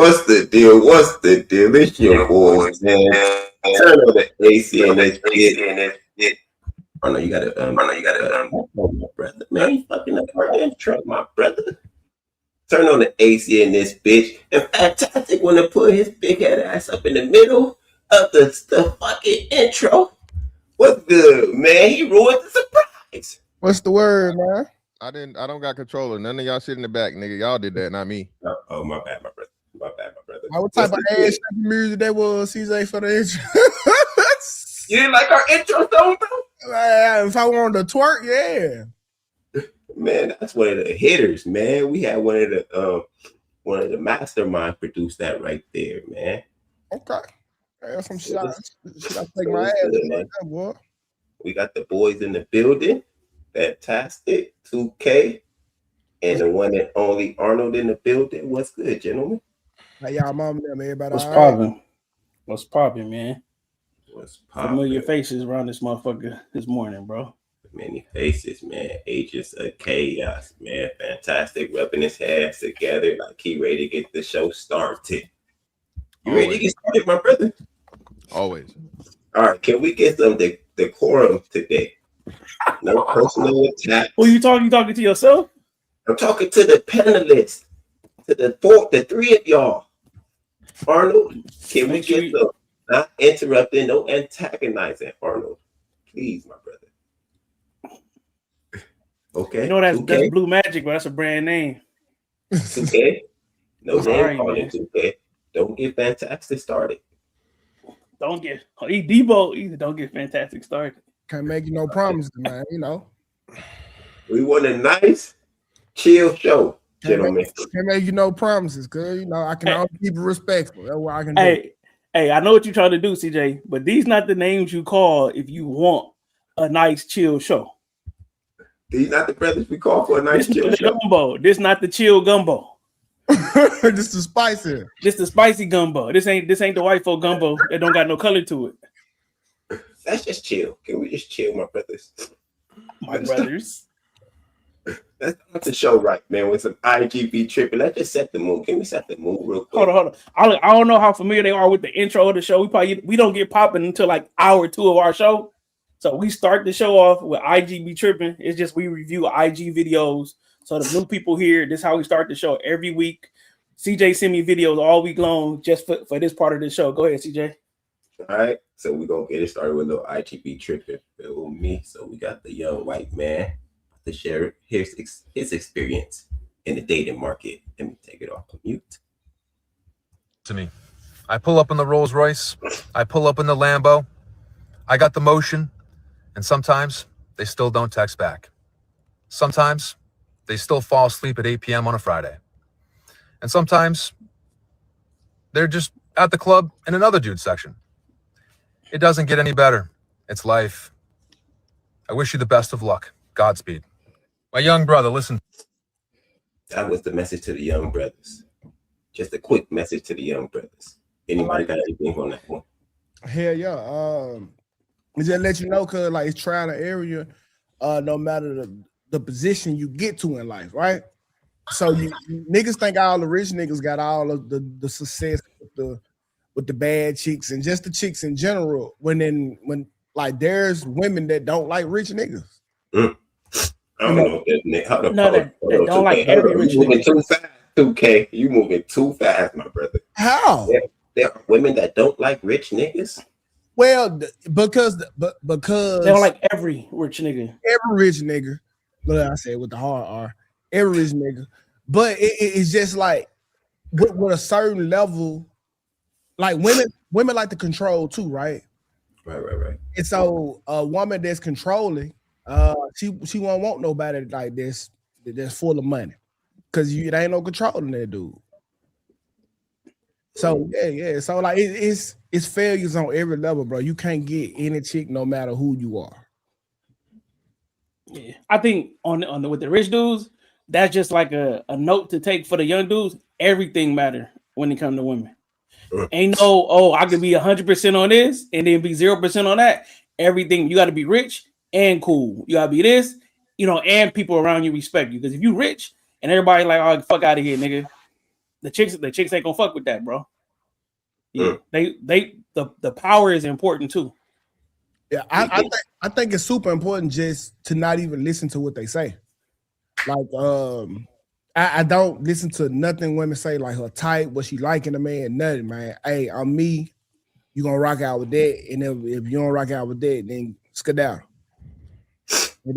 What's the deal? What's the deal? It's your boys, man. Turn on the AC and this shit. Oh no, you gotta oh, my brother, man. You fucking up our intro, my brother. Turn on the AC in this bitch. And Fantastic wanna put his big head ass up in the middle of the fucking intro. What's good, man? He ruined the surprise. What's the word, man? I don't got controller. None of y'all sit in the back, nigga. Y'all did that, not me. Oh, my bad, my brother. My brother. What type of ass music that was, CJ, for the intro? You didn't like our intro song, bro? If I wanted to twerk, yeah. Man, that's one of the hitters, man. We had one of the masterminds produce that right there, man. Okay. That's some shit. I take my ass like that, boy. We got the boys in the building. Fantastic, 2K, and the one and only Arnold in the building. What's good, gentlemen? How y'all mom and them, everybody? What's popping? Right? What's popping, man? What's popping? Familiar faces around this motherfucker this morning, bro. Many faces, man. Agents of chaos, man. Fantastic, rubbing his hands together like he ready to get the show started. You ready to get started, my brother? Always. All right, can we get some decorum today? No personal attack. Who you talking? You talking to yourself? I'm talking to the panelists, to the three of y'all. Arnold, can we get some not interrupting, no antagonizing, Arnold? Please, my brother. Okay. You know that's Blue Magic, but that's a brand name. 2K? No name on it, 2K. Don't get Fantastic started. Don't get Debo either. Don't get Fantastic started. Can't make you no promises, man. You know. We want a nice, chill show, gentlemen. Can't make you no promises, cause you know I can only keep it respectful. That's what I can do. Hey, I know what you're trying to do, CJ, but these not the names you call if you want a nice, chill show. These not the brothers we call for a nice, chill show. Gumbo. This not the chill gumbo. This the spicy. This the spicy gumbo. This ain't the white folk gumbo that don't got no color to it. That's just chill. Can we just chill, my brothers? My brothers. Let's start the show right, man, with some IGB tripping. Let's just set the mood. Can we set the mood real quick? Hold on. I don't know how familiar they are with the intro of the show. We don't get popping until like hour 2 of our show. So we start the show off with IGB tripping. It's just we review IG videos. So the new people here, this is how we start the show every week. CJ send me videos all week long just for this part of the show. Go ahead, CJ. All right, so we're going to get it started with a little IGB tripping. Feel me? So we got the young white man to share his experience in the dating market. Let me take it off of mute. To me, I pull up in the Rolls Royce. I pull up in the Lambo. I got the motion. And sometimes they still don't text back. Sometimes they still fall asleep at 8 p.m. on a Friday. And sometimes they're just at the club in another dude's section. It doesn't get any better. It's life. I wish you the best of luck. Godspeed. My young brother, listen. That was the message to the young brothers. Just a quick message to the young brothers. Anybody got anything on that one? Hell yeah. Just let you know, cause like it's trial and error. No matter the position you get to in life, right? So you niggas think all the rich niggas got all of the success with the bad chicks and just the chicks in general. When like there's women that don't like rich niggas. I don't know that don't like every rich nigga. Moving too fast, 2K. You moving too fast, my brother. How? There are women that don't like rich niggas. Well, because they don't like every rich nigga. Every rich nigga. Look, I said with the hard R. Every rich nigga. But it's just like with a certain level, like women like to control too, right? Right. And so a woman that's controlling, she won't want nobody like this that's full of money, because it ain't no controlling that dude. So yeah. So like it's failures on every level, bro. You can't get any chick no matter who you are. Yeah, I think with the rich dudes, that's just like a note to take for the young dudes. Everything matter when it comes to women. Ain't no, I could be 100% on this and then be 0% on that. Everything, you got to be rich and cool. You got to be this, and people around you respect you. Because if you rich and everybody like, oh, fuck out of here, nigga. the chicks ain't gonna fuck with that, bro. Yeah, the power is important too. Yeah, I think it's super important just to not even listen to what they say. Like, I don't listen to nothing women say, like her type, what she like in a man, nothing, man. Hey, I'm me. You gonna rock out with that, and if you don't rock out with that, then skedaddle. You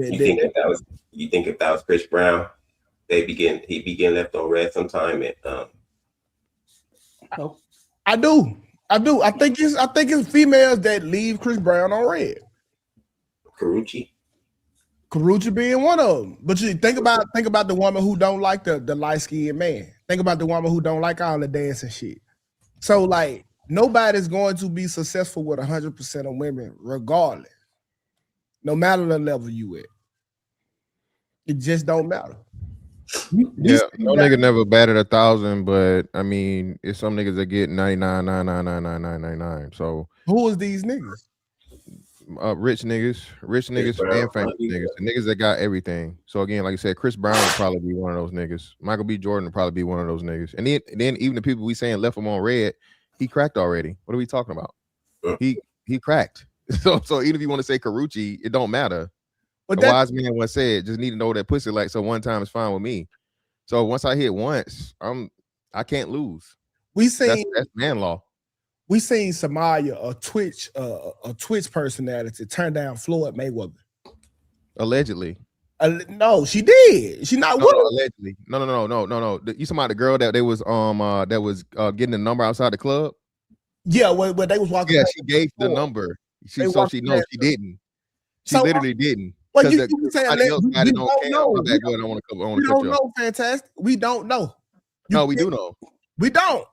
think if that was Chris Brown, he'd be getting left on red sometime? And I do. I think it's females that leave Chris Brown on red. Karuchi being one of them. But you think about the woman who don't like the light-skinned man. Think about the woman who don't like all the dancing shit. So like nobody's going to be successful with 100% of women, regardless. No matter the level you at. It just don't matter. Yeah, no nigga never batted 1,000, but I mean, it's some niggas that get 99, 99. So who is these niggas? Rich niggas and famous niggas, the niggas that got everything. So again, like I said, Chris Brown would probably be one of those niggas. Michael B. Jordan would probably be one of those niggas. And then even the people we saying left him on red, he cracked already. What are we talking about? He cracked. So even if you want to say Karuchi, it don't matter. But the wise man once said, just need to know that pussy like so one time is fine with me. So once I hit once, I can't lose. We seen that's man law. We seen Samaya, a Twitch personality, turn down Floyd Mayweather. Allegedly. No, she did. She not with him. Allegedly. No. You talking about the girl that they was getting the number outside the club? Yeah, when they was walking. Yeah, she gave the number. She knows she didn't. She literally didn't. Well, you say we don't know. We don't know, fantastic. We don't know. No, we do know. We don't.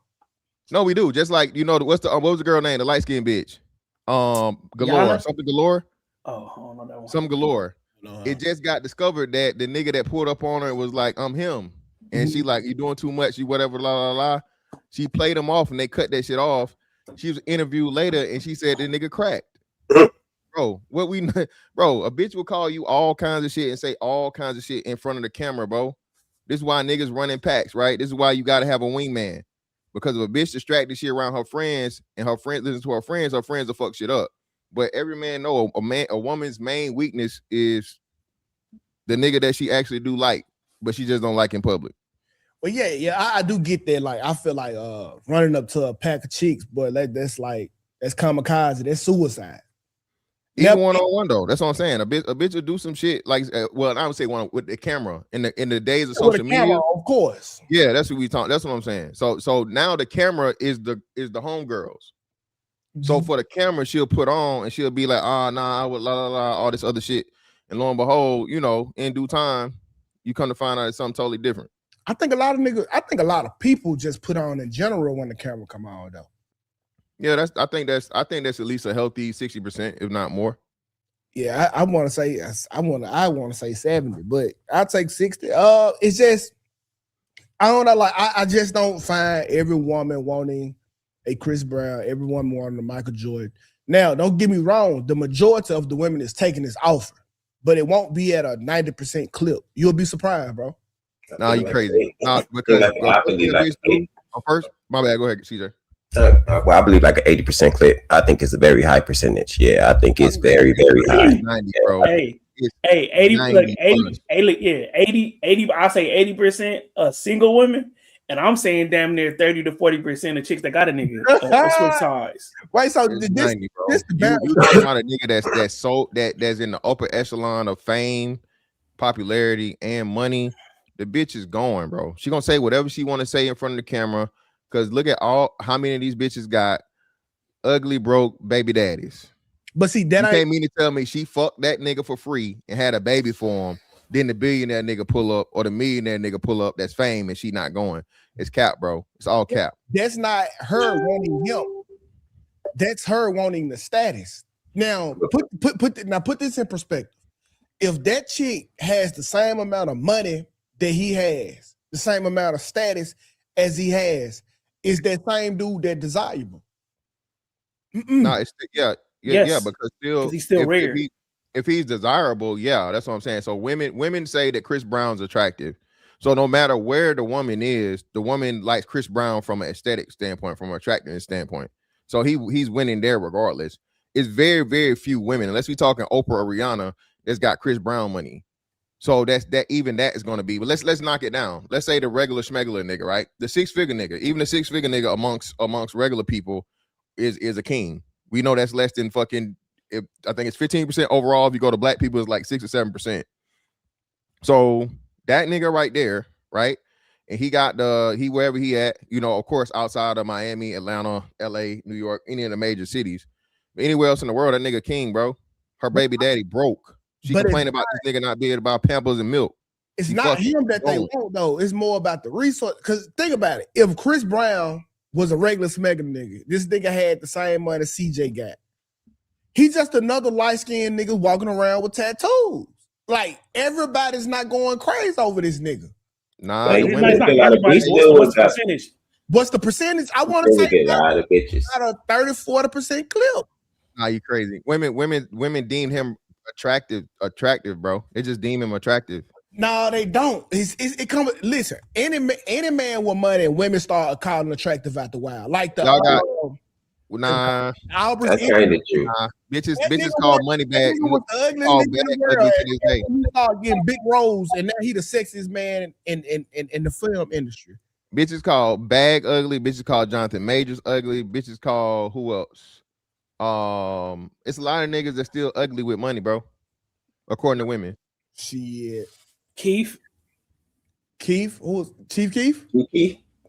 No, we do. Just like what was the girl name? The light skinned bitch. Galore. Something Galore. Oh, I don't know that one. Some Galore. It just got discovered that the nigga that pulled up on her was like, I'm him. And she like, you doing too much, you whatever, la la la. She played him off and they cut that shit off. She was interviewed later and she said the nigga cracked. Bro, a bitch will call you all kinds of shit and say all kinds of shit in front of the camera, bro. This is why niggas running packs, right? This is why you gotta have a wingman. Because if a bitch distracted shit around her friends and her friends listen to her friends will fuck shit up. But every man know a woman's main weakness is the nigga that she actually do like, but she just don't like in public. Well, yeah, I do get that. Like, I feel like running up to a pack of chicks, but that's kamikaze, that's suicide. Even one-on-one though, that's what I'm saying. A bitch will do some shit like, well, I would say one with the camera in the days of social media, of course. Yeah, that's what we talk. That's what I'm saying. So now the camera is the homegirls. So for the camera, she'll put on and she'll be like, nah, I would la la la, all this other shit. And lo and behold, in due time, you come to find out it's something totally different. I think a lot of people just put on in general when the camera come on though. Yeah, I think that's at least a healthy 60%, if not more. Yeah, I want to say I want to say 70, but I'll take 60. It's just I don't know. Like I just don't find every woman wanting a Chris Brown, every woman wanting a Michael Jordan. Now, don't get me wrong. The majority of the women is taking this offer, but it won't be at a 90% clip. You'll be surprised, bro. Nah, you crazy. Nah, because first, my bad. Go ahead, CJ. Well, I believe like an 80% clip. I think it's a very high percentage. Yeah, I think it's very, very high. 90, bro. Hey, 80, 80. I say 80% single women, and I'm saying damn near 30 to 40% of chicks that got a nigga on switch sides. Wait, so this 90, bro. You talking about a nigga that's in the upper echelon of fame, popularity, and money. The bitch is going, bro. She gonna say whatever she want to say in front of the camera. Because look at how many of these bitches got ugly, broke baby daddies. But see, that you can't mean to tell me she fucked that nigga for free and had a baby for him. Then the billionaire nigga pull up or the millionaire nigga pull up that's fame and she not going. It's cap, bro. It's all cap. That's not her wanting him. That's her wanting the status. Now, put this in perspective. If that chick has the same amount of money that he has, the same amount of status as he has, is that same dude that desirable? No, it's yeah, because he's still rare. If he's desirable, yeah, that's what I'm saying. So women say that Chris Brown's attractive. So no matter where the woman is, the woman likes Chris Brown from an aesthetic standpoint, from an attractiveness standpoint. So he's winning there regardless. It's very, very few women, unless we're talking Oprah or Rihanna, that's got Chris Brown money. So that is going to be. But let's knock it down. Let's say the regular schmegular nigga, right? The 6-figure nigga, even the 6-figure nigga amongst regular people is a king. We know that's less than fucking. I think it's 15% overall. If you go to black people, it's like 6 or 7%. So that nigga right there, right? And he got wherever he at, of course, outside of Miami, Atlanta, LA, New York, any of the major cities. But anywhere else in the world, that nigga king, bro. Her baby daddy broke. She complained about this nigga not being able to buy Pampers and milk. It's not him that they want, though. It's more about the resource. Because think about it. If Chris Brown was a regular smegma nigga, this nigga had the same money CJ got. He's just another light-skinned nigga walking around with tattoos. Like, everybody's not going crazy over this nigga. Nah, like, the women a lot of what's the percentage? What's the percentage? I want to say a lot of bitches. About a 30-40% clip. Nah, you crazy. Women deem him attractive, bro. They just deem him attractive. No, they don't. It comes. Listen, any man with money and women start calling attractive after a while. Like the nah, Albert. That's kind of true. Nah, bitches call money bag. Called bag ugly to this day. He started getting big roles, and now he the sexiest man in the film industry. Bitches call bag ugly. Bitches call Jonathan Majors ugly. Bitches call who else? It's a lot of niggas that still ugly with money, bro. According to women. Shit. Keith, who's Chief Keef?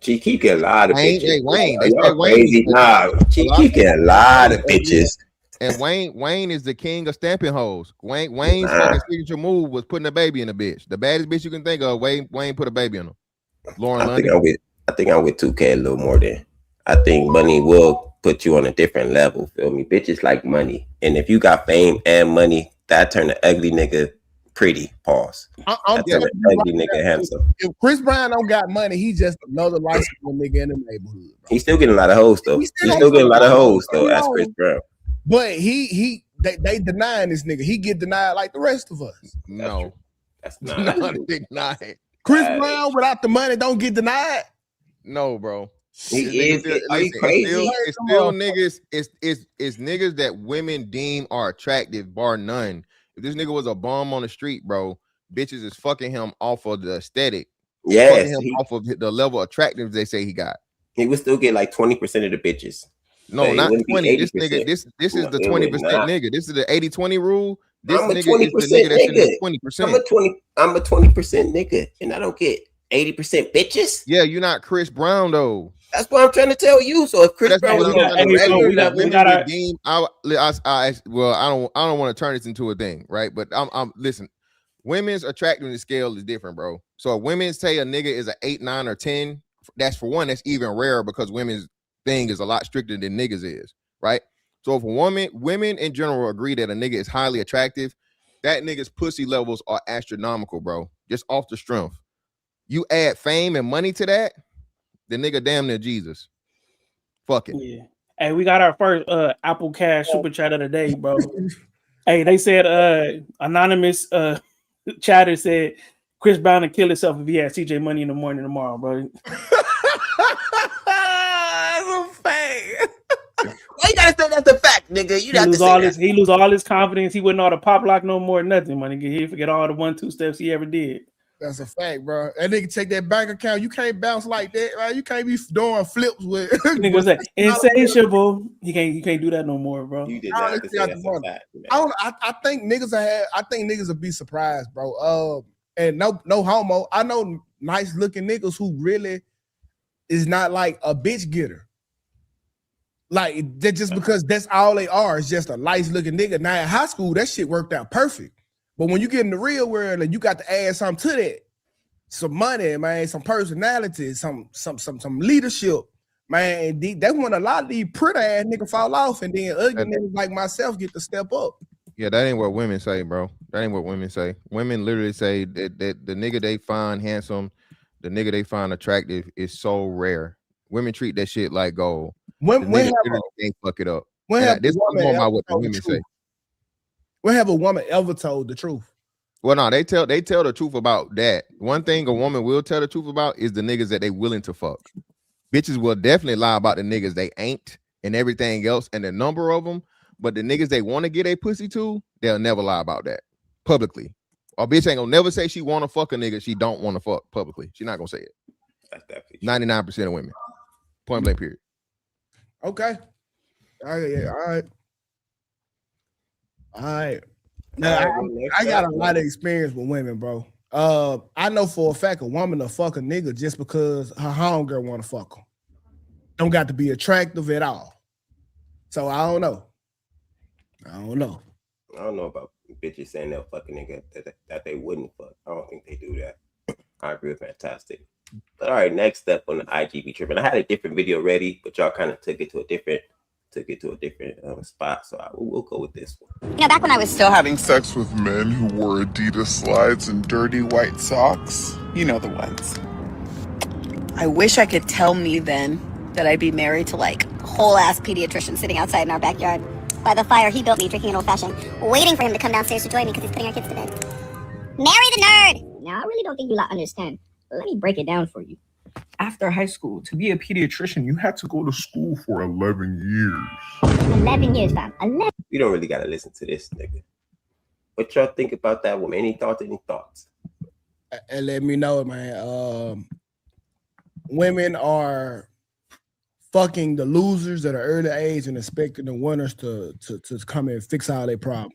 Chief Keef get a lot of bitches. Hey, Wayne. Crazy. Nah, Chief Keef get a lot of bitches. And Wayne is the king of stamping hoes. Wayne's fucking signature move was putting a baby in a bitch. The baddest bitch you can think of, Wayne put a baby in her. Lauren London. I think I'm with 2K a little more than. I think money will put you on a different level. Feel me? Bitches like money. And if you got fame and money, that turn the ugly nigga pretty. Pause. That turn the ugly nigga handsome. If Chris Brown don't got money, he just another licensed nigga in the neighborhood. Bro. He's still getting a lot of hoes though. He's still getting a lot of hoes though. As Chris Brown. But they denying this nigga. He get denied like the rest of us. No, that's not denied. Chris Brown without the money don't get denied. No, bro. He is. Are you crazy? It's still niggas. It's niggas that women deem are attractive, bar none. If this nigga was a bum on the street, bro, bitches is fucking him off of the aesthetic. Yes, off of the level of attractiveness they say he got. He would still get like 20% of the bitches. No, not 20. This nigga, this is the 20% nigga. This is the 80-20 rule. This nigga is the nigga that's in the 20%. I'm a 20% nigga, and I don't get 80% bitches. Yeah, you're not Chris Brown though. That's what I'm trying to tell you. So if Chris Brown was I don't want to turn this into a thing, right? But I'm listen. Women's attractiveness scale is different, bro. So if women say a nigga is an 8, 9, or 10, that's for one. That's even rarer because women's thing is a lot stricter than niggas is, right? So if women in general agree that a nigga is highly attractive, that nigga's pussy levels are astronomical, bro. Just off the strength. You add fame and money to that, the nigga damn near Jesus. Fuck it. Yeah. Hey, we got our first Apple Cash super chat of the day, bro. Hey, they said anonymous chatter said Chris Brown would kill himself if he had CJ money in the morning tomorrow, bro. That's a fact. Why you gotta say that's a fact, nigga? He lose all his confidence. He wouldn't know how to pop lock no more, nothing, money. He forget all the 1-2 steps he ever did. That's a fact, bro. That nigga take that bank account. You can't bounce like that, right? You can't be doing flips with. Nigga say insatiable. You can't do that no more, bro. You did not say that's a fact, I think niggas will be surprised, bro. And no homo. I know nice looking niggas who really is not like a bitch getter. Like that just because that's all they are is just a nice looking nigga. Now in high school, that shit worked out perfect. But when you get in the real world and you got to add something to that, some money, man, some personality, some leadership, man. That's when a lot of these pretty ass niggas fall off, and then ugly niggas like myself get to step up. Yeah, that ain't what women say, bro. That ain't what women say. Women literally say that the nigga they find handsome, the nigga they find attractive is so rare. Women treat that shit like gold. When can't fuck it up. This is more about what the women say. When have a woman ever told the truth? Well, no, they tell the truth about that. One thing a woman will tell the truth about is the niggas that they willing to fuck. Bitches will definitely lie about the niggas they ain't and everything else and the number of them. But the niggas they want to get a pussy to, they'll never lie about that publicly. A bitch ain't gonna never say she want to fuck a nigga she don't want to fuck publicly. She's not gonna say it. That's definitely 99% of women. Point blank period. Okay. All right. Now, I got a lot of experience with women, bro. I know for a fact a woman will fuck a nigga just because her homegirl want to fuck him. Don't got to be attractive at all. So I don't know. I don't know about bitches saying they'll fuck a nigga that they wouldn't fuck. I don't think they do that. I agree with Fantastic. But all right, next up on the IGB trip, and I had a different video ready, but y'all kind of took it to a different spot, so we'll go with this one. You know, back when I was still having sex with men who wore Adidas slides and dirty white socks, you know the ones. I wish I could tell me then that I'd be married to like a whole ass pediatrician sitting outside in our backyard by the fire he built me, drinking an old fashioned, waiting for him to come downstairs to join me because he's putting our kids to bed. Marry the nerd! Now, I really don't think you understand. Let me break it down for you. After high school, to be a pediatrician, you had to go to school for 11 years. 11 years, fam. 11. You don't really gotta listen to this nigga. What y'all think about that woman? Any thoughts? And let me know, man. Women are fucking the losers at an early age and expecting the winners to come and fix all their problems.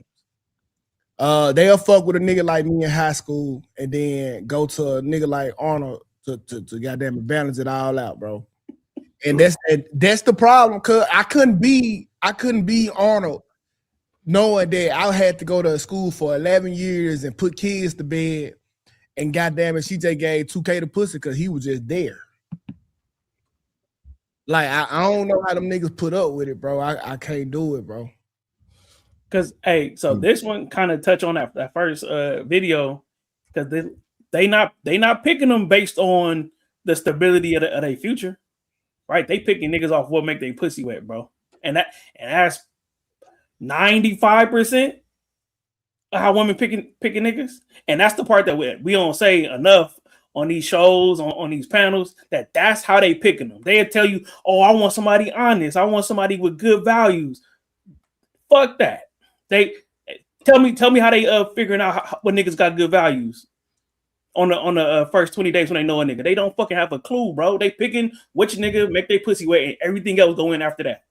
They'll fuck with a nigga like me in high school and then go to a nigga like Arnold to goddamn balance it all out, bro. And that's the problem, cause I couldn't be Arnold knowing that I had to go to school for 11 years and put kids to bed, and goddamn it, she just gave 2K to pussy because he was just there. Like I don't know how them niggas put up with it, bro. I can't do it, bro. Cause so this one kind of touch on that first video, because they not picking them based on the stability of their future, right? They picking niggas off what make they pussy wet, bro. And that's 95% of how women picking niggas. And that's the part that we don't say enough on these shows, on these panels, that's how they picking them. They'll tell you, oh, I want somebody honest. I want somebody with good values. Fuck that. They tell me how they figuring out what niggas got good values on the first 20 days when they know a nigga. They don't fucking have a clue, bro. They picking which nigga make their pussy wet and everything else go in after that.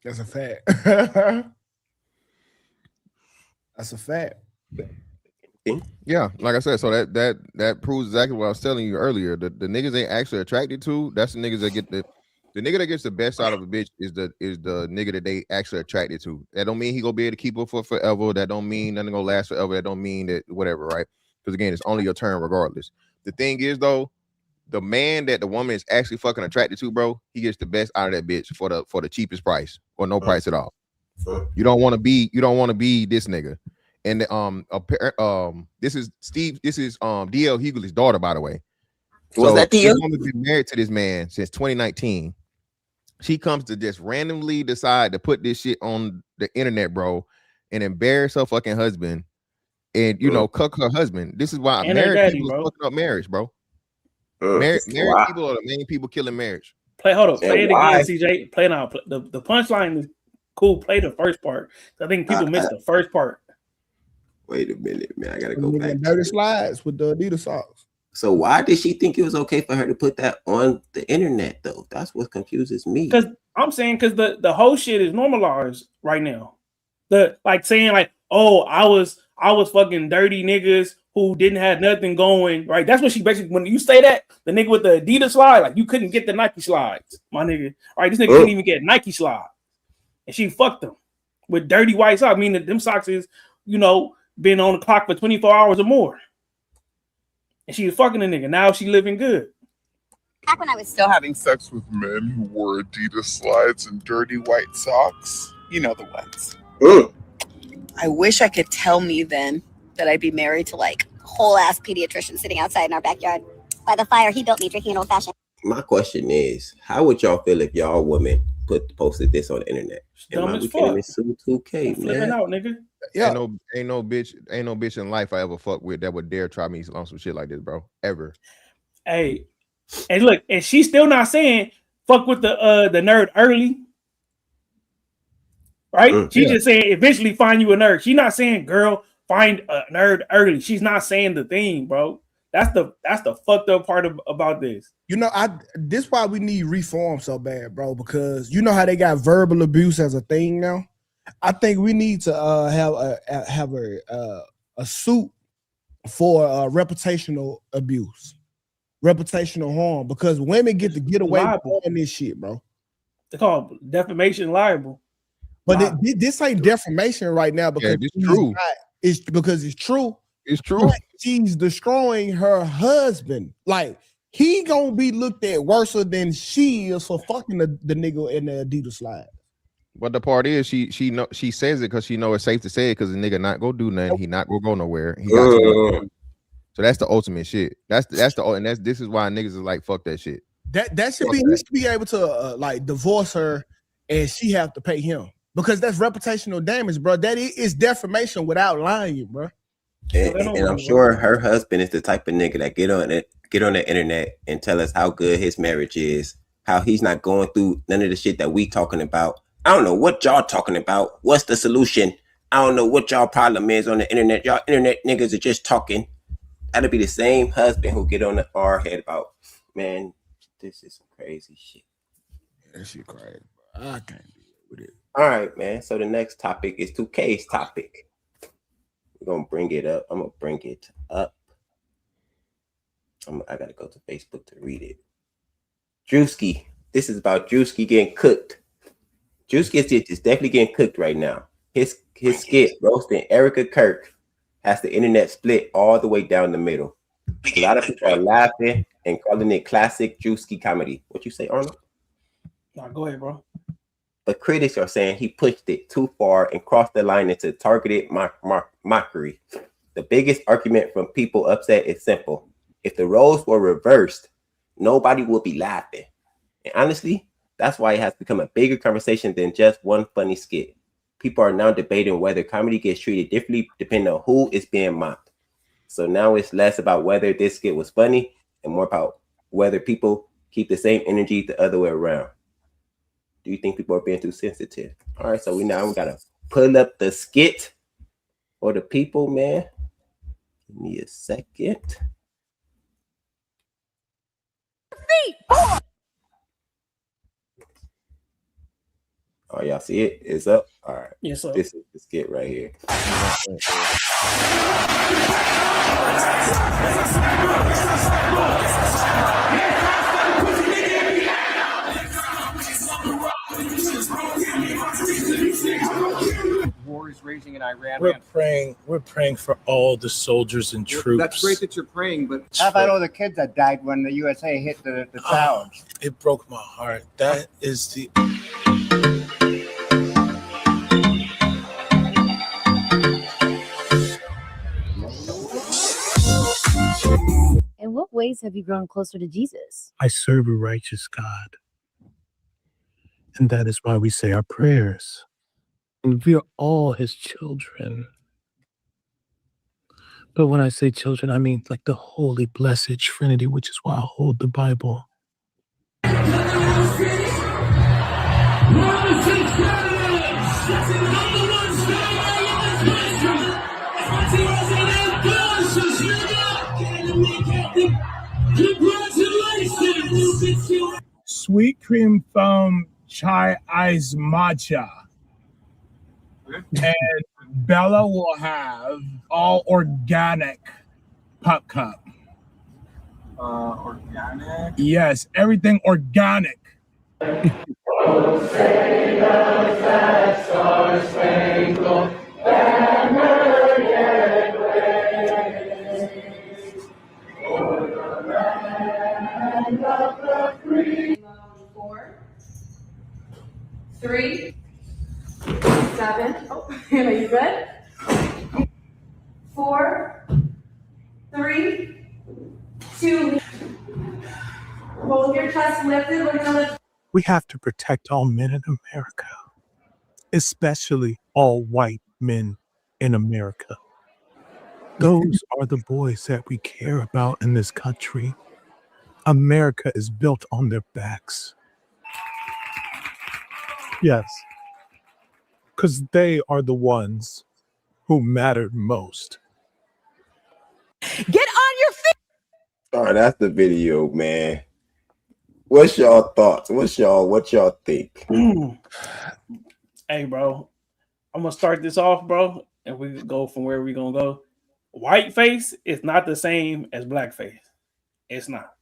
That's a fact. That's a fact. Yeah, like I said, so that proves exactly what I was telling you earlier. The niggas they actually attracted to, that's the niggas that get the nigga that gets the best out of a bitch is the nigga that they actually attracted to. That don't mean he gonna be able to keep her for forever. That don't mean nothing gonna last forever. That don't mean that whatever, right? Because again, it's only your turn regardless. The thing is though, the man that the woman is actually fucking attracted to, bro, he gets the best out of that bitch for the cheapest price or no price at all. You don't want to be this nigga. And this is DL Hughley's daughter, by the way. Was that DL? This woman's been married to this man since 2019. She comes to just randomly decide to put this shit on the internet, bro, and embarrass her fucking husband, and cuck her husband. This is why married people are fucking up marriage, bro. Married people are the main people killing marriage. Play it again, CJ. Play now. The punchline is cool. Play the first part. I think people missed the first part. Wait a minute, man. I gotta go back. Dirty slides with the Adidas socks. So why did she think it was okay for her to put that on the internet, though? That's what confuses me. Because I'm saying the whole shit is normalized right now. Saying oh, I was fucking dirty niggas who didn't have nothing going, right? That's what she basically, when you say that, the nigga with the Adidas slide, like you couldn't get the Nike slides, my nigga. All right, this nigga couldn't even get Nike slides. And she fucked them with dirty white socks, meaning that them socks is, been on the clock for 24 hours or more. And she was fucking a nigga. Now she living good. Back when I was still having sex with men who wore Adidas slides and dirty white socks, you know the ones. I wish I could tell me then that I'd be married to like a whole ass pediatrician sitting outside in our backyard by the fire he built me, drinking an old fashioned. My question is, how would y'all feel if y'all woman posted this on the internet. And Dumb as we can't even fuck. sue 2K, Flipping man. out, nigga. Yeah. Ain't no bitch in life I ever fuck with that would dare try me on some shit like this, bro. Ever. Hey, and look, and she's still not saying fuck with the nerd early. Right? She's just saying eventually find you a nerd. She's not saying, girl, find a nerd early. She's not saying the thing, bro. That's the fucked up part about this. You know, this why we need reform so bad, bro, because you know how they got verbal abuse as a thing now. I think we need to have a suit for reputational abuse, reputational harm, because women get to get away with doing this shit, bro. They call it defamation liable. But this ain't defamation right now because it's true. It's because it's true. It's true. She's destroying her husband. Like, he gonna be looked at worse than she is for fucking the nigga in the Adidas slide. But the part is, she says it because she know it's safe to say it because the nigga not go do nothing. He not go nowhere. He got to. So that's the ultimate shit. This is why niggas is like, fuck that shit. That should be he should be able to like divorce her and she have to pay him. Because that's reputational damage, bro. That is defamation without lying, bro. And I'm sure her husband is the type of nigga that get on the internet and tell us how good his marriage is, how he's not going through none of the shit that we talking about. I don't know what y'all talking about. What's the solution? I don't know what y'all problem is on the internet. Y'all internet niggas are just talking. That'll be the same husband who get on our head about, man, this is some crazy shit. That shit crazy, bro. I can't deal with it. All right, man. So the next topic is 2K's topic. We're gonna bring it up. I'm gonna bring it up. I gotta go to Facebook to read it. Drewski. This is about Drewski getting cooked. Drewski is definitely getting cooked right now. His skit roasting Erica Kirk has the internet split all the way down the middle. A lot of people are laughing and calling it classic Drewski comedy. What you say, Arnold? Nah, go ahead, bro. But critics are saying he pushed it too far and crossed the line into targeted mockery. The biggest argument from people upset is simple. If the roles were reversed, nobody would be laughing. And honestly, that's why it has become a bigger conversation than just one funny skit. People are now debating whether comedy gets treated differently depending on who is being mocked. So now it's less about whether this skit was funny and more about whether people keep the same energy the other way around. Do you think people are being too sensitive? All right, so we gotta pull up the skit for the people, man. Give me a second. Oh, y'all see it? It's up. All right. Yes, sir. This is the skit right here. War is raging in Iran. We're praying for all the soldiers and troops. That's great that you're praying, but how about all the kids that died when the USA hit the towers? It broke my heart. That is the. In what ways have you grown closer to Jesus? I serve a righteous God. And that is why we say our prayers. And we are all his children. But when I say children, I mean like the holy, blessed Trinity, which is why I hold the Bible. Sweet cream foam chai ice matcha. And Bella will have all organic pup cup. organic. Yes, everything organic. Four, 3, 7. Oh, Hannah, you good? 4, 3, 2. Hold your chest lifted. We're gonna lift. We have to protect all men in America, especially all white men in America. Those are the boys that we care about in this country. America is built on their backs. Yes, because they are the ones who mattered most. Get on your feet. All right, that's the video, man. What's y'all thoughts? What y'all think? Hey, bro, I'm gonna start this off, bro, and we can go from where we gonna go. Whiteface is not the same as blackface. It's not.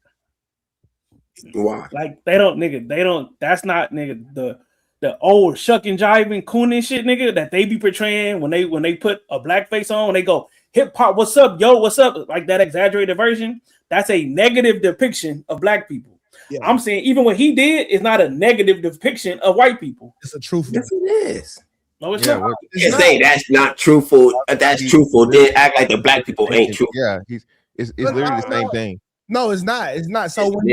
Why? Like they don't. That's not the old shucking jiving cooning shit, nigga, that they be portraying when they put a blackface on. They go hip hop. What's up, yo? What's up? Like that exaggerated version. That's a negative depiction of black people. Yeah. I'm saying even what he did is not a negative depiction of white people. It's a truthful. Yes, it is. No, it's not. You say that's not truthful. That's truthful. Then act like the black people ain't true. Yeah, it's literally the same thing. No, it's not. It's not. So when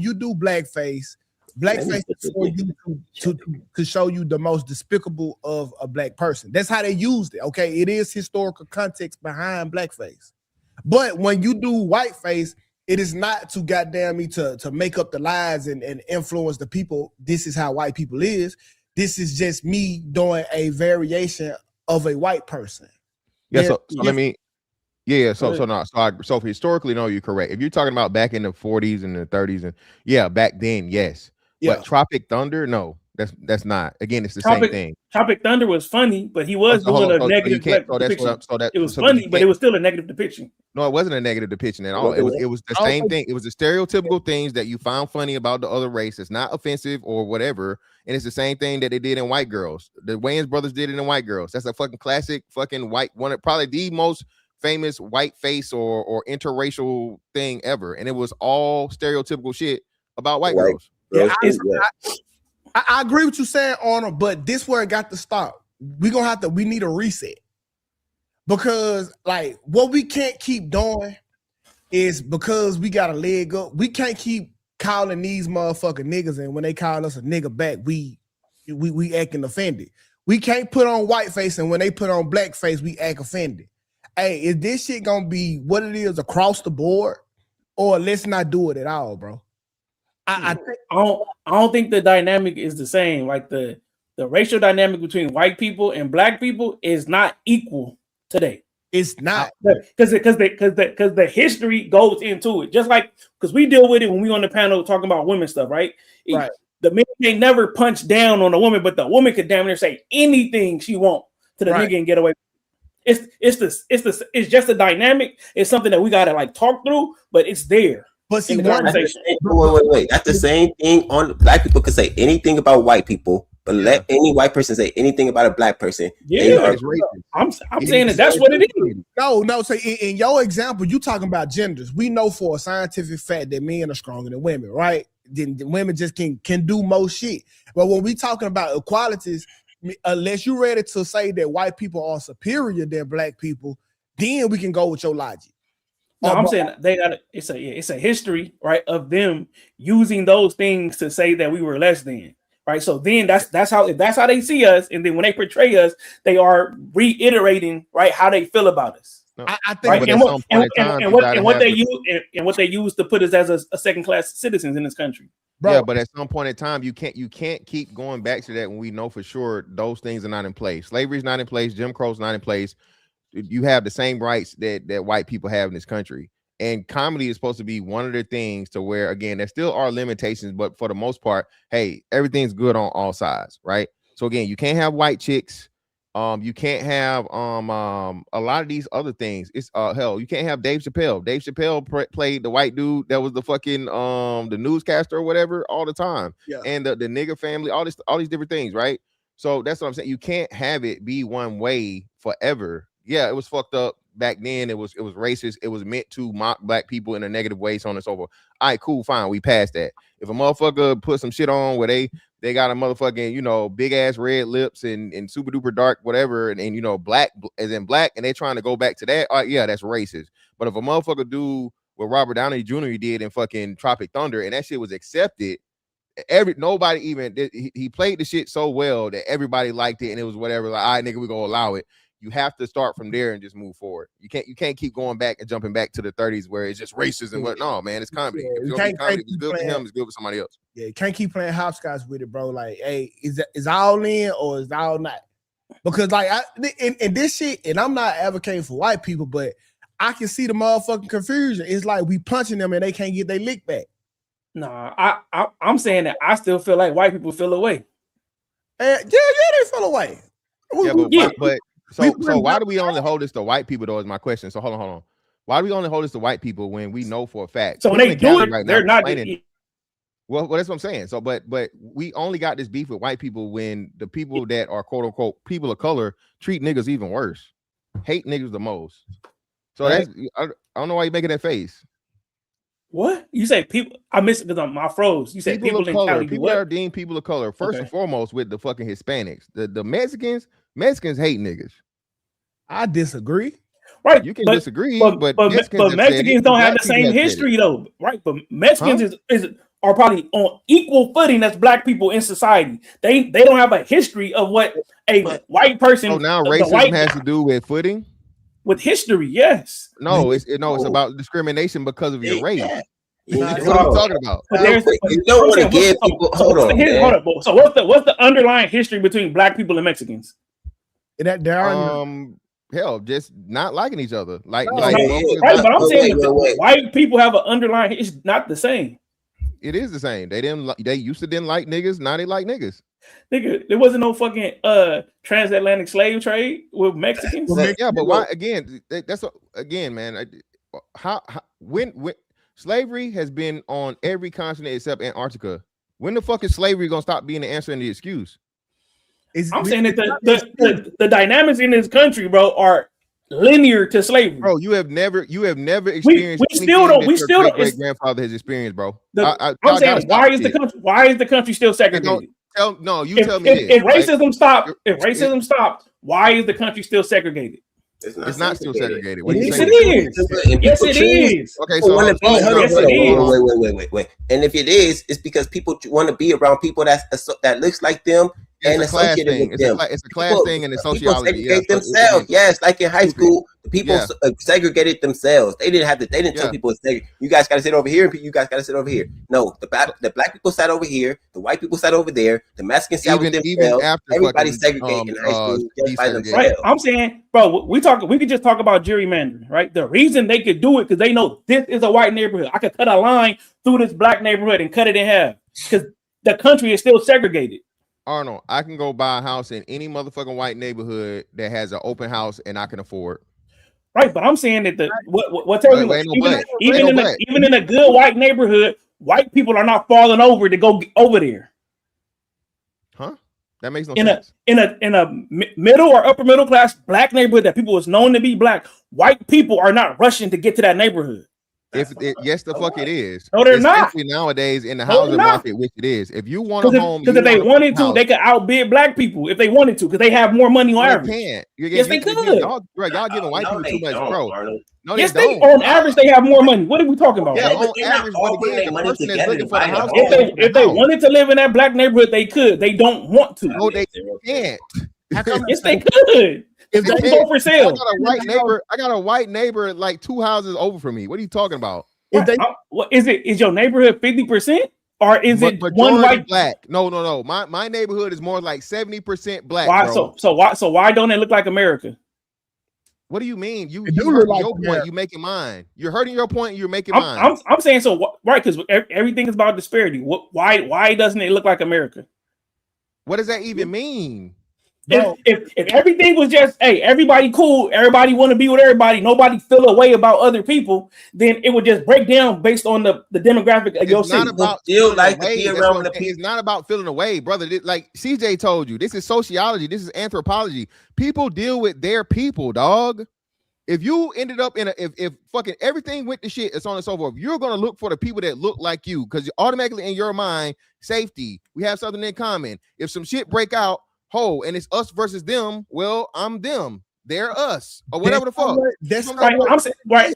you do blackface is for you to show you the most despicable of a black person. That's how they used it. Okay, it is historical context behind blackface. But when you do whiteface, it is not to goddamn me to make up the lies and influence the people. This is how white people is. This is just me doing a variation of a white person. Yeah. So let me. Yeah. So historically, no, you're correct. If you're talking about back in the 40s and the 30s, and yeah, back then, yes. Yeah. But Tropic Thunder, no, that's not. Again, it's the same thing. Tropic Thunder was funny, but he was doing a negative depiction. It was funny, but it was still a negative depiction. No, it wasn't a negative depiction at all. It was the same thing. It was the stereotypical things that you found funny about the other race. It's not offensive or whatever. And it's the same thing that they did in White Girls. The Wayans brothers did it in White Girls. That's a fucking classic fucking white one, probably the most famous white face or interracial thing ever. And it was all stereotypical shit about white girls. Yeah, I agree with you saying, Arnold, but this where it got to stop. We need a reset. Because like what we can't keep doing is because we got a leg up, we can't keep calling these motherfucking niggas, and when they call us a nigga back, we acting offended. We can't put on whiteface, and when they put on blackface, we act offended. Hey, is this shit gonna be what it is across the board, or let's not do it at all, bro? I don't think the dynamic is the same. Like the racial dynamic between white people and black people is not equal today. It's not, because the history goes into it. Just like because we deal with it when we on the panel talking about women stuff, right? Right. The man may never punch down on a woman, but the woman could damn near say anything she want to the nigga and get away. It's just a dynamic. It's something that we gotta like talk through, but it's there. But see, wait. That's the same thing on black people could say anything about white people, but let any white person say anything about a black person. Yeah, I'm saying that's what it is. No. So in your example, you talking about genders. We know for a scientific fact that men are stronger than women, right? Then women just can do most shit. But when we talking about equalities, unless you're ready to say that white people are superior than black people, then we can go with your logic. No, I'm saying they got it's a history, right, of them using those things to say that we were less than, right? So then that's how they see us, and then when they portray us, they are reiterating, right, how they feel about us. No. I think, right? what they use to put us as a second class citizens in this country. Bro. Yeah, but at some point in time, you can't keep going back to that when we know for sure those things are not in place. Slavery is not in place. Jim Crow's not in place. You have the same rights that white people have in this country. And comedy is supposed to be one of the things to where, again, there still are limitations, but for the most part, hey, everything's good on all sides, right? So again, you can't have white chicks. You can't have a lot of these other things. It's hell, you can't have Dave Chappelle. Dave Chappelle played the white dude that was the fucking the newscaster or whatever all the time. Yeah. And the nigger family, all these different things, right? So that's what I'm saying. You can't have it be one way forever. Yeah, it was fucked up back then. It was racist. It was meant to mock black people in a negative way, so on and so forth. All right, cool, fine. We passed that. If a motherfucker put some shit on where they got a motherfucking, big ass red lips and super duper dark, whatever, and black as in black, and they trying to go back to that, yeah, that's racist. But if a motherfucker do what Robert Downey Jr. did in fucking Tropic Thunder, and that shit was accepted, nobody even he played the shit so well that everybody liked it and it was whatever. Like, all right, nigga, we gonna allow it. You have to start from there and just move forward. You can't keep going back and jumping back to the 30s where it's just racism. But no, man, it's comedy. If you're gonna be comedy, it's good for him, it's good for somebody else. Yeah, you can't keep playing hopscotch with it, bro. Like, hey, is all in or is all not? Because like in this shit, and I'm not advocating for white people, but I can see the motherfucking confusion. It's like we punching them and they can't get their lick back. Nah, I'm saying that I still feel like white people feel away. Yeah, they feel away. But so why do we only hold this to white people though? Is my question. So hold on. Why do we only hold this to white people when we know for a fact? So when they do it, right they're not. Well, that's what I'm saying. So, but we only got this beef with white people when the people that are quote unquote people of color treat niggas even worse, hate niggas the most. So that's I don't know why you're making that face. What you say? People, I missed it because my froze. You said people of color, Cali people that are deemed people of color. First and foremost, with the fucking Hispanics, the Mexicans hate niggas. I disagree. Right, you can disagree, but Mexicans don't have the same history though, right? But Mexicans are probably on equal footing as black people in society. They don't have a history of what a white person. So now racism has to do with footing. With history, yes. No, it's about discrimination because of your race. That's what I'm talking about. You don't want to give people. Hold on. So what's the underlying history between black people and Mexicans? Hell, just not liking each other. Right, but I'm saying white people have an underlying. It's not the same. It is the same. They used to didn't like niggas. Now they like niggas. Nigga, there wasn't no fucking transatlantic slave trade with Mexicans. Yeah, but why again? That's again, man. How when slavery has been on every continent except Antarctica. When the fuck is slavery gonna stop being the answer and the excuse? I'm saying that the dynamics in this country, bro, are linear to slavery. Bro, you have never experienced. We still don't. Great grandfather has experienced, bro. I'm saying, why is the country still segregated? Tell me if racism right? stopped, racism stopped, why is the country still segregated? It's not still segregated. Yes, it is. Yes, it is. Okay, so wait. And if it is, it's because people want to be around people that looks like them and associated with them. It's a class thing and a sociology. People segregate themselves. Yes, like in high school, the people segregated themselves. They didn't tell people you guys got to sit over here and you guys got to sit over here. No, the black people sat over here, the white people sat over there, the Mexicans sat with themselves. Everybody segregated in high school just by themselves. Right. I'm saying, bro, we could just talk about gerrymandering, right? The reason they could do it because they know this is a white neighborhood. I could cut a line through this black neighborhood and cut it in half because the country is still segregated. Arnold, I can go buy a house in any motherfucking white neighborhood that has an open house and I can afford. Right, but I'm saying that even in a good white neighborhood, white people are not falling over to go over there. Huh? That makes no sense. In a middle or upper middle class black neighborhood that people was known to be black, white people are not rushing to get to that neighborhood. Yes, the fuck it is. No, they're not. Nowadays in the housing market, which it is. If you want a home, because if they wanted to, they could outbid black people if they wanted to, because they have more money on average. They can't. Yes, they could. Y'all giving white people too much, bro. No, yes, they on average they have more money. What are we talking about? Yeah, on average, if they wanted to live in that black neighborhood, they could. They don't want to. No, they can't. Yes, they could. If they go for sale, I got a white neighbor like 2 houses over from me. What are you talking about? Is your neighborhood 50% or is it one white black? No. My neighborhood is more like 70% black. Why? Bro. So why don't it look like America? What do you You hurting like your point. You making mine. You're hurting your point. You're making mine. I'm saying so right because everything is about disparity. Why doesn't it look like America? What does that even mean? If everything was just everybody cool, everybody want to be with everybody, nobody feel a way about other people, then it would just break down based on the demographic of your city. It's not about feeling away, brother. Like CJ told you, this is sociology, this is anthropology. People deal with their people, dog. If you ended up in if fucking everything went to shit, it's on and so forth, you're gonna look for the people that look like you because automatically in your mind, safety, we have something in common. If some shit break out, and it's us versus them. Well, I'm them. They're us, or whatever the fuck.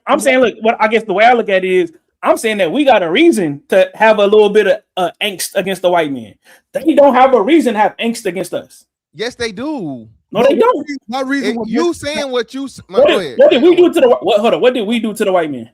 I'm saying, look. What I guess the way I look at it is, I'm saying that we got a reason to have a little bit of angst against the white man. They don't have a reason to have angst against us. Yes, they do. No, they don't. My reason was You saying what you what did we do to the hold on? What did we do to the white man?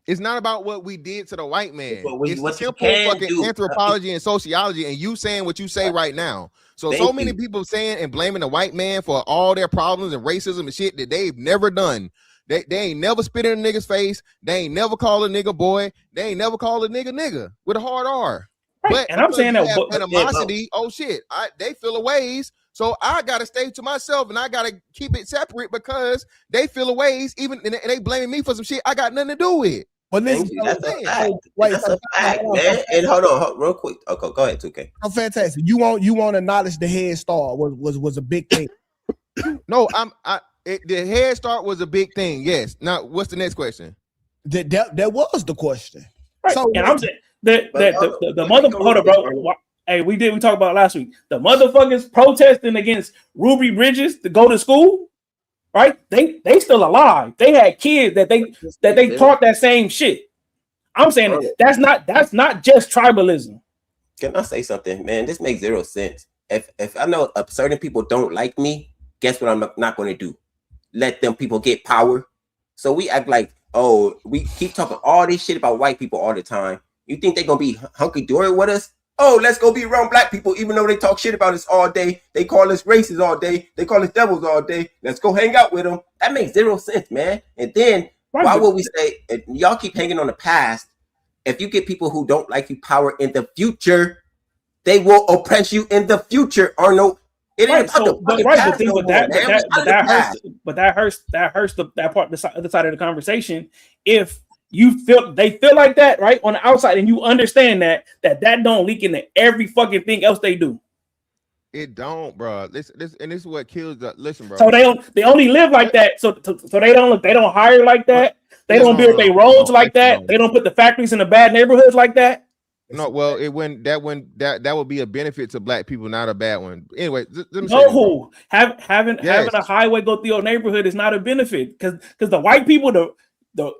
It's not about what we did to the white man. It's what simple fucking anthropology and sociology, and you saying what you say right now. So many people saying and blaming the white man for all their problems and racism and shit that they've never done. They ain't never spit in a nigga's face. They ain't never called a nigga boy. They ain't never called a nigga with a hard R. Right. But and I'm saying that animosity. Oh shit, they feel a ways. So I gotta stay to myself and I gotta keep it separate because they feel a ways. Even and they blaming me for some shit I got nothing to do with. But listen, that's a fact. That's a fact, man. And hold on, real quick. Okay, go ahead, 2K. Oh, fantastic. You want to acknowledge the Head Start was a big thing. No, the Head Start was a big thing. Yes. Now, what's the next question? That was the question. Right. So, and I'm saying the mother. Hold on, bro. Hey, we talked about it last week. The motherfuckers protesting against Ruby Bridges to go to school. Right? They still alive. They had kids that they taught that same shit. I'm saying that's not just tribalism. Can I say something, man? This makes zero sense. If I know certain people don't like me, guess what I'm not going to do? Let them people get power. So we act like, oh, we keep talking all this shit about white people all the time. You think they're going to be hunky-dory with us? Oh, let's go be around black people, even though they talk shit about us all day. They call us racist all day. They call us devils all day. Let's go hang out with them. That makes zero sense, man. And then why would we say, y'all keep hanging on the past? If you get people who don't like you power in the future, they will oppress you in the future, Arnold. It ain't about the past no more, man. That hurts that part, the other side of the conversation. If they feel like that, right, on the outside, and you understand that don't leak into every fucking thing else they do. It don't, bro. This is what kills the listen, bro. So they only live like that. So they don't hire like that. They don't build their roads like that. They don't put the factories in the bad neighborhoods like that. No, well, that would be a benefit to black people, not a bad one. Anyway, having a highway go through your neighborhood is not a benefit because the white people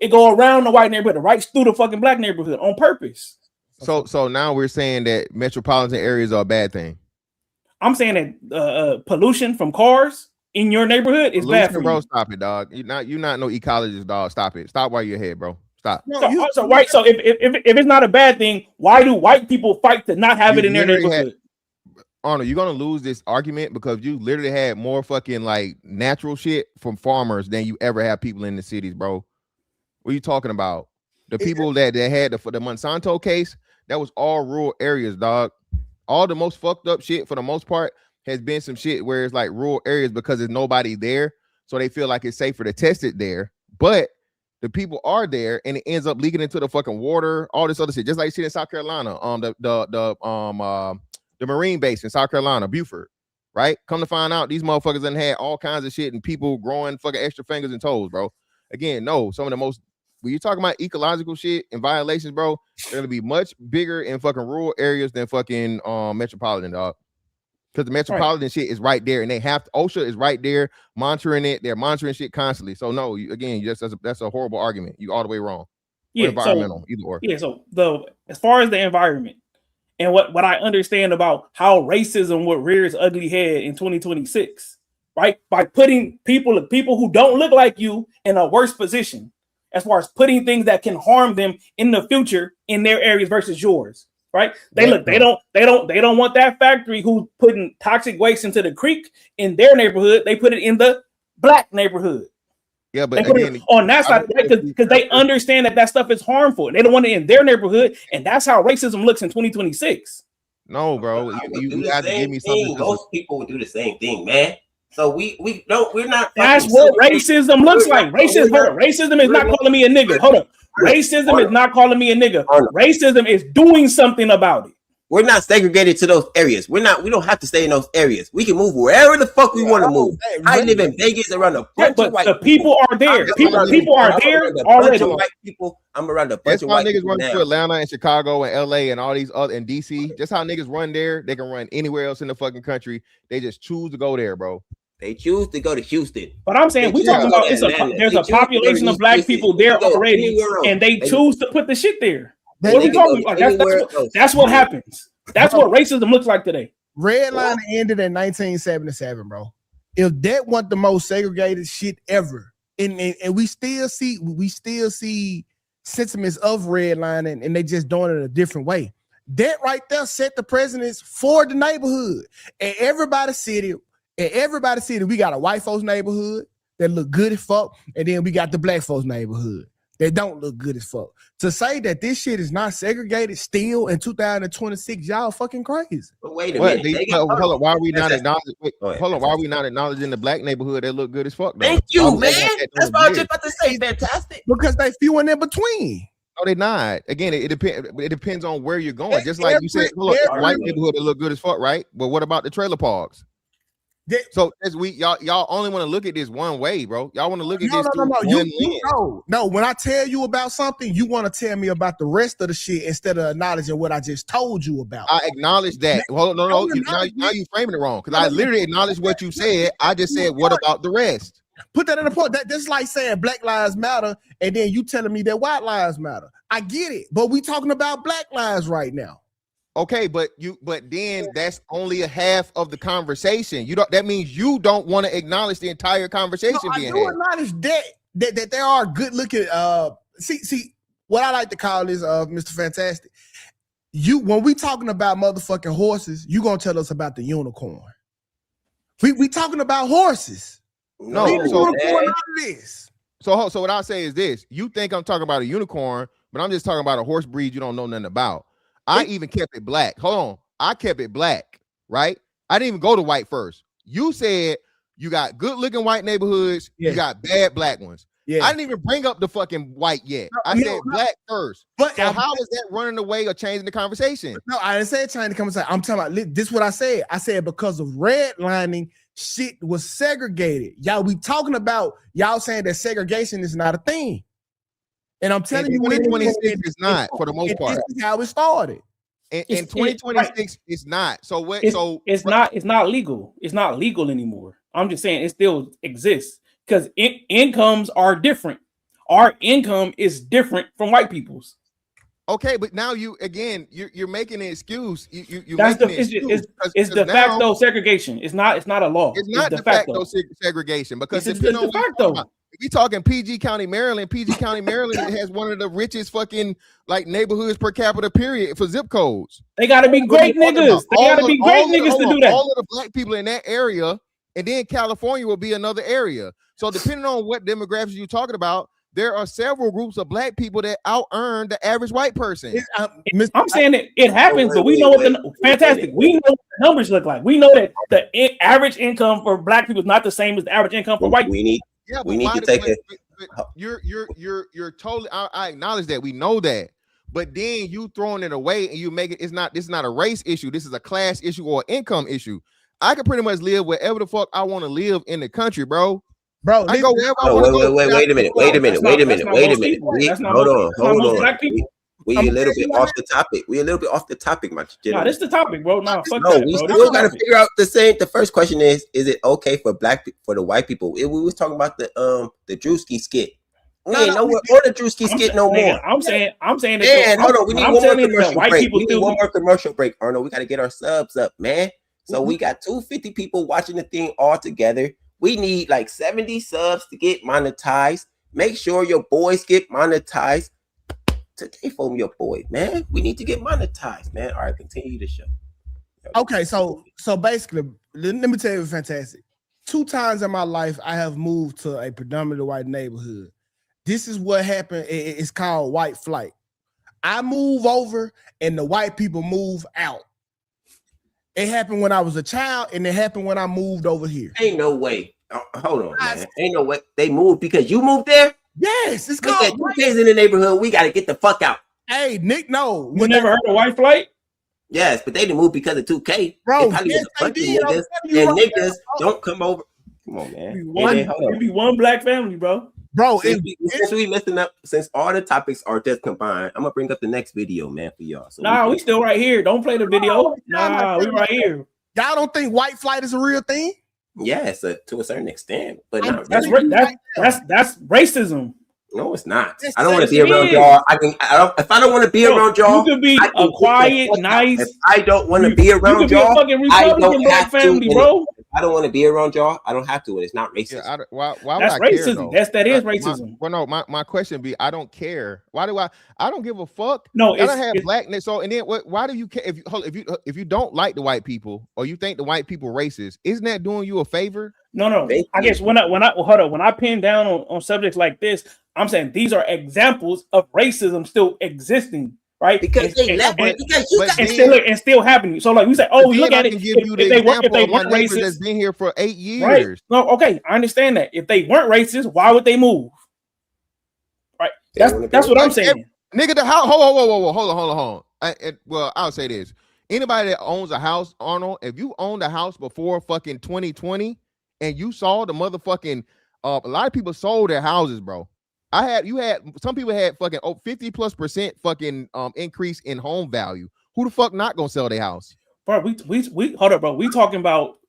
it go around the white neighborhood, right through the fucking black neighborhood on purpose. So now we're saying that metropolitan areas are a bad thing. I'm saying that pollution from cars in your neighborhood is bad for you. Bro, stop it, dog. You're not no ecologist, dog. Stop it. Stop while you're ahead, bro. Stop. So if it's not a bad thing, why do white people fight to not have it in their neighborhood? Arnold, you're gonna lose this argument because you literally had more fucking like natural shit from farmers than you ever have people in the cities, bro. What are you talking about? The people that had for the Monsanto case, that was all rural areas, dog. All the most fucked up shit for the most part has been some shit where it's like rural areas because there's nobody there, so they feel like it's safer to test it there. But the people are there, and it ends up leaking into the fucking water, all this other shit, just like you see in South Carolina, the Marine base in South Carolina, Beaufort, right? Come to find out, these motherfuckers done had all kinds of shit and people growing fucking extra fingers and toes, bro. Again, no, some of the most when you're talking about ecological shit and violations, bro, they're gonna be much bigger in fucking rural areas than fucking metropolitan, dog. Because the metropolitan shit is right there, and they have OSHA is right there monitoring it. They're monitoring shit constantly. So no, that's a horrible argument. You all the way wrong. Yeah, environmental, either or. Yeah, so as far as the environment and what I understand about how racism would rear its ugly head in 2026, right? By putting people who don't look like you in a worse position, as far as putting things that can harm them in the future in their areas versus yours. Right? They don't want that factory who's putting toxic waste into the creek in their neighborhood. They put it in the black neighborhood. Yeah, but again, on that side, because they understand that stuff is harmful. And they don't want it in their neighborhood, and that's how racism looks in 2026. No, bro, you have to give me something. Most people would do the same thing, man. So we're not. That's what racism looks like. Racism is not calling me a nigga. Hold up. Racism is not calling me a nigga. Racism is doing something about it. We're not segregated to those areas. We don't have to stay in those areas. We can move wherever the fuck we want to move. I live in Vegas around a bunch of white people. The people are there. People are there already. White people. I'm around a bunch of white people. That's why niggas run to Atlanta and Chicago and LA and all these other and DC. Just how niggas run there, they can run anywhere else in the fucking country. They just choose to go there, bro. They choose to go to Houston. But I'm saying we talking about there's a population of black people there already, and they choose to put the shit there. What are we talking about? That's what happens. That's what racism looks like today. Redlining ended in 1977, bro. If that wasn't the most segregated shit ever, and we still see sentiments of redlining, and they just doing it a different way. That right there set the precedence for the neighborhood. And everybody city, we got a white folks neighborhood that look good as fuck, and then we got the black folks neighborhood that don't look good as fuck. To say that this shit is not segregated still in 2026, y'all fucking crazy. But wait a minute. Hold on, why are we not acknowledging? Hold on, why are we not acknowledging the black neighborhood that look good as fuck? Though? Thank you, man. That's what I was just about to say. Fantastic. Because they few in between. No, they're not. Again, it depends. It depends on where you're going. Just like you said, look, white neighborhood that look good as fuck, right? But what about the trailer parks? So as y'all only want to look at this one way, bro. Y'all want to look at this through one lens. No, when I tell you about something, you want to tell me about the rest of the shit instead of acknowledging what I just told you about. I acknowledge that. Hold on, no. Now you framing it wrong because I literally acknowledged what you said. I just said, what about the rest? Put that in the point. That's like saying Black Lives Matter, and then you telling me that white lives matter. I get it, but we talking about Black lives right now. Okay, but then that's only a half of the conversation. That means you don't want to acknowledge the entire conversation being had. Acknowledge that there are good looking see what I like to call is Mr. Fantastic. When we talking about motherfucking horses, you gonna tell us about the unicorn. We talking about horses. No, so what I'll say is this: you think I'm talking about a unicorn, but I'm just talking about a horse breed you don't know nothing about. I even kept it black. Hold on. I kept it black, right? I didn't even go to white first. You said you got good looking white neighborhoods, you got bad black ones. Yeah. I didn't even bring up the fucking white yet. I said black first. But so how is that running away or changing the conversation? No, I didn't say changing the conversation. I'm talking about this is what I said. I said because of redlining, shit was segregated. Y'all, we talking about y'all saying that segregation is not a thing. And I'm telling you, 2026 is not for the most part. This is how it started. In 2026, it's not. So what? It's not legal. It's not legal anymore. I'm just saying it still exists because incomes are different. Our income is different from white people's. Okay, but now you're making an excuse. It's de facto segregation. It's not a law. It's not de facto segregation because if you know de facto. If we talking PG County, Maryland has one of the richest fucking like neighborhoods per capita period for zip codes. They gotta be great niggas. They gotta be great niggas to do that. All of the black people in that area, and then California will be another area. So depending on what demographics you're talking about, there are several groups of black people that out earn the average white person. I'm saying it happens, but we know what we know what the numbers look like. We know that the average income for black people is not the same as the average income for white people. We need to take it. You're totally. I acknowledge that. We know that, but then you throwing it away and you make it. It's not a race issue. This is a class issue or income issue. I can pretty much live wherever the fuck I want to live in the country, bro. I go wherever I want to go. Wait a minute. Hold on. We a little bit off the topic. My gentleman. No, this is the topic, bro. We still got to figure out the same. The first question is it okay for the white people? We was talking about the Drewski skit. We ain't know what the Drewski skit no more. I'm saying that. Hold on. We need one more commercial break. We need one more commercial break. Arnold, we got to get our subs up, man. So we got 250 people watching the thing all together. We need like 70 subs to get monetized. Make sure your boys get monetized. Today for your boy, man. We need to get monetized, man. All right, continue the show. Okay, so basically, let me tell you, fantastic. 2 times in my life, I have moved to a predominantly white neighborhood. This is what happened. It's called white flight. I move over, and the white people move out. It happened when I was a child, and it happened when I moved over here. Ain't no way. Hold on, man. Ain't no way. They moved because you moved there? Yes, it's called. 2 kids in the neighborhood. We got to get the fuck out. Hey, Nick, no. You never heard of white flight? Yes, but they didn't move because of 2K. Bro, yes, niggas don't come over. Come on, man. It'd be one black family, bro. Bro, since we messing up, since all the topics are just combined, I'm gonna bring up the next video, man, for y'all. So we still right here. Don't play the video. We right here. Y'all don't think white flight is a real thing? Yes, to a certain extent, but not That's really. that's racism. No, it's not. Yes, I don't want to yes, be it around is. y'all. If I don't want to be Bro, around y'all, you could be I can a get the quiet, fuck out. nice. If I don't want to be You around could be a y'all, fucking I Republican don't black have family, to. bro. If I don't want to be around y'all, I don't have to. And it's not racism. Yeah, why would That's I care racism. though? That is racism. My question be, I don't care. Why do I don't give a fuck. No, I don't have blackness. So and then why do you care if you don't like the white people or you think the white people racist? Isn't that doing you a favor? No. I guess when I pin down on subjects like this, I'm saying these are examples of racism still existing, right? Because and still happening. So like we say, we look at it. If they weren't racist, that's been here for 8 years. Right? No, okay, I understand that. If they weren't racist, why would they move? Right? That's what I'm saying. Nigga, the house. Hold on. Well, I'll say this: anybody that owns a house, Arnold, if you owned a house before fucking 2020 and you saw the motherfucking, a lot of people sold their houses, bro. Some people had fucking 50+% fucking increase in home value. Who the fuck not gonna sell their house? Bro, we hold up, bro. We talking about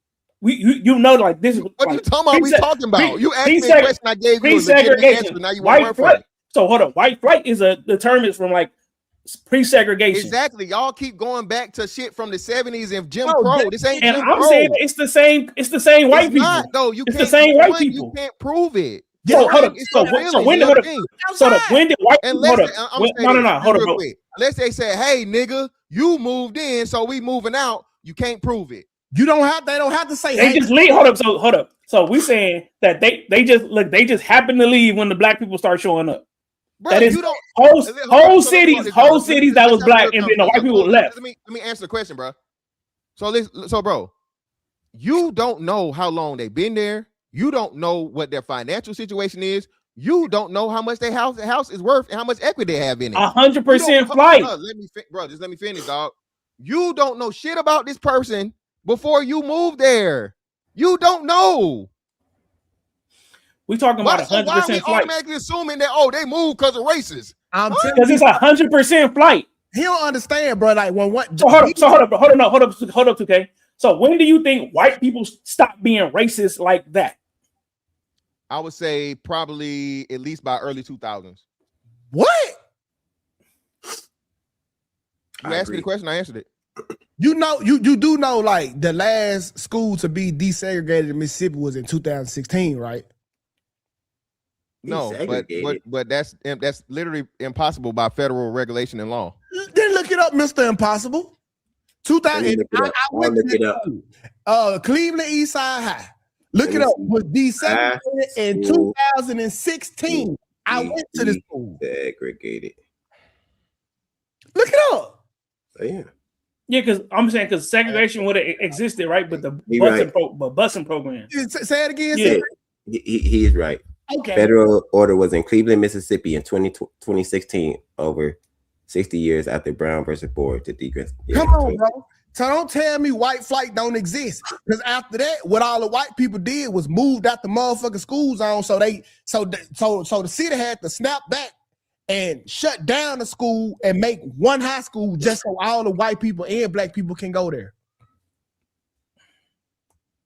you know like this. What are you talking about? We talking about? You asked me a question, I gave you a legitimate answer. Now you want to work for it. So hold up, white flight is the term is from like pre-segregation. Exactly. Y'all keep going back to shit from the 70s and Jim Crow. This ain't Jim Crow. I'm saying it's the same white people. Not, though. It's the same white people. You can't prove it. So when did white hold up. Unless they say, hey nigga, you moved in, so we moving out, you can't prove it. They don't have to say they just leave. Hold up. So we saying that they just happen to leave when the black people start showing up. Bro, that is whole cities that was black and then the white people left. Let me answer the question, bro. So bro, you don't know how long they've been there. You don't know what their financial situation is. You don't know how much their house is worth and how much equity they have in it. 100% flight. Just let me finish, dog. You don't know shit about this person before you move there. You don't know. We talking about 100% why are we flight. automatically assuming that they moved because of racist? Because it's 100% flight. He don't understand, bro. Like when what? So hold up, 2K. So when do you think white people stop being racist like that? I would say probably at least by early 2000s. What? You asked me the question, I answered it. You know, you do know, like the last school to be desegregated in Mississippi was in 2016, right? No, but that's literally impossible by federal regulation and law. Then look it up, Mr. Impossible. 2000. I went to Cleveland East Side High. Look it up. Was desegregated in 2016. I went to the school. Segregated. Look it up. Oh, yeah. Yeah, because segregation would have existed, right? But the busing program. Say it again. Yeah. He's right. Okay. Federal order was in Cleveland, Mississippi in 2016, over 60 years after Brown versus Board to decrease. Come on, bro. So don't tell me white flight don't exist. Because after that, what all the white people did was moved out the motherfucking school zone. So the city had to snap back and shut down the school and make one high school just so all the white people and black people can go there.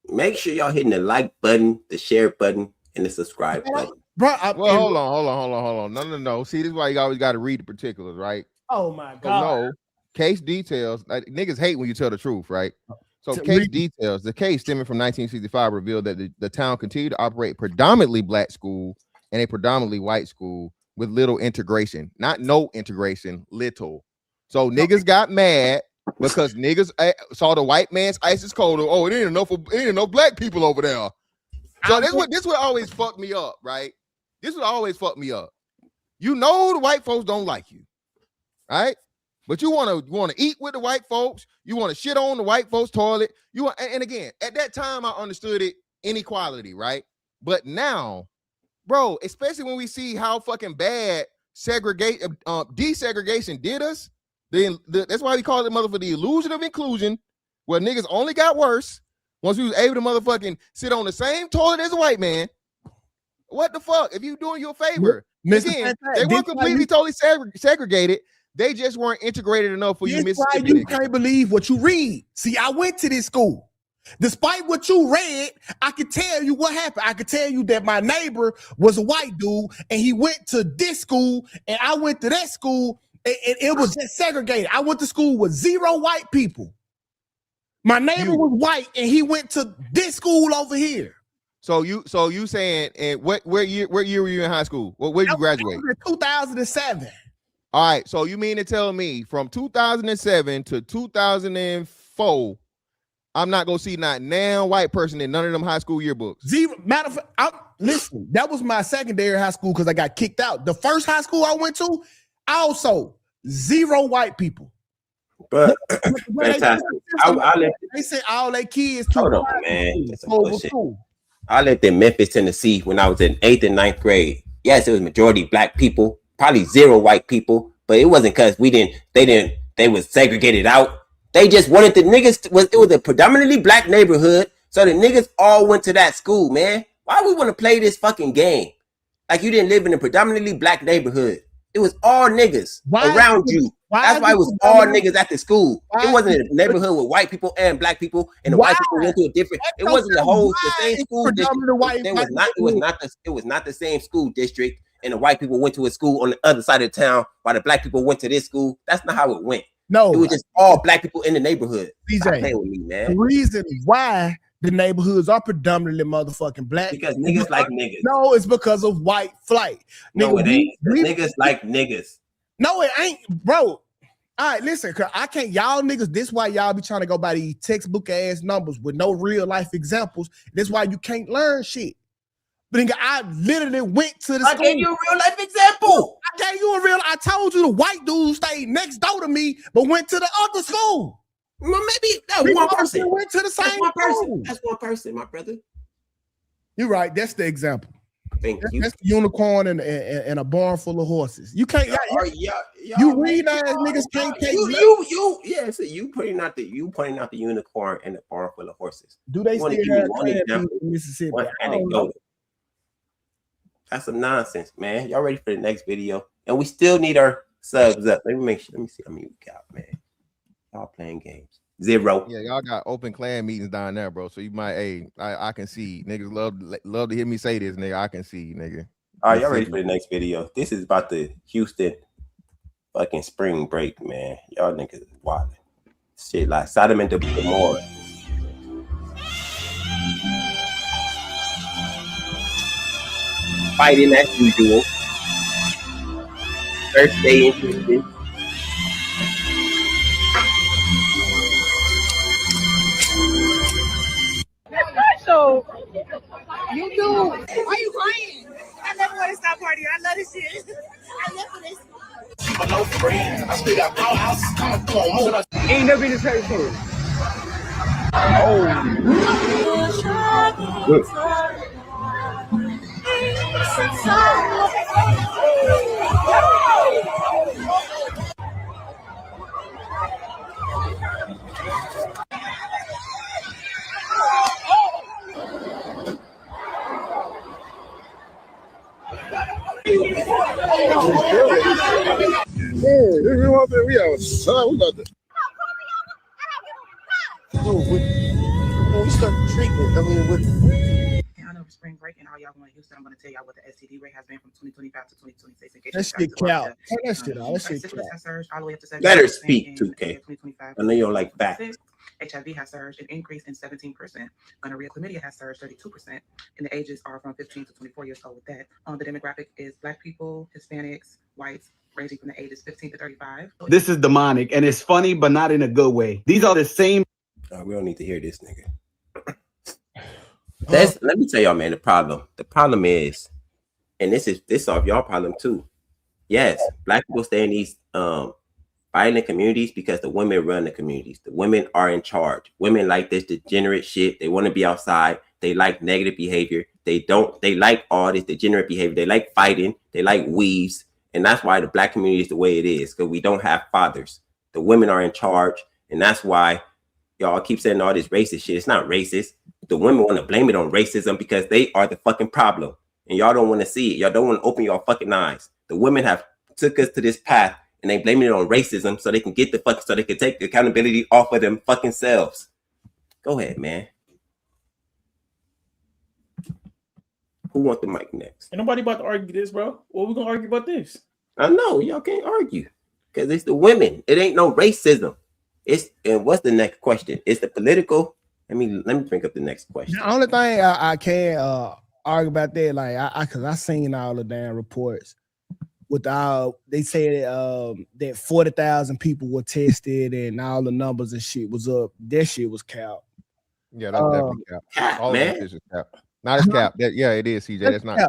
Make sure y'all hitting the like button, the share button, and the subscribe button. Bro, hold on. No. See, this is why you always got to read the particulars, right? Oh my God. No, case details. Like, niggas hate when you tell the truth, right? So case details. The case stemming from 1965 revealed that the town continued to operate a predominantly black school and a predominantly white school with little integration. Not no integration, little. So niggas got mad because niggas saw the white man's ISIS code. Oh, it ain't enough black people over there. So this what always fucked me up, right? This would always fuck me up. You know the white folks don't like you, right? But you want to eat with the white folks. You want to shit on the white folks' toilet. And again, at that time I understood it inequality, right? But now, bro, especially when we see how fucking bad desegregation did us, that's why we call it motherfucker the illusion of inclusion, where niggas only got worse once we was able to motherfucking sit on the same toilet as a white man. What the fuck? If you doing you a favor, again, they weren't completely totally segregated. They just weren't integrated enough for you, Mississippi. You can't believe what you read. See, I went to this school. Despite what you read, I could tell you what happened. I could tell you that my neighbor was a white dude and he went to this school and I went to that school and it was just segregated. I went to school with 0 white people. My neighbor was white and he went to this school over here. So you saying, and what year were you in high school? Where did you graduate? 2007. All right, so you mean to tell me from 2007 to 2004, I'm not gonna see not now white person in none of them high school yearbooks? 0. Matter of fact, listen, that was my secondary high school because I got kicked out. The first high school I went to, also 0 white people. But fantastic. They said all their kids. Hold on, man. I lived in Memphis, Tennessee when I was in 8th and 9th grade. Yes, it was majority black people, probably 0 white people, but it wasn't because they was segregated out. They just wanted the niggas, it was a predominantly black neighborhood, so the niggas all went to that school, man. Why we want to play this fucking game? Like you didn't live in a predominantly black neighborhood. It was all niggas around you. That's why it was all niggas at the school. It wasn't a neighborhood with white people and black people, and the white people went to a different. It wasn't the same school district. It was not the same school district, and the white people went to a school on the other side of town, while the black people went to this school. That's not how it went. No, it was just all black people in the neighborhood. Stop playing with me, man. The reason why the neighborhoods are predominantly motherfucking black because niggas like niggas. No, it's because of white flight. No, it ain't. Niggas like niggas. No, it ain't, bro. All right, listen, cause I can't, y'all niggas, this why y'all be trying to go by these textbook ass numbers with no real life examples. That's why you can't learn shit. But I literally went to the school. I gave you a real life example. I told you the white dude stayed next door to me, but went to the other school. Well, maybe that one person went to the same school. That's one person, my brother. You're right. That's the example. Thank you. That's the unicorn and a barn full of horses. You can't. You read ass niggas can't take you pointing out the unicorn and the barn full of horses. Do they still have in Mississippi? That's some nonsense, man. Y'all ready for the next video? And we still need our subs up. Let me see how many we got, man. Y'all playing games. 0. Yeah, y'all got open clan meetings down there, bro. So you might, I can see niggas love to hear me say this, nigga. I can see, nigga. All right, y'all ready for the next video? This is about the Houston fucking spring break, man. Y'all niggas is wild. Shit like Sodom and Gomorrah. Fighting as usual. First day in Houston. So you do. Why you crying? I never want to stop partying. I love this shit. I live for this. No friend. I still got powerhouse. Ain't never been this type of We got this. We start treatment. I mean, I know spring break and all y'all going to Houston. I'm going to tell y'all what the STD rate has been from 2025 to 2026. That shit count. That shit out. That shit count. Has surged all the way up to 17%. Let her speak, 2K. I know you don't like facts. HIV has surged an increase in 17%. Gonorrhea chlamydia has surged 32%. And the ages are from 15 to 24 years old with that. The demographic is black people, Hispanics, whites, ranging from the ages 15 to 35. This is demonic, and it's funny, but not in a good way. These are the same. We don't need to hear this nigga. Let me tell y'all, man, the problem is, and this solve y'all problem too. Yes, black people stay in these violent communities because the women run the communities. The women are in charge. Women like this degenerate shit. They want to be outside. They like negative behavior. They like all this degenerate behavior. They like fighting. They like weaves. And that's why the black community is the way it is, because we don't have fathers. The women are in charge. And that's why y'all keep saying all this racist shit. It's not racist. The women want to blame it on racism because they are the fucking problem. And y'all don't want to see it. Y'all don't want to open your fucking eyes. The women have took us to this path and they blaming it on racism so they can get so they can take the accountability off of them fucking selves. Go ahead, man. Who wants the mic next? Ain't nobody about to argue this, bro. What we gonna argue about this? I know y'all can't argue because it's the women. It ain't no racism. And what's the next question? It's the political. Let me bring up the next question. The only thing I can argue about that, like because I seen all the damn reports with they said that 40,000 people were tested and all the numbers and shit was up. That shit was cap. Yeah, that's definitely cap. All man. of this is cap. Not as cap. It is, CJ. That's not.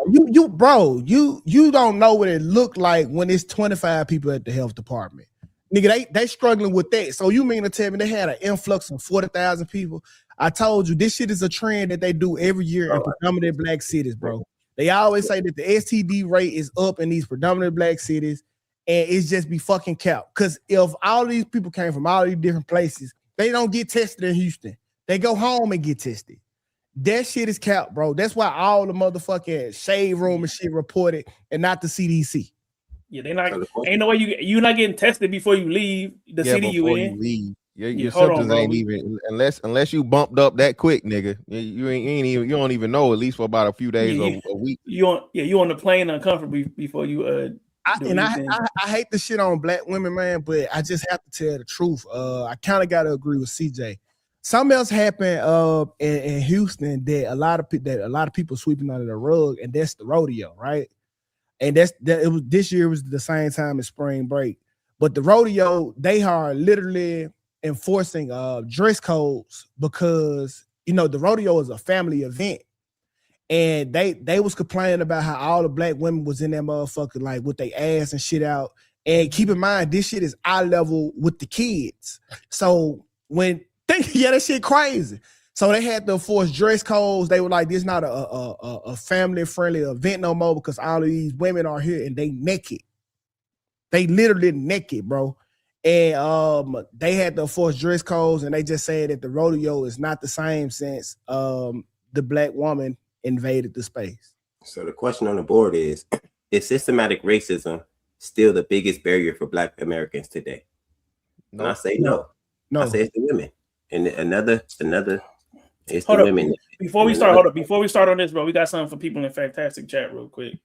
You don't know what it looked like when it's 25 people at the health department. Nigga, they struggling with that. So you mean to tell me they had an influx of 40,000 people? I told you this shit is a trend that they do every year in predominantly black cities, bro. They always say that the STD rate is up in these predominantly black cities, and it's just be fucking cap. Because if all these people came from all these different places, they don't get tested in Houston. They go home and get tested. That shit is cap, bro. That's why all the motherfucking shade room and shit reported and not the CDC. Yeah, they not. Ain't no way you're not getting tested before you leave the city you in. You leave. Your symptoms ain't even unless you bumped up that quick, nigga. You don't even know at least for about a few days or a week. You on the plane uncomfortable before you I hate the shit on black women, man, but I just have to tell the truth. I kind of gotta agree with CJ. Something else happened in Houston that a lot of people sweeping under the rug, and that's the rodeo, right? And this year was the same time as spring break. But the rodeo, they are literally enforcing dress codes because the rodeo is a family event. And they was complaining about how all the black women was in that motherfucker like with their ass and shit out. And keep in mind, this shit is eye level with the kids. So that shit crazy. So they had to enforce dress codes. They were like, this not a family-friendly event no more because all of these women are here and they naked. They literally naked, bro. And they had to enforce dress codes, and they just said that the rodeo is not the same since the black woman invaded the space. So the question on the board is systematic racism still the biggest barrier for black Americans today? No. And I say no. I say it's the women. And another it's the women. Before we start on this, bro, we got something for people in Fantastic Chat real quick.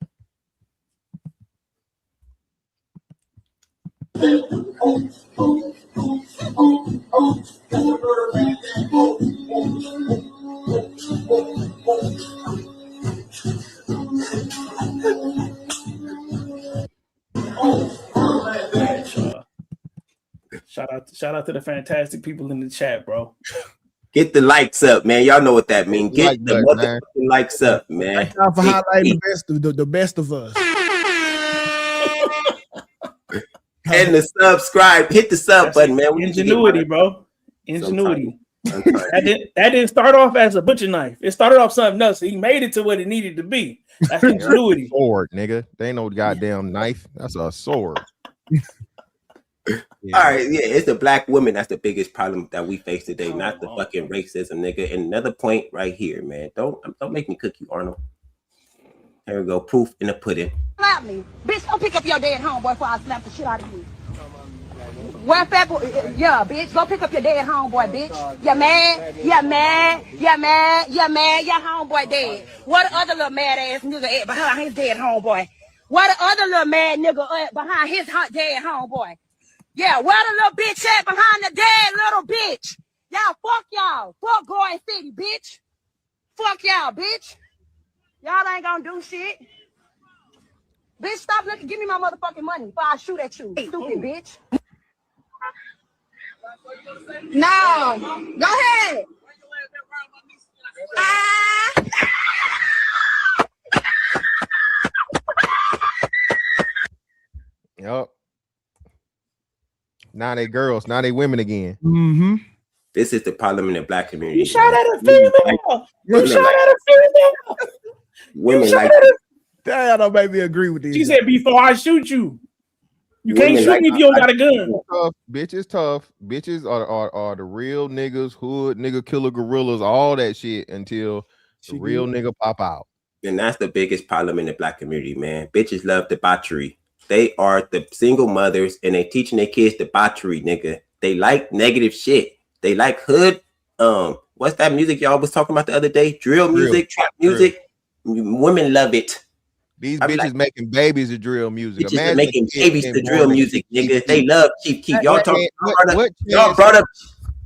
Shout out to the fantastic people in the chat, bro. Get the likes up, man. Y'all know what that means. Get the motherfucking likes up, man. Thank y'all for highlighting the best of us. And the subscribe. Hit the sub button, man. Ingenuity, bro. Ingenuity. That didn't start off as a butcher knife. It started off something else. He made it to what it needed to be. That's ingenuity. Sword, nigga. They ain't no goddamn knife. That's a sword. Yeah. All right, yeah, it's the black women that's the biggest problem that we face today, not the fucking racism, nigga. And another point right here, man. Don't make me cook you, Arnold. There we go. Proof in the pudding. Slap me. Bitch, go pick up your dead homeboy before I slap the shit out of you. Where fat boy? Yeah, bitch. Go pick up your dead homeboy, bitch. You mad? You mad? You mad? You mad? Your homeboy dead. What the other little mad ass nigga at behind his dead homeboy? What the other little mad nigga at behind his dead homeboy? Yeah, where the little bitch at behind the dead little bitch? Y'all, fuck y'all. Fuck Goy City, bitch. Fuck y'all, bitch. Y'all ain't gonna do shit. Bitch, stop looking. Give me my motherfucking money before I shoot at you. Stupid bitch. No. Go ahead. Yup. Now they girls. Now they women again. Mm-hmm. This is the problem in the black community. You shot at a female. You shot at a female. Women like Damn, don't make me agree with this. She said, before I shoot you. You can't shoot me if you don't got a gun. Bitches tough. Bitches are the real niggas, hood nigga, killer gorillas, all that shit until the real nigga pop out. And that's the biggest problem in the black community, man. Bitches love debauchery. They are the single mothers and they teaching their kids debauchery, nigga. They like negative shit. They like hood. What's that music y'all was talking about the other day? Drill music, trap music. Women love it. These bitches making babies to drill music. Bitches are Imagine making babies to drill music, nigga. They Keef. love Chief Keef. Y'all What brought up.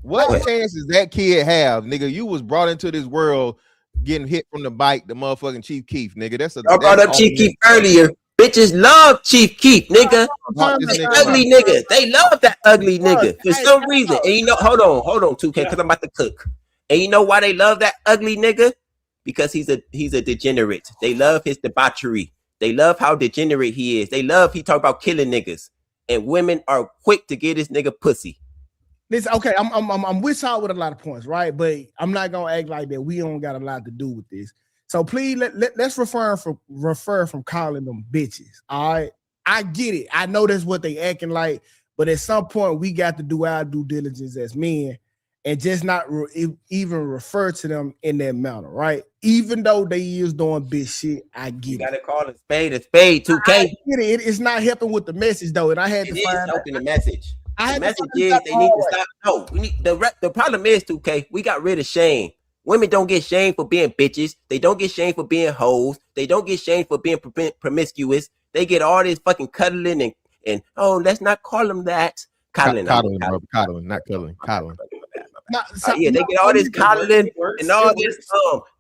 What chance does that kid have, nigga? You was brought into this world getting hit from the bike, the motherfucking Chief Keef, nigga. Y'all brought up Chief Keef earlier. Bitches love Chief Keef, nigga. That ugly nigga. They love that ugly nigga for some reason. And you know, hold on, 2K, because I'm about to cook. And you know why they love that ugly nigga? Because he's a degenerate. They love his debauchery. They love how degenerate he is. They love he talk about killing niggas. And women are quick to get this nigga pussy. This okay. I'm with y'all with a lot of points, right? But I'm not gonna act like that. We don't got a lot to do with this. So please let's refer from calling them bitches. All right, I get it. I know that's what they acting like, but at some point we got to do our due diligence as men and just not even refer to them in that manner, right? Even though they is doing bitch shit, I get it. You gotta call a spade, 2K. I get it. It's not helping with the message though, and I had to find helping the message. The message is they need to stop. No, we need the problem is 2K. We got rid of shame. Women don't get shamed for being bitches. They don't get shamed for being hoes. They don't get shamed for being promiscuous. They get all this fucking cuddling and oh, let's not call them that. Coddling, not cuddling. Yeah, they get all this coddling and all this.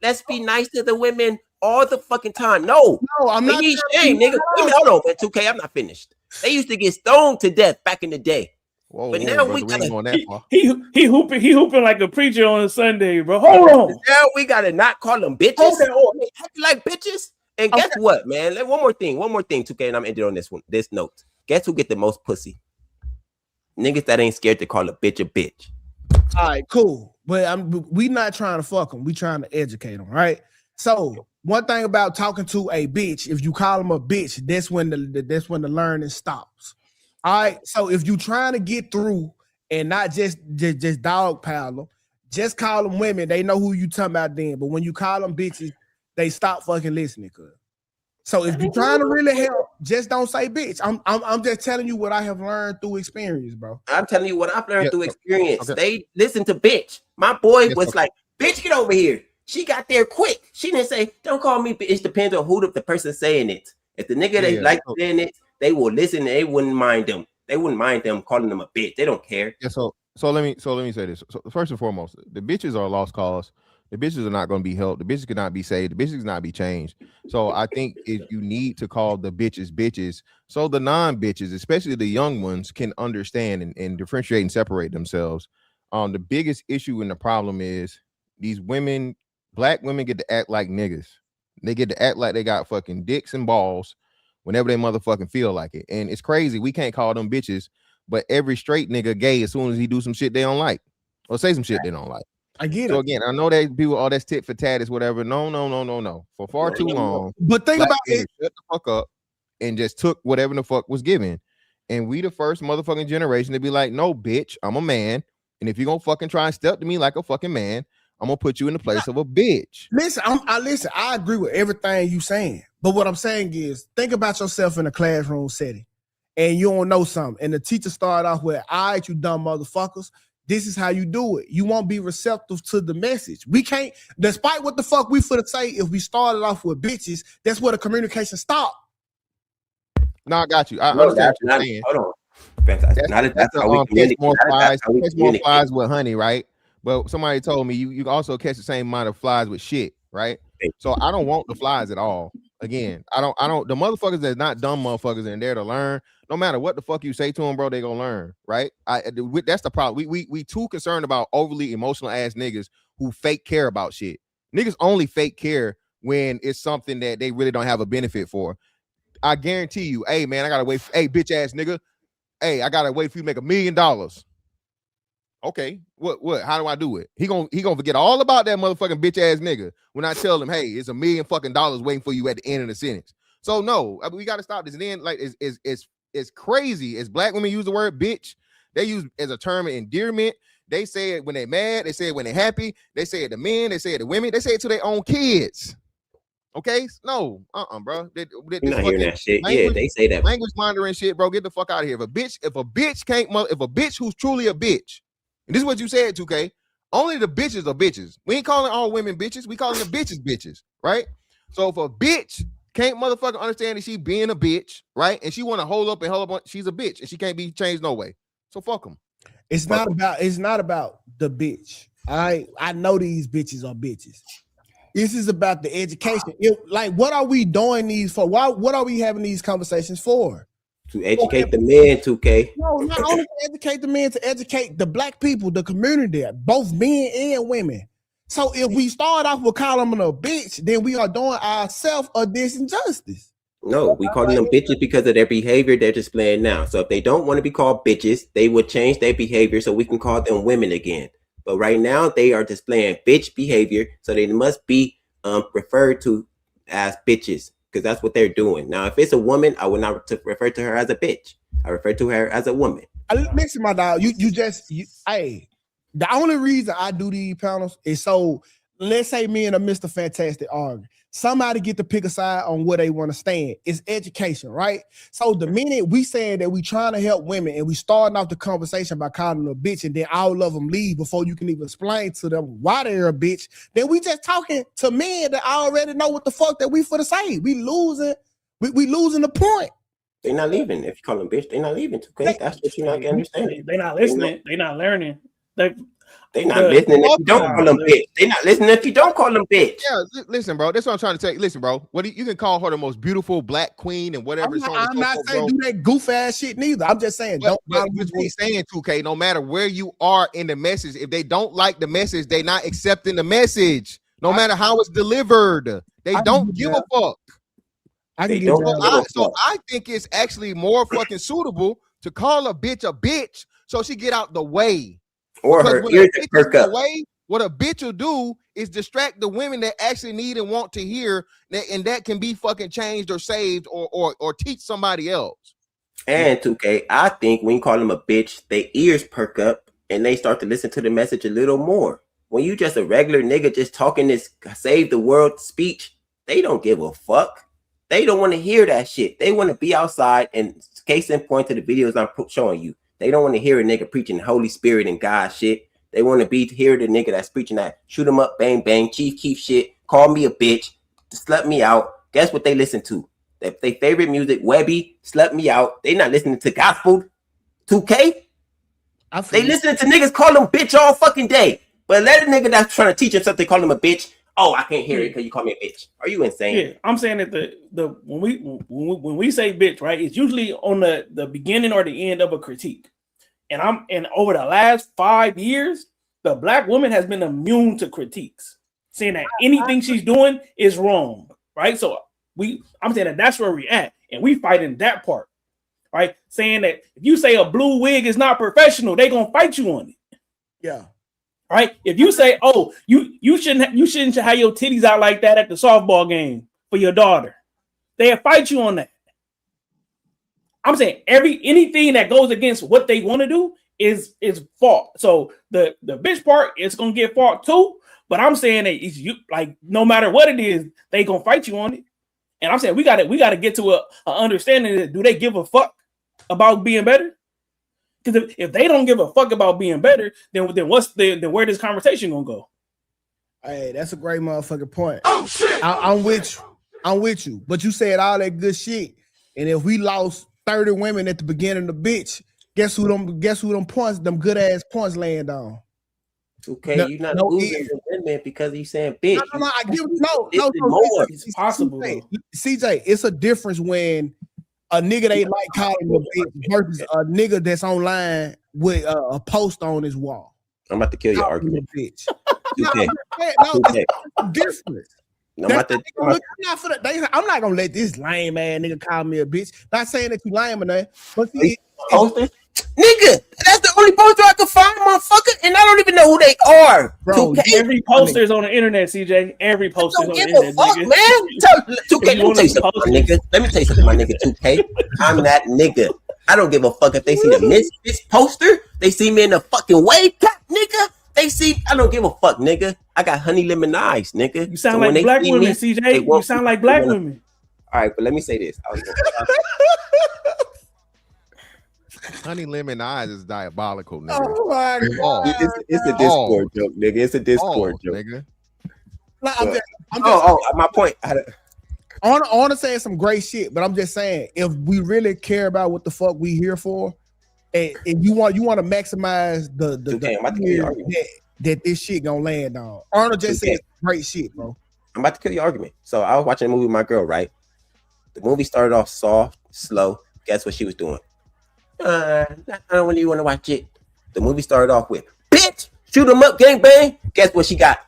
Let's be nice to the women all the fucking time. No, I'm not. Need shame, nigga. Women, hold on, man. 2K, I'm not finished. They used to get stoned to death back in the day. But now we gotta he hooping like a preacher on a Sunday, bro. Hold on. Now we gotta not call them bitches. They act like bitches. And guess what, man? One more thing, 2K, and I'm ending on this note. Guess who get the most pussy? Niggas that ain't scared to call a bitch a bitch. All right, cool. But we not trying to fuck them. We trying to educate them, right? So one thing about talking to a bitch, if you call them a bitch, that's when the learning stops. All right, so if you trying to get through and not just dog pile them, just call them women. They know who you talking about then. But when you call them bitches, they stop fucking listening. So if you trying to really help, just don't say bitch. I'm just telling you what I have learned through experience, bro. I'm telling you what I've learned through experience. They listen to bitch. My boy was like, bitch, get over here. She got there quick. She didn't say, don't call me bitch. It depends on who the person saying it. If the nigga they like saying it, they will listen and they wouldn't mind them. They wouldn't mind them calling them a bitch. They don't care. Yeah, so let me say this. So first and foremost, the bitches are a lost cause. The bitches are not going to be helped. The bitches cannot be saved. The bitches cannot be changed. So I think you need to call the bitches so the non-bitches, especially the young ones, can understand and differentiate and separate themselves. The biggest issue and the problem is these women, black women, get to act like niggas. They get to act like they got fucking dicks and balls whenever they motherfucking feel like it. And it's crazy. We can't call them bitches, but every straight nigga gay as soon as he do some shit they don't like or say some shit they don't like. I get it. So again, I know that people, all that's tit for tat is whatever. No. For far too long. But think about it. Shut the fuck up and just took whatever the fuck was given. And we the first motherfucking generation to be like, no, bitch, I'm a man. And if you're gonna fucking try and step to me like a fucking man, I'm gonna put you in the place of a bitch. Listen, I agree with everything you saying. But what I'm saying is, think about yourself in a classroom setting and you don't know something. And the teacher started off with, all right, you dumb motherfuckers. This is how you do it. You won't be receptive to the message. We can't, despite what the fuck we finna say, if we started off with bitches, that's where the communication stopped. No, I got you. I understand what you're saying. Hold on. That's how we communicate. Catch more flies with honey, right? Well, somebody told me you also catch the same amount of flies with shit, right? So I don't want the flies at all. Again, I don't. The motherfuckers that's not dumb motherfuckers and there to learn. No matter what the fuck you say to them, bro, they gonna learn, right? That's the problem. We too concerned about overly emotional ass niggas who fake care about shit. Niggas only fake care when it's something that they really don't have a benefit for. I guarantee you, hey man, I gotta wait. Hey, bitch ass nigga, hey, I gotta wait for you to make $1 million. Okay, what? How do I do it? He gonna forget all about that motherfucking bitch ass nigga when I tell him, hey, it's $1 million fucking waiting for you at the end of the sentence. So no, I mean, we gotta stop this. And then like it's crazy. As black women use the word bitch, they use as a term of endearment. They say it when they're mad. They say it when they're happy. They say it to men. They say it to women. They say it to their own kids. Okay, no, bro. You're not hearing that shit. Yeah, they say that language monitoring shit, bro. Get the fuck out of here. If a bitch who's truly a bitch, and this is what you said, 2K. Only the bitches are bitches. We ain't calling all women bitches. We calling the bitches bitches, right? So if a bitch can't motherfucking understand that she being a bitch, right? And she want to hold up on, she's a bitch and she can't be changed no way. So fuck them. It's not about the bitch. I know these bitches are bitches. This is about the education. What are we doing these for? What are we having these conversations for? To educate the men, 2K. No, not only to educate the men, to educate the black people, the community, both men and women. So if we start off with calling them a bitch, then we are doing ourselves a disinjustice. No, we calling them bitches because of their behavior they're displaying now. So if they don't want to be called bitches, they would change their behavior so we can call them women again. But right now they are displaying bitch behavior, so they must be referred to as bitches because that's what they're doing. Now, if it's a woman, I would not refer to her as a bitch. I refer to her as a woman. Listen, my dog, the only reason I do these panels is so, let's say me and a Mr. Fantastic argue. Somebody get to pick a side on where they want to stand. It's education, right? So the minute we saying that we trying to help women and we starting off the conversation by calling them a bitch and then all of them leave before you can even explain to them why they're a bitch, then we just talking to men that already know what the fuck that we for the say. We losing the point. They're not leaving. If you call them bitch, they're not leaving. Okay, that's what you're not understanding. They're not listening. They're not learning. They not listening if you don't call them bitch. They not listening if you don't call them bitch. Yeah, listen, bro. That's what I'm trying to tell you. Listen, bro. You can call her the most beautiful black queen and whatever. I'm not saying do that goof ass shit neither. I'm just saying don't. But we saying 2K. No matter where you are in the message, if they don't like the message, they not accepting the message. No matter how it's delivered, they don't give a fuck. I think it's actually more fucking suitable to call a bitch so she get out the way. Or her ears perk up. What a bitch will do is distract the women that actually need and want to hear that, and that can be fucking changed or saved or teach somebody else. And 2K, I think when you call them a bitch, their ears perk up and they start to listen to the message a little more. When you just a regular nigga just talking this save the world speech, they don't give a fuck. They don't want to hear that shit. They want to be outside, and case in point to the videos I'm showing you. They don't want to hear a nigga preaching Holy Spirit and God shit. They want to hear the nigga that's preaching that shoot 'em up, bang, bang, Chief Keef shit, call me a bitch, slut me out. Guess what they listen to? They favorite music, Webby, slut me out. They not listening to gospel, 2K. They listening to niggas call them bitch all fucking day. But let a nigga that's trying to teach him something call him a bitch. Oh, I can't hear it because you call me a bitch. Are you insane? Yeah, I'm saying that when we say bitch, right, it's usually on the beginning or the end of a critique. And over the last 5 years, the black woman has been immune to critiques, saying that anything she's doing is wrong, right? So I'm saying that that's where we're at, and we fighting that part, right? Saying that if you say a blue wig is not professional, they gonna fight you on it. Yeah. Right? If you say, "Oh, you shouldn't have your titties out like that at the softball game for your daughter," they'll fight you on that. I'm saying anything that goes against what they want to do is fault. So the bitch part is gonna get fault too. But I'm saying that it's you, like, no matter what it is, they gonna fight you on it. And I'm saying we gotta get to a understanding that do they give a fuck about being better? Because if they don't give a fuck about being better, then where this conversation gonna go? Hey, that's a great motherfucking point. Oh shit! I'm with you. But you said all that good shit, and if we lost 30 women at the beginning of the bitch, guess who them points, them good ass points land on? Okay, you're not losing the women because he's saying bitch. No, it's possible. CJ, it's a difference when a nigga they like calling a bitch versus a nigga that's online with a post on his wall. I'm about to kill your argument. Bitch. Okay. It's different. I'm not gonna let this lame ass nigga call me a bitch. Not saying that you lame or nothing, but nigga, that's the only poster I can find, motherfucker, and I don't even know who they are. Bro, every poster is on the internet, CJ. Every poster is on the internet. Fuck, man. 2K, let me tell you something, my nigga. Let me tell you something, my nigga. 2K, I'm that nigga. I don't give a fuck if they see the Misfits poster. They see me in the fucking wave cap, nigga. I don't give a fuck, nigga. I got honey lemon eyes, nigga. You sound like black women, CJ. You sound like black women. All right, but let me say this. Honey lemon eyes is diabolical, nigga. Oh my God. It's a Discord joke, nigga. It's a Discord joke. Nigga. My point. I want to say some great shit, but I'm just saying if we really care about what the fuck we here for, and you want to maximize the that this shit gonna land on. Arnold just said great shit, bro. I'm about to kill your argument. So I was watching a movie with my girl, right? The movie started off soft, slow. Guess what she was doing? I don't really want to watch it. The movie started off with, bitch, shoot 'em up, gang bang. Guess what she got?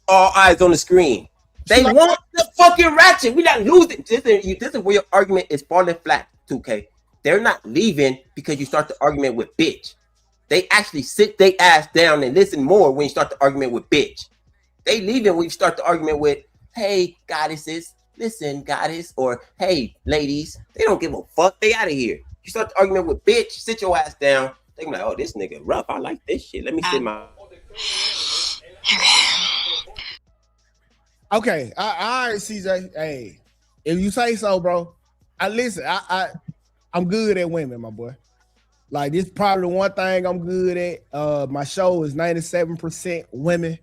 All eyes on the screen. They want the fucking ratchet. We not losing. This is where your argument is falling flat, 2K. They're not leaving because you start the argument with bitch. They actually sit their ass down and listen more when you start the argument with bitch. They leaving when you start the argument with, hey, goddesses, listen, goddess, or hey, ladies. They don't give a fuck. They out of here. You start the argument with bitch, sit your ass down. They like, oh, this nigga rough. I like this shit. Let me sit my. Okay, all right, CJ. Hey, if you say so, bro. I'm good at women, my boy. Like this is probably one thing I'm good at. My show is 97% women.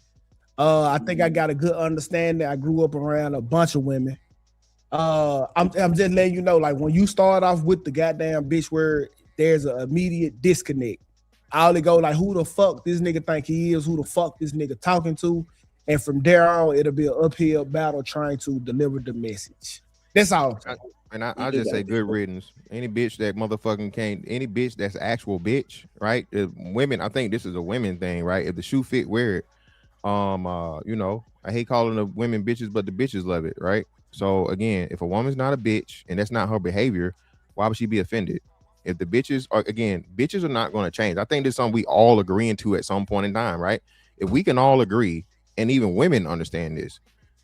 I think I got a good understanding. I grew up around a bunch of women. I'm just letting you know, like when you start off with the goddamn bitch where there's an immediate disconnect. I only go like, who the fuck this nigga think he is? Who the fuck this nigga talking to? And from there on, it'll be an uphill battle trying to deliver the message. That's all. And I just say good riddance. Any bitch that motherfucking can't, any bitch that's actual bitch, right? Women, I think this is a women thing, right? If the shoe fit, wear it. You know, I hate calling the women bitches, but the bitches love it, right? So again, if a woman's not a bitch and that's not her behavior, why would she be offended? If the bitches are, again, bitches are not going to change. I think this is something we all agreeing to at some point in time, right? If we can all agree, and even women understand this,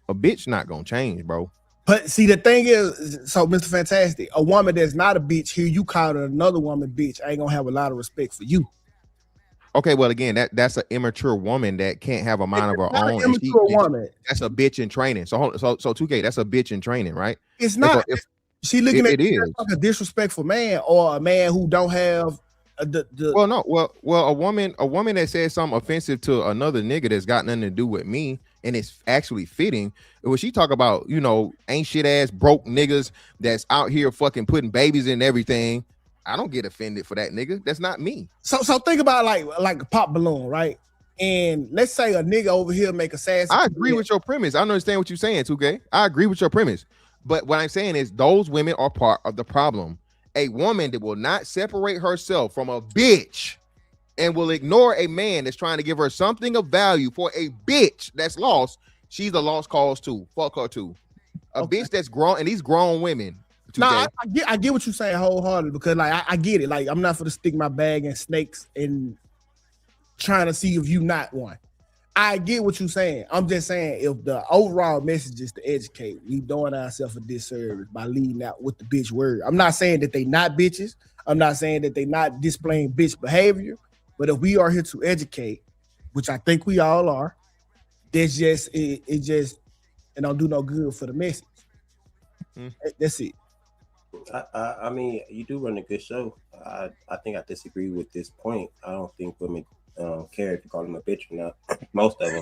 a bitch not gonna change, bro. But see, the thing is, so Mr. Fantastic, a woman that's not a bitch, here you call another woman bitch, ain't gonna have a lot of respect for you. Okay, well, again, that's an immature woman that can't have a mind of her own. Woman. That's a bitch in training. So 2K, that's a bitch in training, right? It's not. If she looking at it like a disrespectful man or a man who don't have Well, a woman that says something offensive to another nigga that's got nothing to do with me and it's actually fitting. When she talk about, you know, ain't shit ass broke niggas that's out here fucking putting babies in everything, I don't get offended for that nigga. That's not me. So think about like a pop balloon, right? And let's say a nigga over here make a sassy. I agree with your premise. I understand what you're saying, 2K. I agree with your premise. But what I'm saying is those women are part of the problem. A woman that will not separate herself from a bitch and will ignore a man that's trying to give her something of value for a bitch that's lost, she's a lost cause too. Fuck her too. A bitch that's grown, and these grown women. No, I get what you're saying wholeheartedly because like I get it. Like I'm not for to stick my bag in snakes and trying to see if you not one. I get what you're saying. I'm just saying if the overall message is to educate, we doing ourselves a disservice by leading out with the bitch word. I'm not saying that they not bitches. I'm not saying that they not displaying bitch behavior. But if we are here to educate, which I think we all are, that's just it just don't do no good for the message. That's it. I mean, you do run a good show. I think I disagree with this point. I don't think women care if you call them a bitch or not. Most of them,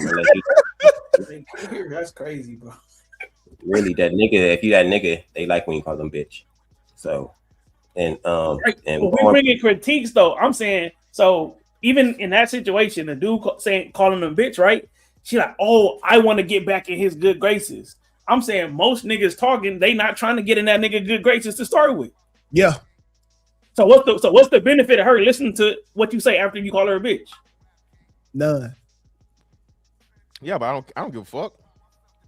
that's crazy, bro. Really, that nigga. If you that nigga, they like when you call them bitch. So, and we bringing critiques though. I'm saying so. Even in that situation, the dude calling them bitch, right? She like, oh, I want to get back in his good graces. I'm saying most niggas talking, they not trying to get in that nigga good graces to start with. Yeah. So what's the benefit of her listening to what you say after you call her a bitch? None. Yeah, but I don't give a fuck.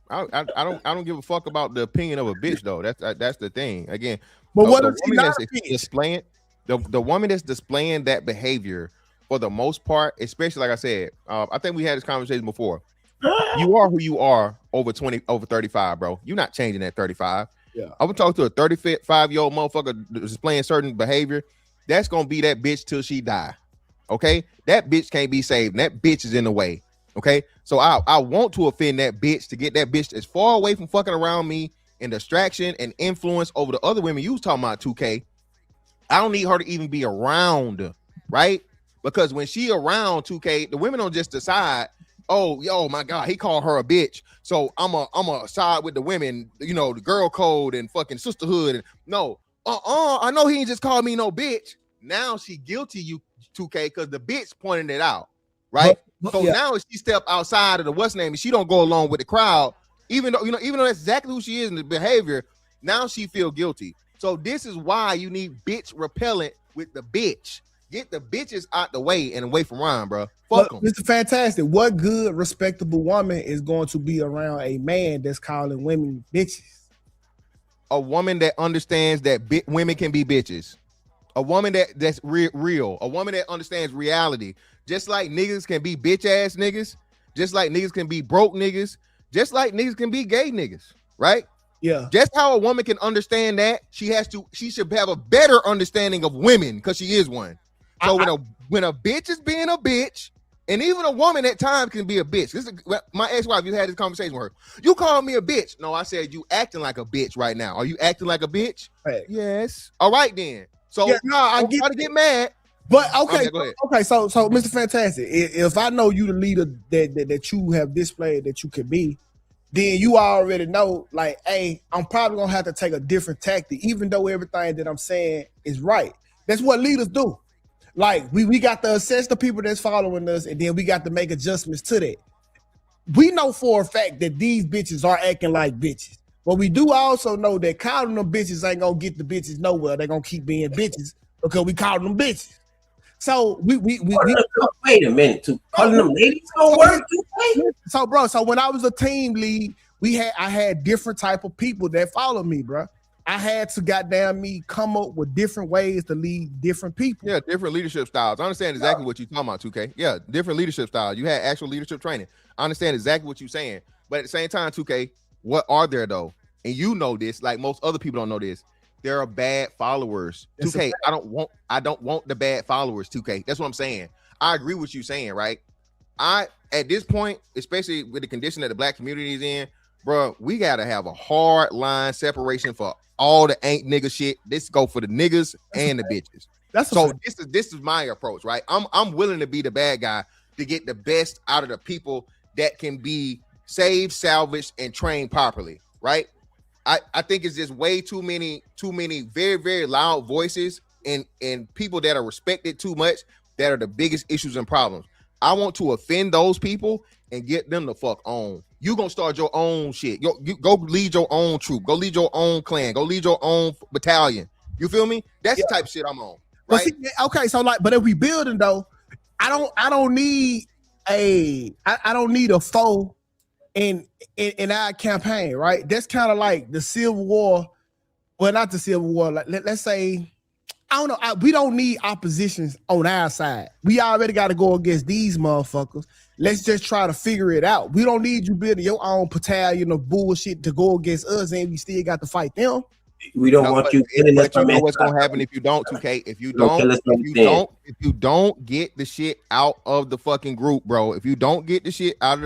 I don't give a fuck about the opinion of a bitch though. That's the thing. Again, but what the if woman that's displaying the woman that's displaying that behavior for the most part, especially like I said, I think we had this conversation before. You are who you are over 35, bro. You're not changing at 35. Yeah. I would talk to a 35-year-old motherfucker displaying certain behavior. That's gonna be that bitch till she die. Okay, that bitch can't be saved. And that bitch is in the way. Okay, so I want to offend that bitch to get that bitch as far away from fucking around me and distraction and influence over the other women you was talking about. 2K. I don't need her to even be around, right? Because when she around 2K, the women don't just decide oh my God, he called her a bitch. So I'm a side with the women, you know, the girl code and fucking sisterhood. And no, I know he ain't just called me no bitch. Now she guilty, you 2K, because the bitch pointed it out, right? So now if she step outside of the what's name and she don't go along with the crowd, even though that's exactly who she is in the behavior, now she feel guilty. So this is why you need bitch repellent with the bitch. Get the bitches out the way and away from Ryan, bro. Fuck them. Mr. Fantastic, what good, respectable woman is going to be around a man that's calling women bitches? A woman that understands that women can be bitches. A woman that's real. A woman that understands reality. Just like niggas can be bitch ass niggas. Just like niggas can be broke niggas. Just like niggas can be gay niggas. Right? Yeah. Just how a woman can understand that, she should have a better understanding of women because she is one. So when a bitch is being a bitch, and even a woman at times can be a bitch. This is my ex-wife. You had this conversation with her. You called me a bitch. No, I said you acting like a bitch right now. Are you acting like a bitch? Right. Yes. All right then. So I get mad. But okay, go ahead. Okay. So Mr. Fantastic, if I know you the leader that you have displayed that you could be, then you already know, like, hey, I'm probably gonna have to take a different tactic, even though everything that I'm saying is right. That's what leaders do. Like, we got to assess the people that's following us, and then we got to make adjustments to that. We know for a fact that these bitches are acting like bitches. But we do also know that calling them bitches ain't gonna get the bitches nowhere. They're gonna keep being bitches because we call them bitches. So we wait a minute, to calling them ladies gonna work. So bro, so when I was a team lead, I had different type of people that followed me, bro. I had to goddamn me come up with different ways to lead different people. Yeah, different leadership styles. I understand exactly what you're talking about, 2K. Yeah, different leadership styles. You had actual leadership training. I understand exactly what you're saying. But at the same time, 2K, what are there though? And you know this, like most other people don't know this. There are bad followers. 2K, I don't want the bad followers, 2K. That's what I'm saying. I agree with you saying, right? At this point, especially with the condition that the black community is in, bro, we gotta have a hard line separation for all the ain't nigga shit. This go for the niggas and the bitches. This is my approach, right? I'm willing to be the bad guy to get the best out of the people that can be saved, salvaged, and trained properly, right? I think it's just way too many very, very loud voices and people that are respected too much that are the biggest issues and problems. I want to offend those people and get them the fuck on. You gonna start your own shit. You go lead your own troop. Go lead your own clan. Go lead your own battalion. You feel me? That's the type of shit I'm on. Right? Okay, so like, but if we building though, I don't need a foe in our campaign, right? That's kind of like the Civil War. Well, not the Civil War. Like, let's say, I don't know. We don't need oppositions on our side. We already got to go against these motherfuckers. Let's just try to figure it out. We don't need you building your own battalion of bullshit to go against us, and we still got to fight them. We don't want you killing us. But you know what's gonna happen if you don't, 2K? If you don't get the shit out of the fucking group, bro. If you don't get the shit out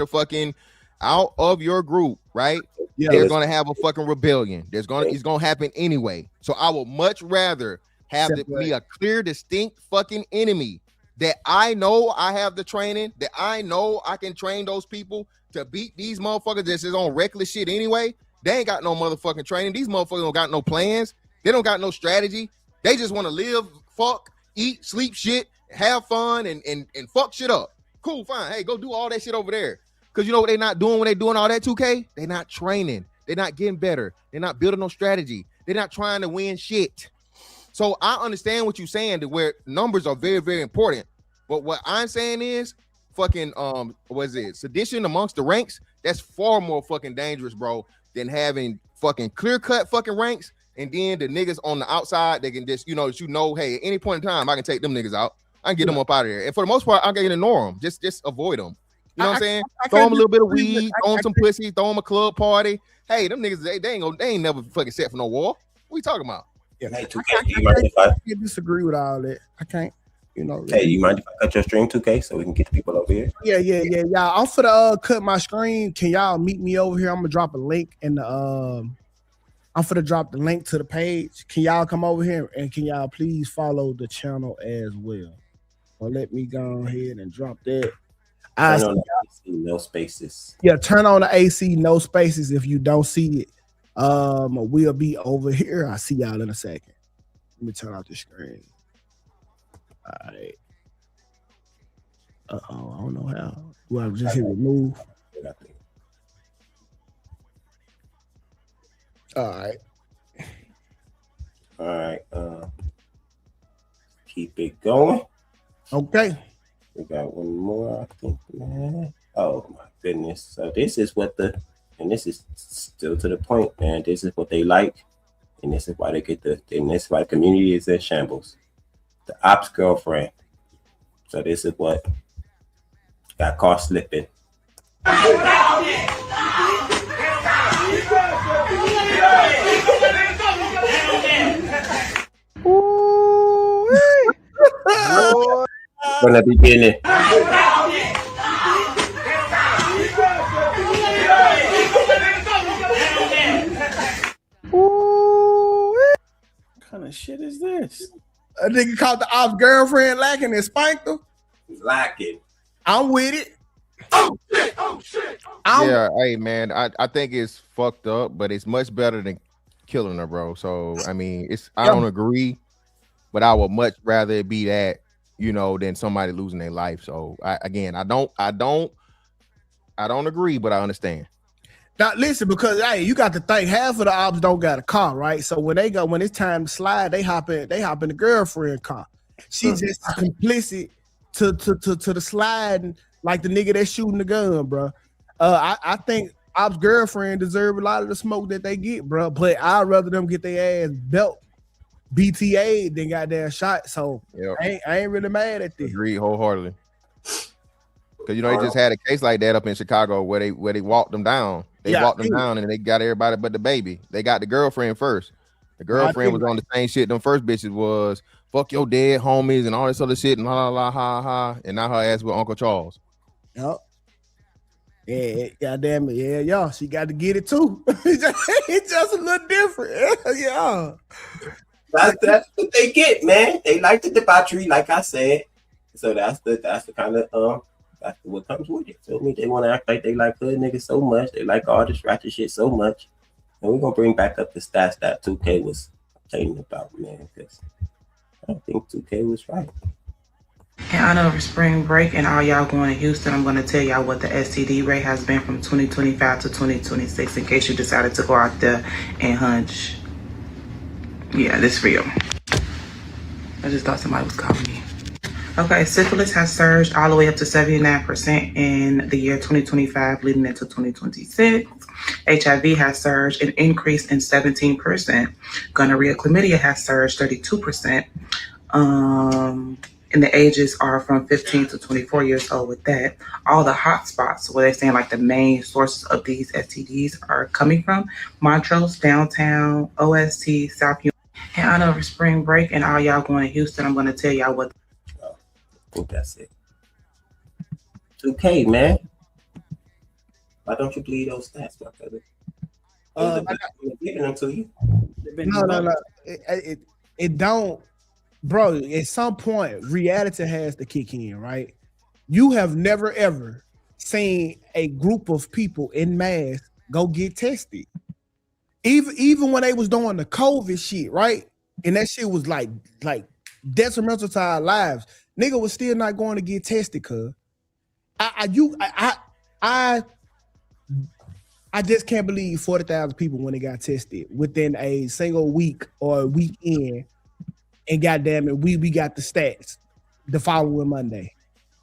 of your group, right? Yeah, they're gonna have a fucking rebellion. It's gonna happen anyway. So I would much rather have me a clear, distinct fucking enemy that I know I have the training, that I know I can train those people to beat these motherfuckers that's just on reckless shit anyway. They ain't got no motherfucking training. These motherfuckers don't got no plans. They don't got no strategy. They just want to live, fuck, eat, sleep shit, have fun, and fuck shit up. Cool, fine. Hey, go do all that shit over there. Because you know what they're not doing when they doing all that, 2K? They're not training. They're not getting better. They're not building no strategy. They're not trying to win shit. So I understand what you're saying, to where numbers are very, very important. But what I'm saying is fucking sedition amongst the ranks, that's far more fucking dangerous, bro, than having fucking clear-cut fucking ranks, and then the niggas on the outside, they can just, hey, at any point in time, I can take them niggas out. I can get them up out of there. And for the most part, I can ignore them. Just avoid them. You know what I'm saying? Throw them a little bit of weed, throw them some pussy, throw them a club party. Hey, them niggas, they ain't never fucking set for no war. What you talking about? Yeah, I can't disagree with all that. I can't. Hey, you mind if I cut your stream, 2K, so we can get the people over here? Yeah. I'm for the cut my screen. Can y'all meet me over here? I'm gonna drop a link in the I'm for to drop the link to the page. Can y'all come over here and can y'all please follow the channel as well? Well, let me go ahead and drop that. Turn on the AC, no spaces. Yeah, turn on the AC, no spaces if you don't see it. We'll be over here. I'll see y'all in a second. Let me turn off the screen. All right. I don't know how. Do I just hit remove? All right. All right. Keep it going. Okay. We got one more, I think, man. Oh my goodness. So this is and this is still to the point, man. This is what they like, and this is why they get and this is why the community is in shambles. The ops girlfriend. So this is what got caught slipping. From the beginning. What kind of shit is this? A nigga called the ops girlfriend lacking and spanked her. Lacking. I'm with it. Oh shit. Yeah, hey man, I think it's fucked up, but it's much better than killing her, bro. So I mean, I don't agree, but I would much rather it be that, than somebody losing their life. So I don't agree, but I understand. Now listen, because hey, you got to think half of the ops don't got a car, right? So when it's time to slide, they hop in the girlfriend car. She's just complicit to the slide, like the nigga that's shooting the gun, bro. I think ops girlfriend deserve a lot of the smoke that they get, bro. But I'd rather them get their ass belt BTA than goddamn shot. So I ain't really mad at this. Agree wholeheartedly. Because they just had a case like that up in Chicago where they walked them down. They walked them down and they got everybody but the baby. They got the girlfriend first. The girlfriend was on the same shit them first bitches was fuck your dead homies and all this other shit and ha ha. And now her ass with Uncle Charles. Yep. Yeah, goddamn it. Yeah, y'all. She got to get it too. It's just a little different. Yeah. That's what they get, man. They like the debauchery, like I said. So that's the kind of that's what comes with it. Feel me? They want to act like they like hood niggas so much. They like all this ratchet shit so much. And we're gonna bring back up the stats that 2K was complaining about, man. Because I don't think 2K was right. In honor of spring break and all y'all going to Houston, I'm going to tell y'all what the STD rate has been from 2025 to 2026 in case you decided to go out there and hunch. Yeah, this is real. I just thought somebody was calling me. Okay, syphilis has surged all the way up to 79% in the year 2025 leading into 2026. HIV has surged and increased in 17%. Gonorrhea, chlamydia has surged 32%. And the ages are from 15 to 24 years old with that. All the hot spots where they're saying like the main sources of these STDs are coming from: Montrose, downtown, OST, South Union. In honor of spring break and all y'all going to Houston, I'm going to tell y'all what. I think that's it. 2K, man. Why don't you believe those stats, my brother? I'm giving them to you. No. It don't. Bro, at some point, reality has to kick in, right? You have never, ever seen a group of people in mass go get tested. Even when they was doing the COVID shit, right? And that shit was like detrimental to our lives. Nigga was still not going to get tested, cuz. I just can't believe 40,000 people when they got tested within a single week or a weekend. And goddamn it, we got the stats the following Monday.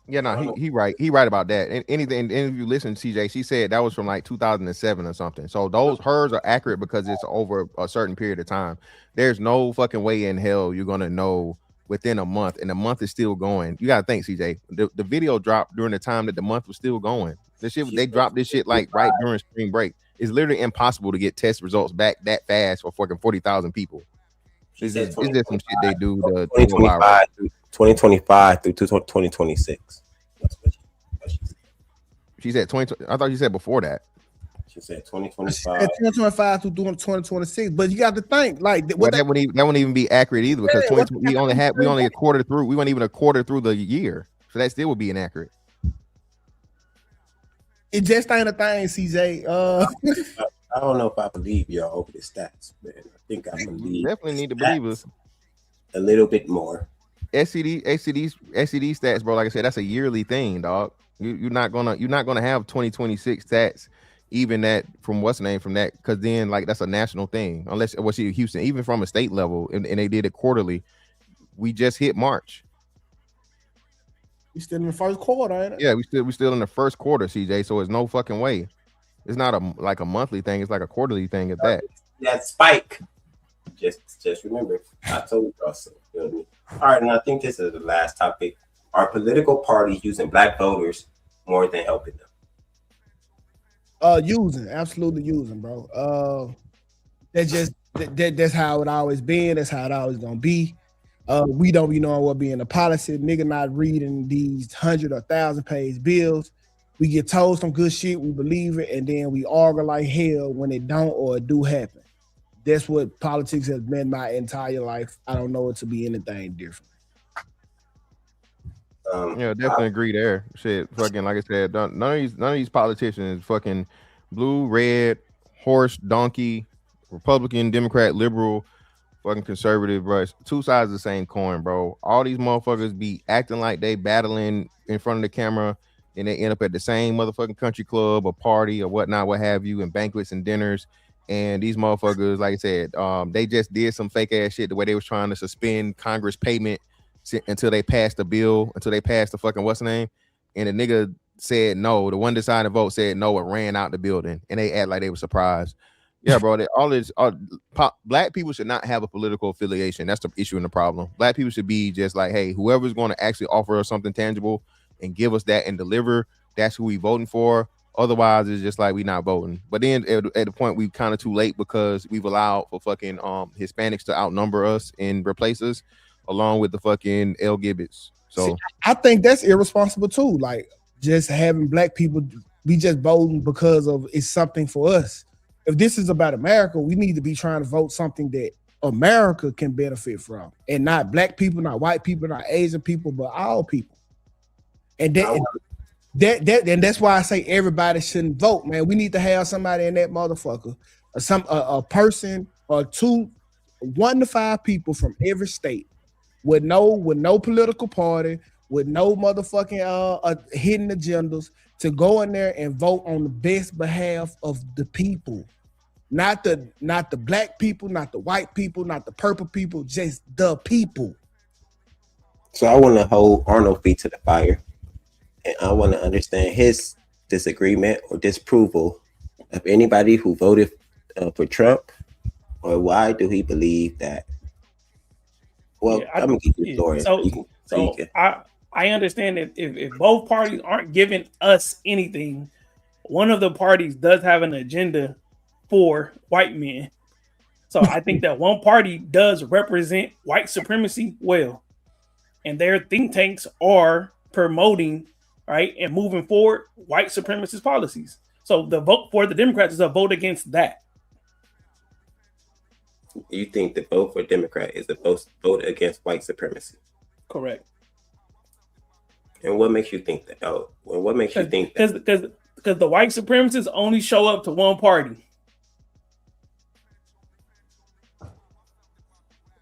Yeah, no, he right. He right about that. And anything, if you listen, CJ, she said that was from like 2007 or something. So hers are accurate because it's over a certain period of time. There's no fucking way in hell you're gonna know within a month, and the month is still going. You gotta think, CJ. The video dropped during the time that the month was still going. They dropped this shit like right during spring break. It's literally impossible to get test results back that fast for fucking 40,000 people. It's just some shit they do to 2025 through 2026. That's what she said 20. I thought you said before that. She said 2025. She said 2025 through 2026. But you got to think like that wouldn't even be accurate either because we only a quarter through. We weren't even a quarter through the year, so that still would be inaccurate. It just ain't a thing, CJ. I don't know if I believe y'all over the stats, man. I think I believe definitely need to believe us a little bit more. SCD stats, bro. Like I said, that's a yearly thing, dog. You're not gonna have 2026 stats, even that from what's the name from that, because then like that's a national thing. Unless Houston, even from a state level, and they did it quarterly. We just hit March. We still in the first quarter, ain't it? Yeah, we still in the first quarter, CJ. So it's no fucking way. It's not like a monthly thing. It's like a quarterly thing at that. That spike. Just remember, I told y'all so. You know what I mean? All right, and I think this is the last topic. Are political parties using black voters more than helping them? Absolutely using, bro. That's how it always been. That's how it always gonna be. We don't be knowing what be in the policy. Nigga not reading these 100 or 1,000-page bills. We get told some good shit, we believe it, and then we argue like hell when it don't or it do happen. That's what politics has been my entire life. I don't know it to be anything different. Yeah, definitely agree there. Shit, fucking like I said, none of these politicians fucking blue, red, horse, donkey, Republican, Democrat, liberal, fucking conservative, bro. It's two sides of the same coin, bro. All these motherfuckers be acting like they battling in front of the camera, and they end up at the same motherfucking country club or party or whatnot, what have you, and banquets and dinners. And these motherfuckers, like I said, they just did some fake ass shit the way they was trying to suspend Congress payment until they passed the bill, until they passed the fucking what's the name, and the nigga said no. The one decided to vote said no, and ran out the building, and they act like they were surprised. Yeah, bro. Black people should not have a political affiliation. That's the issue and the problem. Black people should be just like, hey, whoever's going to actually offer us something tangible and give us that and deliver, that's who we voting for. Otherwise, it's just like we not voting. But then at the point we kind of too late because we've allowed for fucking Hispanics to outnumber us and replace us, along with the fucking LGBTs. So see, I think that's irresponsible too. Like just having black people be just voting because of it's something for us. If this is about America, we need to be trying to vote something that America can benefit from, and not black people, not white people, not Asian people, but all people. And that's why I say everybody shouldn't vote, man. We need to have somebody in that motherfucker, a person or two, 1 to 5 people from every state with no political party, with no motherfucking hidden agendas, to go in there and vote on the best behalf of the people. Not the black people, not the white people, not the purple people, just the people. So I want to hold Arnold feet to the fire, and I want to understand his disagreement or disapproval of anybody who voted for Trump, or why do he believe that? Well, yeah, I'm gonna get your story. I understand that if both parties aren't giving us anything, one of the parties does have an agenda for white men. So I think that one party does represent white supremacy well, and their think tanks are promoting, right, and moving forward white supremacist policies. So the vote for the Democrats is a vote against that. You think the vote for Democrat is a vote against white supremacy? Correct. And what makes you think that? Oh, well, what makes you think that? Because the white supremacists only show up to one party.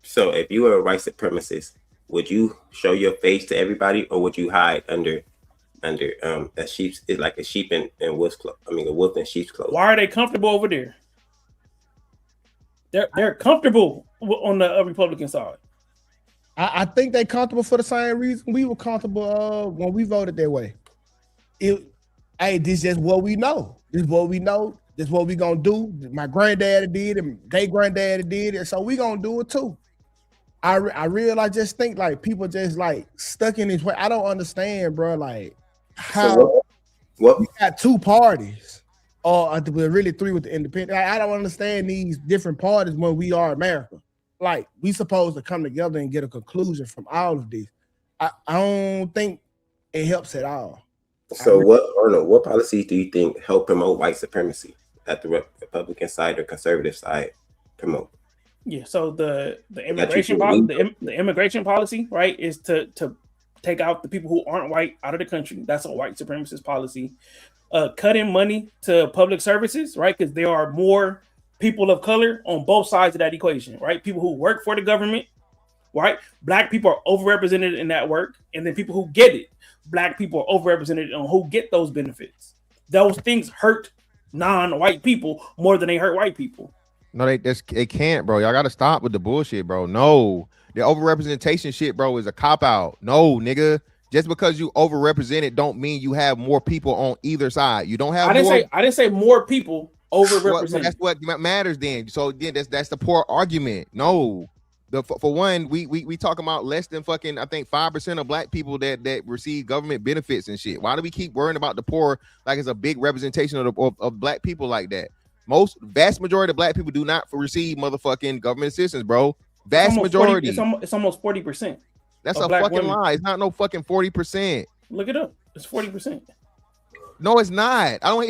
So if you were a white supremacist, would you show your face to everybody, or would you hide under a sheep's? It's like a sheep in wolf's clothes. I mean, a wolf in sheep's clothes. Why are they comfortable over there? They're comfortable on the Republican side. I think they're comfortable for the same reason we were comfortable when we voted that way. This is just what we know. This is what we know. This is what we gonna do. My granddaddy did, and their granddaddy did it, so we gonna do it too. I just think like people just like stuck in this way. I don't understand, bro. Like how what? We got 2 parties, or really 3 with the independent. I don't understand these different parties when we are America. Like we supposed to come together and get a conclusion from all of this. I don't think it helps at all. So what policies do you think help promote white supremacy at the Republican side or conservative side promote? Yeah, so the immigration policy, right, is to take out the people who aren't white out of the country. That's a white supremacist policy. cutting money to public services, right? Because there are more people of color on both sides of that equation, right? People who work for the government, right? Black people are overrepresented in that work, and then people who get it, Black people are overrepresented on who get those benefits. Those things hurt non-white people more than they hurt white people. No, they can't, bro. Y'all gotta stop with the bullshit, bro. No, the overrepresentation shit, bro, is a cop out. No, nigga. Just because you overrepresented don't mean you have more people on either side. You don't have. I didn't say more people overrepresented. Well, that's what matters then. So again, that's the poor argument. No, for one, we talking about less than fucking, I think 5% of Black people that receive government benefits and shit. Why do we keep worrying about the poor like it's a big representation of Black people like that? Vast majority of Black people do not receive motherfucking government assistance, bro. Vast majority. It's almost 40%. That's a fucking lie. It's not no fucking 40%. Look it up. It's 40%. No, it's not. I'll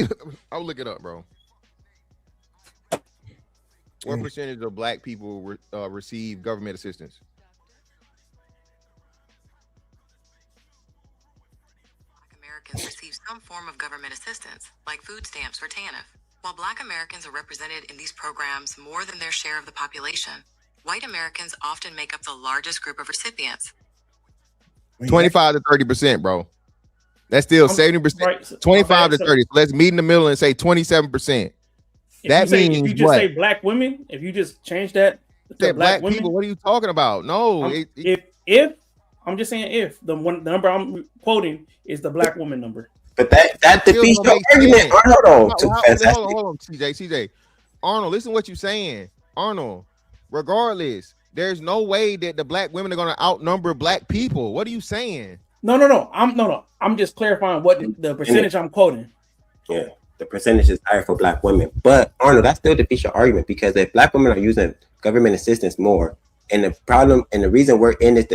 look it up, bro. What percentage of Black people receive government assistance? Americans receive some form of government assistance, like food stamps or TANF. While Black Americans are represented in these programs more than their share of the population, white Americans often make up the largest group of recipients. 25 to 30%, bro. That's still 70%. Right. 25 to 30. So let's meet in the middle and say 27%. That means if you just say Black women, if you just change that to Black women, people, what are you talking about? No, if I'm just saying if the number I'm quoting is the Black woman number. But that defeats your argument. Hold on, CJ. Arnold, listen to what you're saying. Arnold, regardless, there's no way that the Black women are going to outnumber Black people. What are you saying? No. I'm just clarifying what the percentage I'm quoting. Yeah, the percentage is higher for Black women. But Arnold, that still defeats your argument, because if Black women are using government assistance more, and the problem and the reason we're in this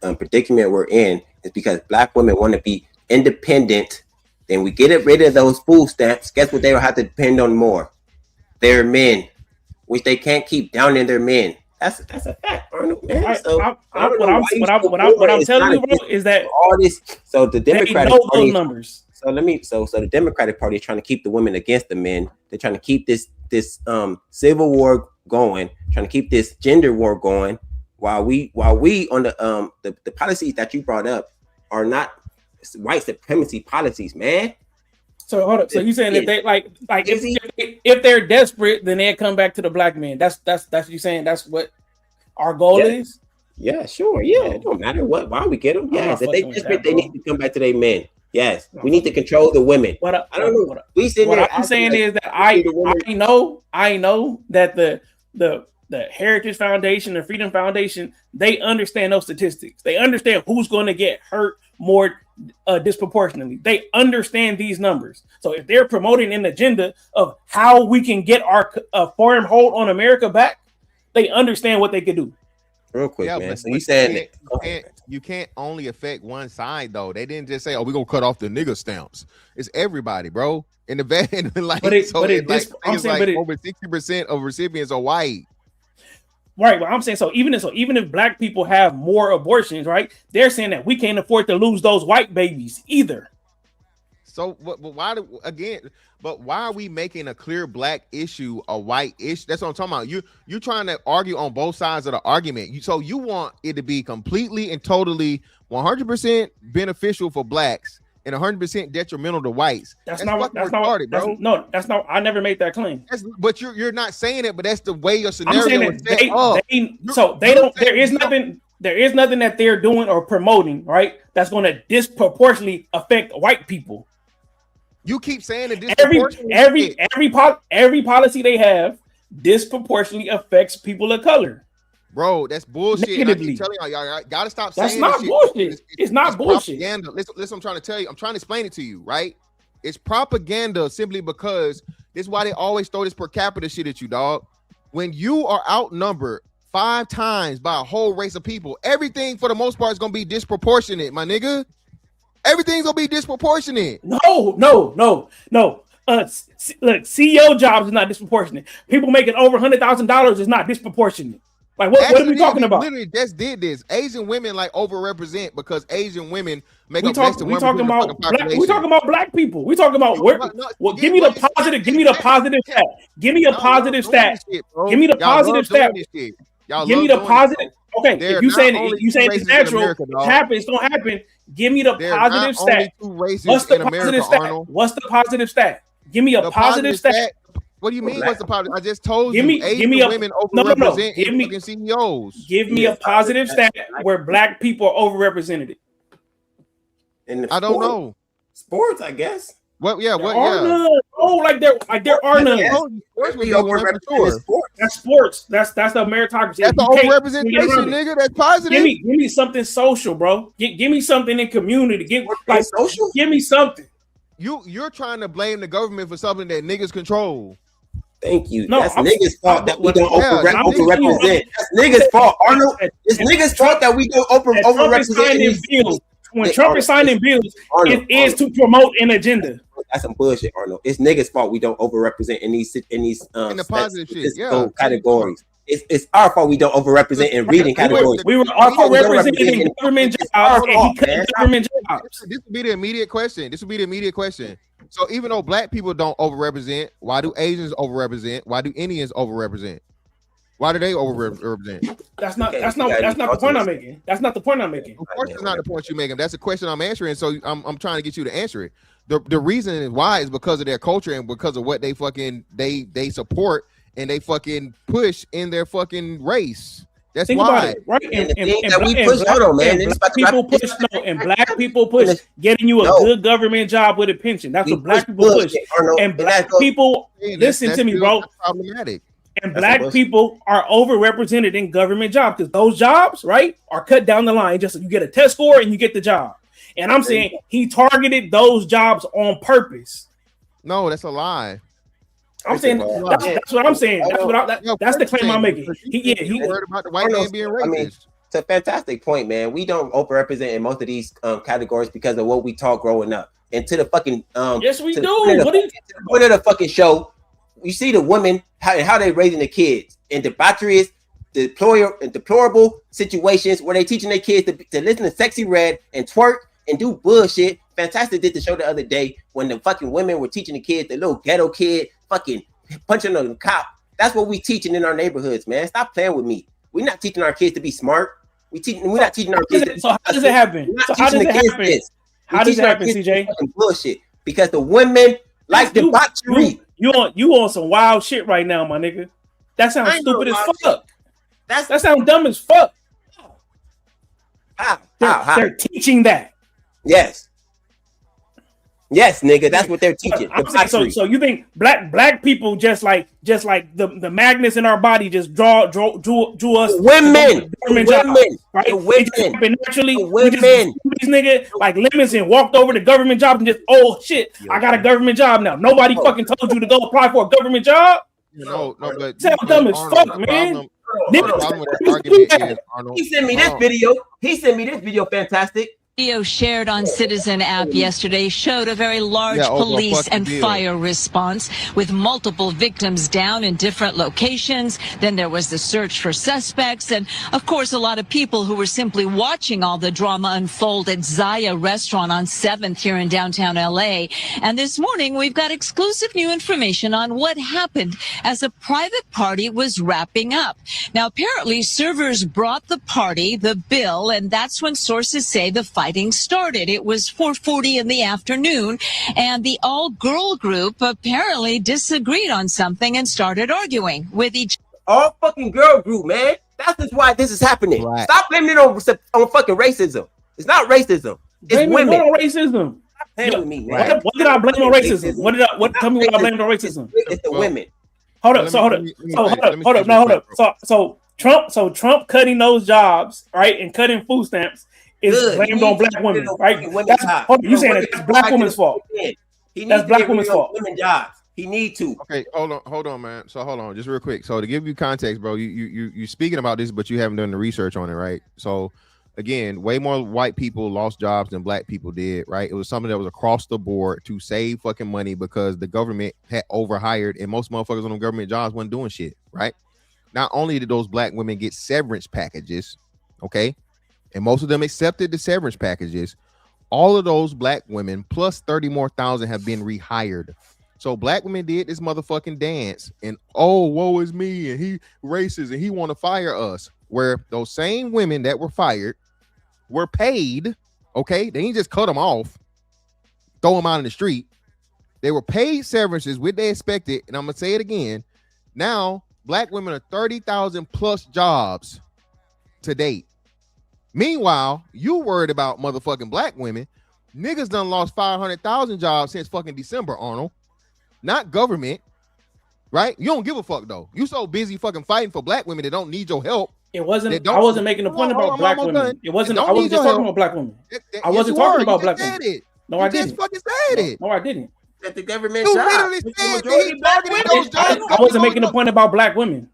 predicament we're in is because Black women want to be independent. Then we get rid of those food stamps. Guess what they will have to depend on more? Their men, which they can't keep down in their men. That's a fact, Arnold. Man. What I'm telling you, bro, is that all this. So the Democratic Party those numbers. So the Democratic Party is trying to keep the women against the men. They're trying to keep this civil war going, trying to keep this gender war going, while we on the policies that you brought up are not white supremacy policies, man. So hold up. So you saying that they like if they're desperate, then they come back to the Black men. That's what you saying. That's what our goal is. Yeah, sure. Yeah, it don't matter why we get them. Yes, if they desperate, they need to come back to their men. Yes, we need to control the women. I don't know. What I'm saying is that I know that the Heritage Foundation, the Freedom Foundation, they understand those statistics. They understand who's going to get hurt more disproportionately. They understand these numbers. So if they're promoting an agenda of how we can get our foreign hold on America back, they understand what they could do. Real quick, man. So you said you can't only affect one side, though. They didn't just say, "Oh, we're gonna cut off the nigga stamps." It's everybody, bro. In the van, like, over 60% of recipients are white. Right, well, I'm saying even if Black people have more abortions, right? They're saying that we can't afford to lose those white babies either. So, but why are we making a clear Black issue a white issue? That's what I'm talking about. You're trying to argue on both sides of the argument. So you want it to be completely and totally 100% beneficial for Blacks and 100% detrimental to whites. That's not I never made that claim. But you're not saying it, but that's the way your scenario is set up. There is nothing that they're doing or promoting, right, that's going to disproportionately affect white people. You keep saying that every policy they have disproportionately affects people of color. Bro, that's bullshit. Negatively. I keep telling y'all gotta stop that's saying not bullshit. It's not bullshit. Propaganda. Listen, I'm trying to tell you. I'm trying to explain it to you, right? It's propaganda simply because this is why they always throw this per capita shit at you, dog. When you are outnumbered 5 times by a whole race of people, everything for the most part is gonna be disproportionate, my nigga. Everything's gonna be disproportionate. No. Look, CEO jobs is not disproportionate. People making over $100,000 is not disproportionate. Like what are we talking about? Literally just did this. Asian women like overrepresent because Asian women make We up less talking than 1% of the fucking population. we talking about black people. We talking about where. Well, give me the positive. Give me the positive stat. Give me a positive stat. Give me the positive stat. Give me the positive. Okay, if you saying it's natural, it happens. Don't happen. Give me the positive stat. What's the positive stat? What's the positive stat? Give me a positive stat. What do you mean? What's the positive? I just told give you. Me, Asian give me a, women no. overrepresent Give me fucking CEOs. Give me a positive stat where black people are overrepresented. I don't know. Sports, I guess. What? Yeah. There are none. Oh, like there are none. That's sports. That's the meritocracy. That's the overrepresentation, nigga. That's positive. Give me something social, bro. Give me something in community. Give me something. You're trying to blame the government for something that niggas control. Thank you. No, that's niggas' fault that we don't overrepresent. That's niggas' fault, Arnold. It's niggas' fault that we don't overrepresent. When Trump is signing bills, it is to promote an agenda. That's some bullshit, Arnold. It's niggas' fault we don't overrepresent in these in the positive shit, categories. It's our fault we don't overrepresent in reading categories. We were also represented in government jobs, and he cut government jobs. This would be the immediate question. So even though black people don't overrepresent, why do Asians overrepresent? Why do Indians overrepresent? Why do they overrepresent? That's not the point I'm making. That's not the point I'm making. Of course, it's not the point you're making. That's the question I'm answering. So I'm trying to get you to answer it. The reason why is because of their culture and because of what they fucking they support and they fucking push in their fucking race. That's Think why. about it, right? And black people push getting you a good government job with a pension. That's what black people push. And black people, listen to me, bro. Problematic. And black people are overrepresented in government jobs because those jobs, right, are cut down the line. Just you get a test score and you get the job. And I'm saying he targeted those jobs on purpose. No, that's a lie. I'm saying that's what I'm saying. That's the claim I'm making. He worried about the white man being racist. I mean, it's a fantastic point, man. We don't overrepresent in most of these categories because of what we taught growing up. And to the fucking yes, we do. The point of the fucking show, you see the women how they raising the kids in debaucherous, deplorable situations where they teaching their kids to listen to Sexy Red and twerk and do bullshit. Fantastic did the show the other day when the fucking women were teaching the kids, the little ghetto kid fucking punching on the cop. That's what we teaching in our neighborhoods, man. Stop playing with me. We're not teaching our kids to be smart. We're not teaching our kids. So how does it happen? How does it happen? How does it happen, CJ? Bullshit. Because the women like debauchery. You on some wild shit right now, my nigga. That sounds stupid as fuck. That sounds dumb as fuck. How? They're teaching that. Yes, nigga, that's what they're teaching. So you think black people just like the magnets in our body just drew us women, right? Women, naturally, these niggas like lemons and walked over to government job and just I got a government job now. Nobody fucking told you to go apply for a government job. No, but sound dumb as fuck, man. He sent me this video. Fantastic. Video shared on Citizen app yesterday showed a very large police and fire response with multiple victims down in different locations. Then there was the search for suspects and, of course, a lot of people who were simply watching all the drama unfold at Zaya Restaurant on 7th here in downtown L.A. And this morning, we've got exclusive new information on what happened as a private party was wrapping up. Now, apparently, servers brought the party, the bill, and that's when sources say the fighting started. It was 4:40 in the afternoon, and the all-girl group apparently disagreed on something and started arguing with each all fucking girl group, man. That's why this is happening. Right. Stop blaming it on fucking racism. It's not racism. It's women. What on racism? Stop playing with me, man. What did I blame on racism? Tell me what I blamed on racism. It's the women. Hold up. So Trump cutting those jobs, right, and cutting food stamps is blamed on black women, right? You saying that it's black women's fault? That's black women's fault. Women jobs. He need to. Okay, hold on, man. So hold on, just real quick. So to give you context, bro, you speaking about this, but you haven't done the research on it, right? So again, way more white people lost jobs than black people did, right? It was something that was across the board to save fucking money because the government had overhired, and most motherfuckers on the government jobs wasn't doing shit, right? not only did those black women get severance packages, okay, and most of them accepted the severance packages, all of those black women plus 30 more thousand have been rehired. So black women did this motherfucking dance and oh, woe is me, and he racist and he want to fire us. Where those same women that were fired were paid, okay? They didn't just cut them off, throw them out in the street. They were paid severances, what they expected. And I'm gonna say it again. Now, black women are 30,000 plus jobs to date. Meanwhile, you worried about motherfucking black women. Niggas done lost 500,000 jobs since fucking December, Arnold. Not government, right? You don't give a fuck though. You so busy fucking fighting for black women that don't need your help. It wasn't. I wasn't making a point about black women. It wasn't. I wasn't just talking about black women. I wasn't talking about black women. No, I didn't. You just fucking said it. No, I didn't. At the government You job. literally said that he targeted those jobs. I wasn't making a point about black women.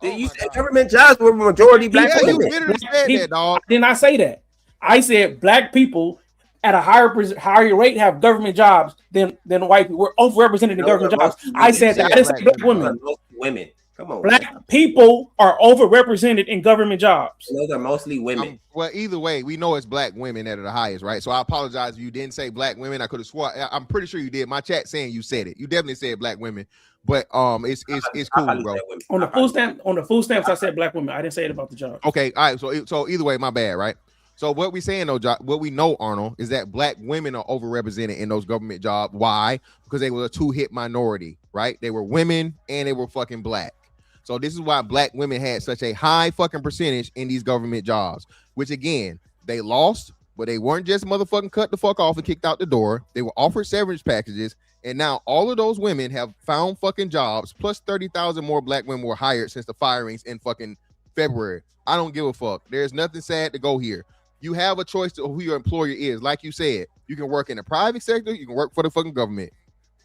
You said government jobs were majority black women. You literally said that, dog. I did not say that. I said black people at a higher rate have government jobs than white people. We're overrepresented in government jobs. I said that. I didn't say black women. Women. Come on. Black people are overrepresented in government jobs. Those are mostly women. Well, either way, we know it's black women that are the highest, right? So I apologize if you didn't say black women. I could have swore. I'm pretty sure you did. My chat saying you said it. You definitely said black women, but it's cool, bro. On the food stamps, I said black women. I didn't say it about the job. Okay, all right. So either way, my bad, right? So what we saying though, what we know, Arnold, is that black women are overrepresented in those government jobs. Why? Because they were a two-hit minority, right? They were women and they were fucking black. So this is why black women had such a high fucking percentage in these government jobs, which again, they lost, but they weren't just motherfucking cut the fuck off and kicked out the door. They were offered severance packages. And now all of those women have found fucking jobs, plus 30,000 more black women were hired since the firings in fucking February. I don't give a fuck. There's nothing sad to go here. You have a choice to who your employer is. Like you said, you can work in the private sector, you can work for the fucking government.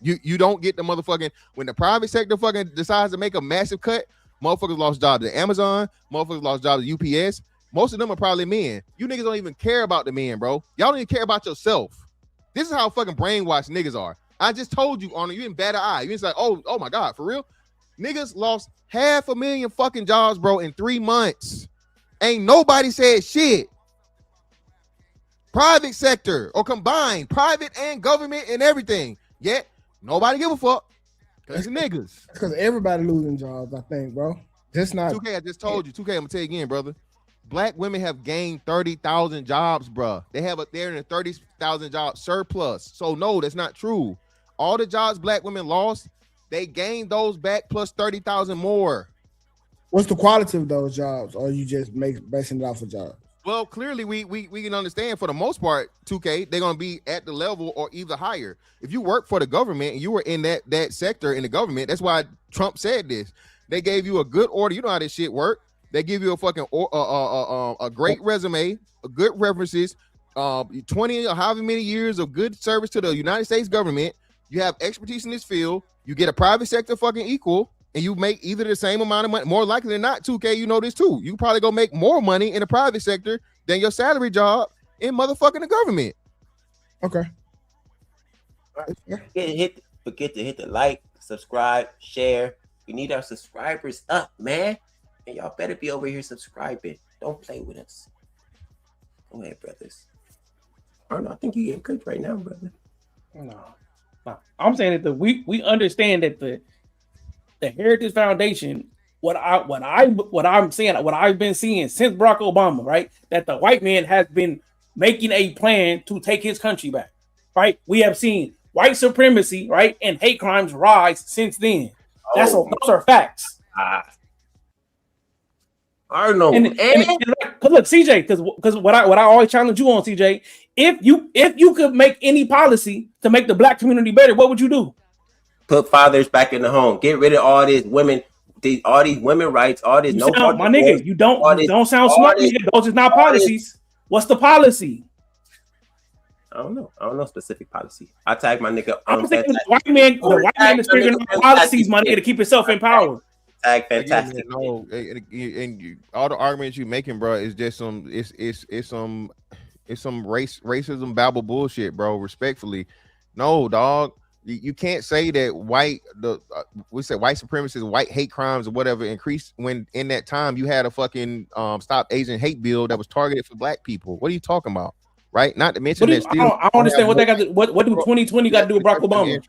You don't get the motherfucking, when the private sector fucking decides to make a massive cut, motherfuckers lost jobs at Amazon, motherfuckers lost jobs at UPS. Most of them are probably men. You niggas don't even care about the men, bro. Y'all don't even care about yourself. This is how fucking brainwashed niggas are. I just told you, Arnold, you didn't bat an eye. You just like, oh my God, for real? Niggas lost 500,000 fucking jobs, bro, in 3 months. Ain't nobody said shit. Private sector or combined, private and government and everything. Yet nobody give a fuck. Cause niggas. Because everybody losing jobs, I think, bro. Just not 2K. I just told you. 2K. I'm gonna tell you again, brother. Black women have gained 30,000 jobs, bro. They're in a 30,000 job surplus. So no, that's not true. All the jobs black women lost, they gained those back plus 30,000 more. What's the quality of those jobs? Or you just basing it off of jobs? Well, clearly we can understand for the most part, 2K, they're gonna be at the level or either higher. If you work for the government and you were in that sector in the government, that's why Trump said this. They gave you a good order. You know how this shit work. They give you a fucking a great resume, a good references, 20 or however many years of good service to the United States government. You have expertise in this field. You get a private sector fucking equal. And you make either the same amount of money, more likely than not, 2K, you know this too. You probably gonna make more money in the private sector than your salary job in motherfucking the government. Okay. Forget to hit the like, subscribe, share. We need our subscribers up, man. And y'all better be over here subscribing. Don't play with us. Go ahead, brothers. Arnold, I think you getting cooked right now, brother. No. I'm saying that we understand that the Heritage Foundation, what I'm saying, what I've been seeing since Barack Obama, right? That the white man has been making a plan to take his country back, right? We have seen white supremacy, right, and hate crimes rise since then. Those are facts. Arnold, and look, CJ, because what I always challenge you on, CJ, if you could make any policy to make the black community better, what would you do? Put fathers back in the home. Get rid of all these women, all these women rights, all this. My nigga, you don't sound smart. Nigga. Those is not policies. What's the policy? I don't know specific policy. I tag my nigga. I'm saying the white man is figuring out policies, my nigga, to keep himself in power. Tag fantastic. Again, no, and all the arguments you making, bro, is just some racism babble bullshit, bro. Respectfully, no, dog. You can't say that we said white supremacists, white hate crimes or whatever increased when in that time you had a fucking Stop Asian Hate bill that was targeted for black people. What are you talking about? Right? Not to mention that I don't understand what they got. What do 2020 got to do with Barack Obama?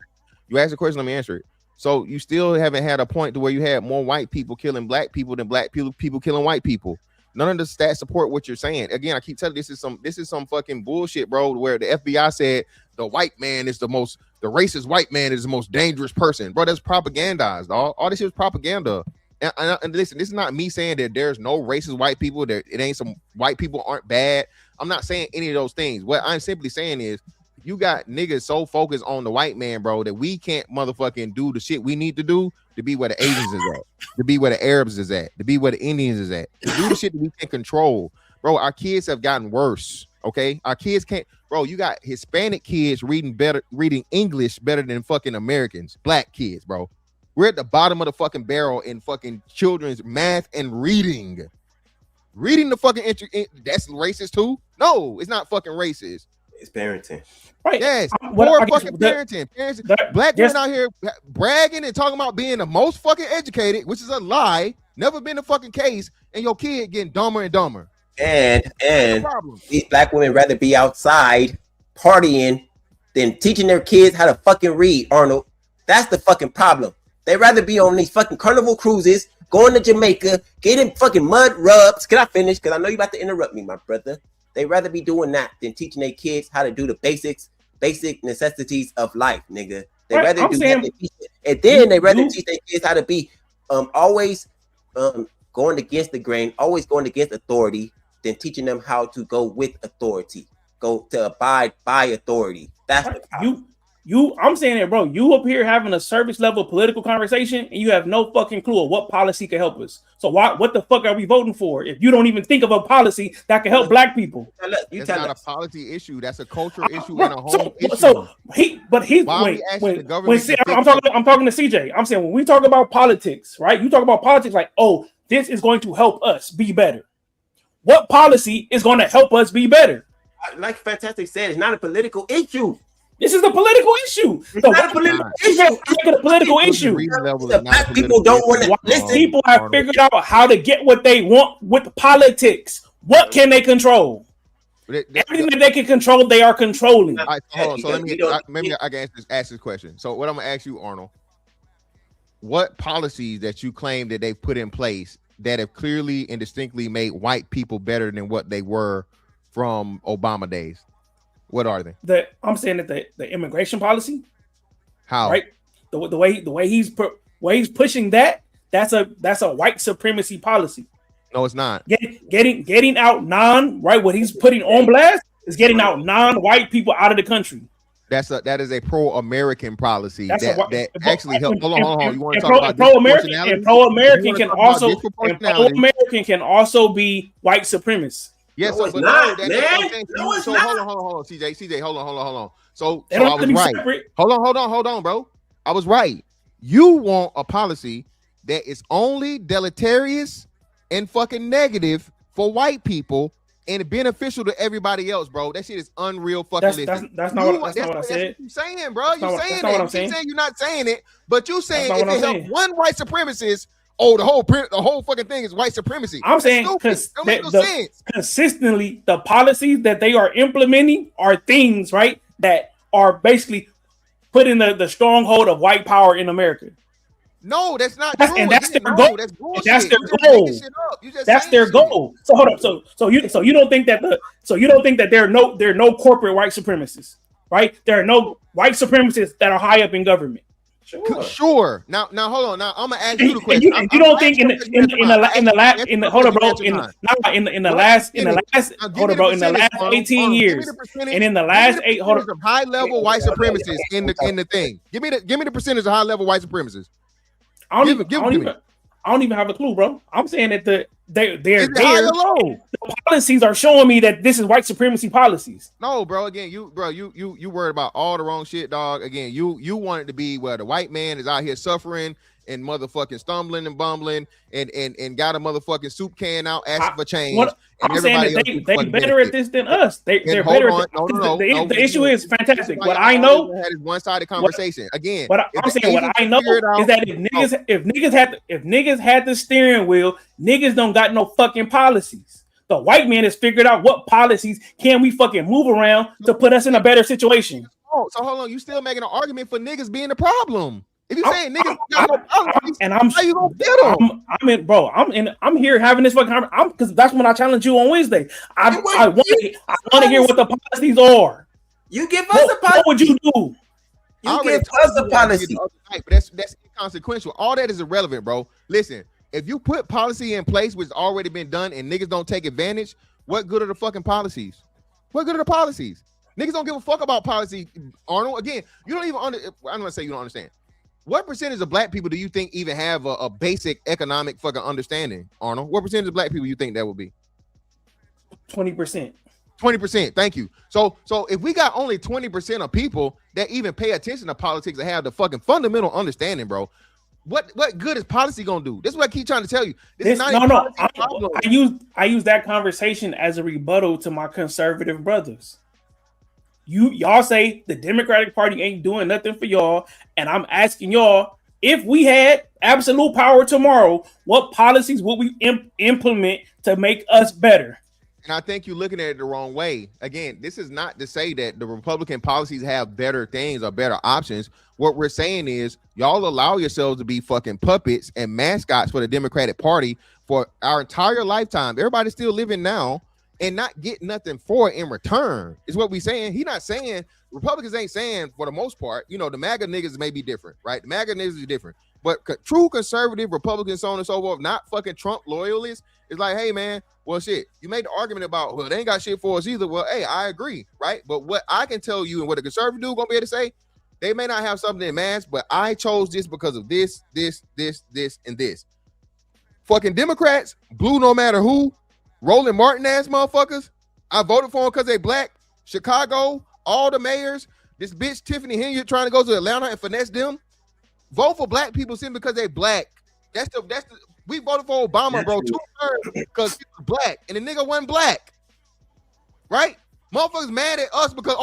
You asked a question, let me answer it. So you still haven't had a point to where you had more white people killing black people than black people killing white people. None of the stats support what you're saying. Again, I keep telling you, this is some fucking bullshit, bro. Where the FBI said the racist white man is the most dangerous person, bro. That's propagandized, dog. All this shit is propaganda. And listen, this is not me saying that there's no racist white people. That it ain't some white people aren't bad. I'm not saying any of those things. What I'm simply saying is, you got niggas so focused on the white man, bro, that we can't motherfucking do the shit we need to do to be where the Asians is at, to be where the Arabs is at, to be where the Indians is at, to do the shit that we can control. Bro, our kids have gotten worse, okay? Our kids can't, bro, you got Hispanic kids reading English better than fucking Americans, black kids, bro. We're at the bottom of the fucking barrel in fucking children's math and reading. Reading the fucking, that's racist too? No, it's not fucking racist. It's parenting. Right. Yes. Poor fucking parenting. Black men out here bragging and talking about being the most fucking educated, which is a lie. Never been a fucking case. And your kid getting dumber and dumber. And these black women rather be outside partying than teaching their kids how to fucking read, Arnold. That's the fucking problem. They rather be on these fucking carnival cruises, going to Jamaica, getting fucking mud rubs. Can I finish? Because I know you're about to interrupt me, my brother. They rather be doing that than teaching their kids how to do the basic necessities of life, nigga. They rather do that than teach it. And then they rather teach their kids how to be always going against the grain, always going against authority, than teaching them how to go with authority, go to abide by authority. That's the problem. I'm saying it, bro. You up here having a service level political conversation, and you have no fucking clue of what policy can help us. So what the fuck are we voting for if you don't even think of a policy that can help black people? That's not a policy issue. That's a cultural issue and a home issue. I'm talking to CJ. I'm saying when we talk about politics, right? You talk about politics like, oh, this is going to help us be better. What policy is going to help us be better? Like Fantastic said, it's not a political issue. This is a political issue. It's not a political issue. It's a political issue. Black people don't want to listen. People have figured out how to get what they want with politics. What can they control? Everything that they can control, they are controlling. All right, hold on. So maybe I can ask this question. So what I'm gonna ask you, Arnold, what policies that you claim that they've put in place that have clearly and distinctly made white people better than what they were from Obama days? What are they? I'm saying that the immigration policy. How? Right. The way he's pushing that's a white supremacy policy. No, it's not. Getting out what he's putting on blast is getting out non-white people out of the country. That is a pro-American policy that actually helps. Hold on. You want to talk about pro-American? And pro-American can also be white supremacist. Yes, no, it's not, man. No, it's not. Hold on, CJ, hold on. So I was right. Separate. Hold on, bro. I was right. You want a policy that is only deleterious and fucking negative for white people and beneficial to everybody else, bro. That shit is unreal fucking. That's not what I said. You're saying, bro. You're saying it. You saying you're not saying it, but you saying if it helps one white supremacist. Oh, the whole fucking thing is white supremacy. I'm saying consistently the policies that they are implementing are things, right, that are basically putting the stronghold of white power in America. No, that's not true. And that's their goal. That's their goal. That's their goal. So hold up. So you don't think that there are no corporate white supremacists, right? There are no white supremacists that are high up in government. Sure. Now hold on. Now I'm gonna ask you the question. You don't think in the last 18 years and in the last 8 high level white supremacists in the thing. Give me the percentage of high level white supremacists. I don't even have a clue, bro. I'm saying that they're there. The policies are showing me that this is white supremacy policies. No, bro. Again, you worried about all the wrong shit, dog. Again, you want it to be where the white man is out here suffering and motherfucking stumbling and bumbling and got a motherfucking soup can out asking for change. And I'm saying that they better at this than us. They're better at this. The issue is fantastic. What I know had is one-sided conversation. Again, what I'm saying, what I know is that if niggas had the steering wheel, niggas don't got no fucking policies. The white man has figured out what policies can we fucking move around to put us in a better situation. Oh, so hold on, you still making an argument for niggas being the problem? If you saying niggas got no policies, how you gonna get them? I'm here having this fucking conversation because that's when I challenge you on Wednesday. I want to hear what the policies are. You give us a policy. What would you do? You give us a policy. But that's inconsequential. All that is irrelevant, bro. Listen, if you put policy in place which already been done and niggas don't take advantage, what good are the fucking policies? What good are the policies? Niggas don't give a fuck about policy, Arnold. Again, you don't even I don't want to say you don't understand. What percentage of black people do you think even have a basic economic fucking understanding, Arnold? What percentage of black people you think that would be? 20%. 20%. Thank you. So if we got only 20% of people that even pay attention to politics and have the fucking fundamental understanding, bro, what good is policy gonna do? This is what I keep trying to tell you. I use that conversation as a rebuttal to my conservative brothers. Y'all say the Democratic Party ain't doing nothing for y'all, and I'm asking y'all, if we had absolute power tomorrow, what policies would we implement to make us better? And I think you're looking at it the wrong way. Again, this is not to say that the Republican policies have better things or better options. What we're saying is y'all allow yourselves to be fucking puppets and mascots for the Democratic Party for our entire lifetime. Everybody's still living now and not get nothing for it in return is what we saying. He not saying, Republicans ain't saying for the most part, you know, the MAGA niggas may be different, right? The MAGA niggas is different, but true conservative Republicans, so on and so forth, not fucking Trump loyalists, is like, hey man, well shit, you made the argument about, well, they ain't got shit for us either. Well, hey, I agree, right? But what I can tell you and what a conservative dude gonna be able to say, they may not have something in mass, but I chose this because of this, and this. Fucking Democrats, blue no matter who, Roland Martin ass motherfuckers, I voted for them because they black. Chicago, all the mayors, this bitch Tiffany Hilliard trying to go to Atlanta and finesse them. Vote for black people simply because they black. That's the we voted for Obama, bro, 2/3 because he was black and the nigga wasn't black. Right? Motherfuckers mad at us because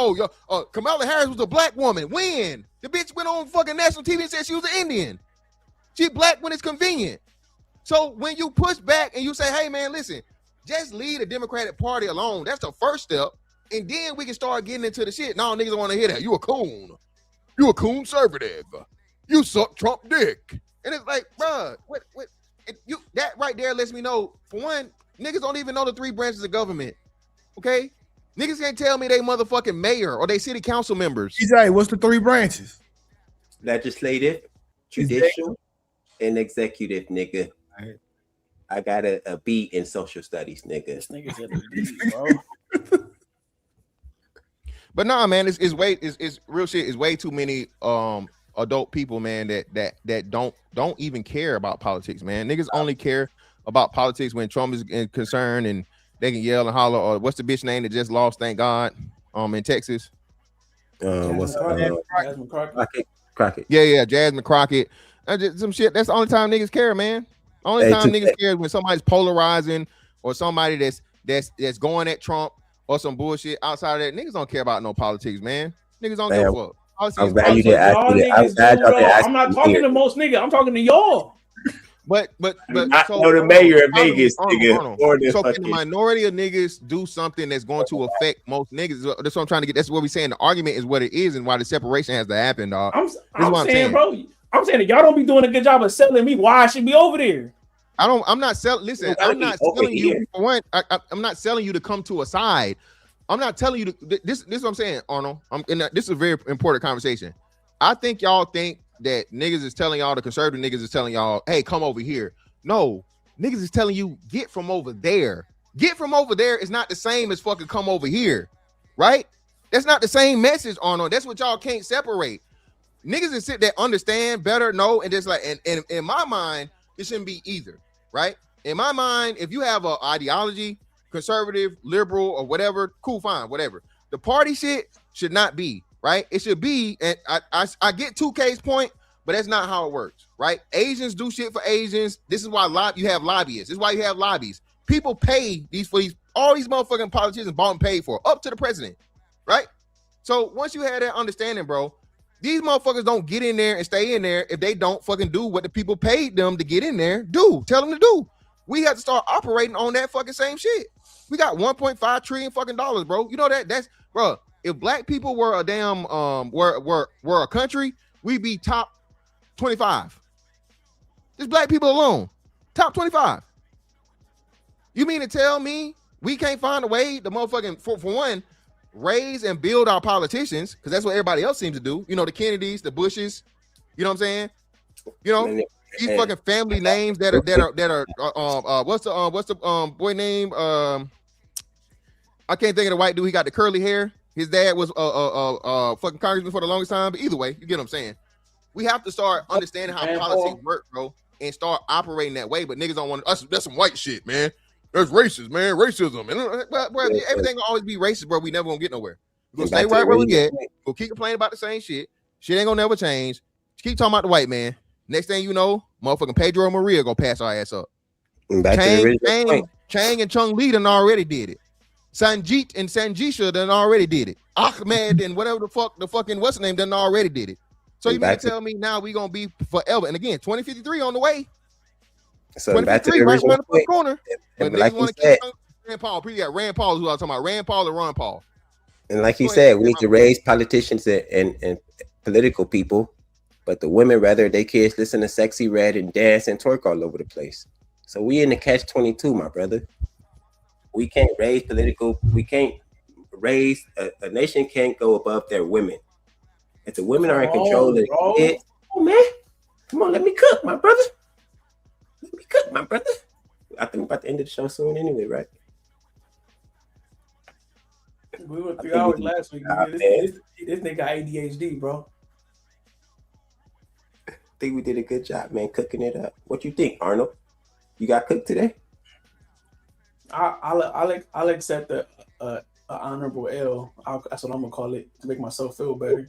Kamala Harris was a black woman. When? The bitch went on fucking national TV and said she was an Indian. She black when it's convenient. So when you push back and you say, hey man, listen, just leave the Democratic Party alone. That's the first step. And then we can start getting into the shit. No, niggas don't want to hear that. You a coon. You a coon conservative. You suck Trump dick. And it's like, bruh, that right there lets me know, for one, niggas don't even know the 3 branches of government. Okay? Niggas can't tell me they motherfucking mayor or they city council members. DJ, what's the 3 branches? Legislative, judicial, and executive, nigga. Right. I got a B in social studies, nigga. This nigga said a B, bro. But nah, man, it's real shit. It's way too many adult people, man, that don't even care about politics, man. Niggas only care about politics when Trump is concerned and they can yell and holler. Or what's the bitch name that just lost? Thank God. In Texas. What's Jasmine Crockett. Yeah, Jasmine Crockett. Some shit. That's the only time niggas care, man. Only time niggas care is when somebody's polarizing or somebody that's going at Trump or some bullshit. Outside of that, niggas don't care about no politics, man. Niggas don't give a fuck. I'm glad you did ask me that. I'm not talking to most niggas. I'm talking to y'all. But I know the mayor of Vegas, nigga. So can the minority of niggas do something that's going to affect most niggas? That's what I'm trying to get. That's what we're saying. The argument is what it is and why the separation has to happen, dog. I'm saying, bro. I'm saying that y'all don't be doing a good job of selling me why I should be over there. I'm not selling. Listen, I'm not selling you. For one, I'm not selling you to come to a side. I'm not telling you to. This is what I'm saying, Arnold. This is a very important conversation. I think y'all think that niggas is telling y'all, the conservative niggas is telling y'all, hey, come over here. No, niggas is telling you, get from over there. Get from over there is not the same as fucking come over here, right? That's not the same message, Arnold. That's what y'all can't separate. Niggas that sit there, understand better, know, and just like, and in my mind, it shouldn't be either, right? In my mind, if you have an ideology, conservative, liberal, or whatever, cool, fine, whatever. The party shit should not be, right? It should be, and I get 2K's point, but that's not how it works, right? Asians do shit for Asians. This is why you have lobbyists. This is why you have lobbies. People pay all these motherfucking politicians bought and paid for, up to the president, right? So once you have that understanding, bro, these motherfuckers don't get in there and stay in there if they don't fucking do what the people paid them to get in there. Tell them to do. We have to start operating on that fucking same shit. We got 1.5 trillion fucking dollars, bro. You know that's bro. If black people were a damn were a country, we'd be top 25. Just black people alone, top 25. You mean to tell me we can't find a way to motherfucking for one raise and build our politicians, because that's what everybody else seems to do. You know, the Kennedys, the Bushes. You know what I'm saying? You know, these fucking family names that are what's the boy name? I can't think of the white dude. He got the curly hair. His dad was fucking congressman for the longest time. But either way, you get what I'm saying. We have to start understanding how politics work, bro, and start operating that way. But niggas don't want to. That's some white shit, man. That's racist, man. Racism. And bro, everything will always be racist, bro. We never gonna get nowhere. We're gonna stay right where we at. We'll keep complaining about the same shit. Shit ain't gonna never change. Keep talking about the white man. Next thing you know, motherfucking Pedro and Maria gonna pass our ass up. Chang and Chung Lee done already did it. Sanjit and Sanjisha done already did it. Ahmed and whatever the fucking what's the name done already did it. So you mean to tell me now we gonna be forever? And again, 2053 on the way. So back to the original point. Corner. But like you said, Rand Paul, Rand Paul is who I was talking about. Rand Paul and Ron Paul. And like you said, we need to raise politicians and political people, but the women rather their kids listen to Sexy Red and dance and twerk all over the place. So we in the catch-22, my brother. We can't raise we can't raise a nation can't go above their women. If the women are in control of the kids, man, come on, let me cook, my brother. Let me cook, my brother. I think we're about to end the show soon anyway, right? We went 3 hours last week. This nigga got ADHD, bro. I think we did a good job, man, cooking it up. What you think, Arnold? You got cooked today? I'll accept the honorable L. That's what I'm gonna call it to make myself feel better.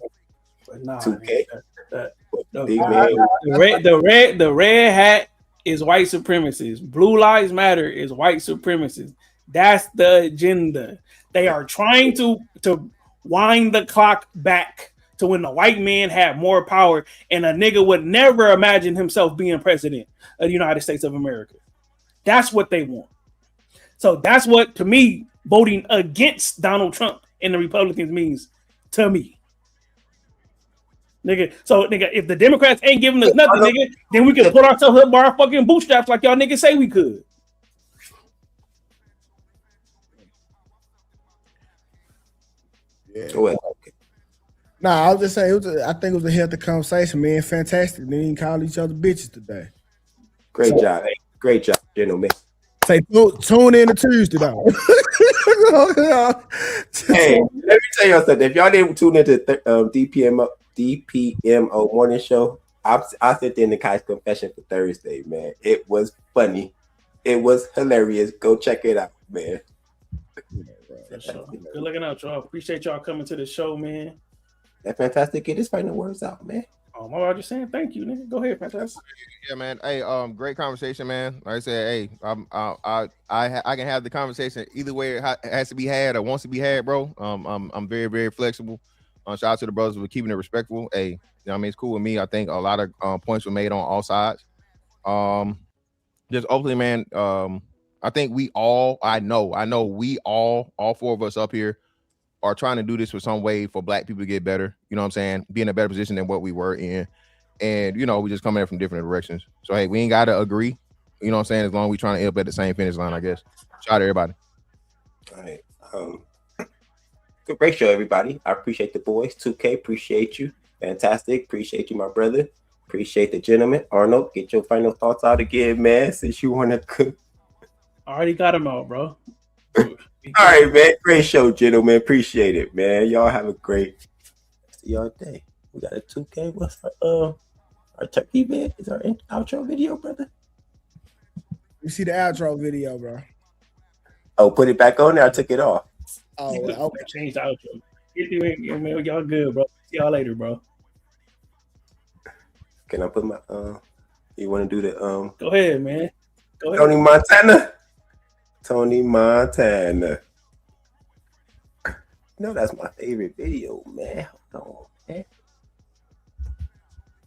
But nah, 2K. The red hat is white supremacists. Blue Lives Matter is white supremacists. That's the agenda. They are trying to wind the clock back to when the white man had more power, and a nigga would never imagine himself being president of the United States of America. That's what they want. So that's what, to me, voting against Donald Trump and the Republicans means to me. Nigga, so nigga, if the Democrats ain't giving us nothing, nigga, then we can put ourselves up by our fucking bootstraps like y'all niggas say we could. Yeah. Nah, I was just saying, I think it was a healthy conversation, man. Fantastic. They didn't call each other bitches today. Great job. Great job, gentlemen. Say, tune in to Tuesday, though. Hey, let me tell y'all something. If y'all didn't tune into DPMO morning show, I sent in the Kai's confession for Thursday, man. It was funny. It was hilarious. Go check it out, man. For sure. Good looking out, y'all. Appreciate y'all coming to the show, man. That Fantastic Kid is finding the words out, man. Oh, my God, just saying thank you, nigga. Go ahead, Fantastic. Yeah, man. Hey, great conversation, man. Like I said, hey, I can have the conversation either way it has to be had or wants to be had, bro. I'm very, very flexible. Shout out to the brothers for keeping it respectful. Hey, you know what I mean? It's cool with me. I think a lot of points were made on all sides. Just hopefully, man. I think I know we all four of us up here are trying to do this for some way for black people to get better. You know what I'm saying? Be in a better position than what we were in. And, you know, we just coming in from different directions. So, hey, we ain't got to agree. You know what I'm saying? As long as we trying to end up at the same finish line, I guess. Shout out to everybody. All right. Great show, everybody. I appreciate the boys. 2K, appreciate you. Fantastic. Appreciate you, my brother. Appreciate the gentleman. Arnold, get your final thoughts out again, man, since you want to cook. I already got them out, bro. All right, man. Great show, gentlemen. Appreciate it, man. Y'all have a great rest of y'all day. We got a 2K. What's our turkey vid? Is our outro video, brother? You see the outro video, bro. Oh, put it back on there. I took it off. Oh, okay. Change the outro. Man, y'all good, bro. See y'all later, bro. Can I put my you want to do the Go ahead, man. Go ahead. Tony Montana? Tony Montana. No, that's my favorite video, man. Hold on, man.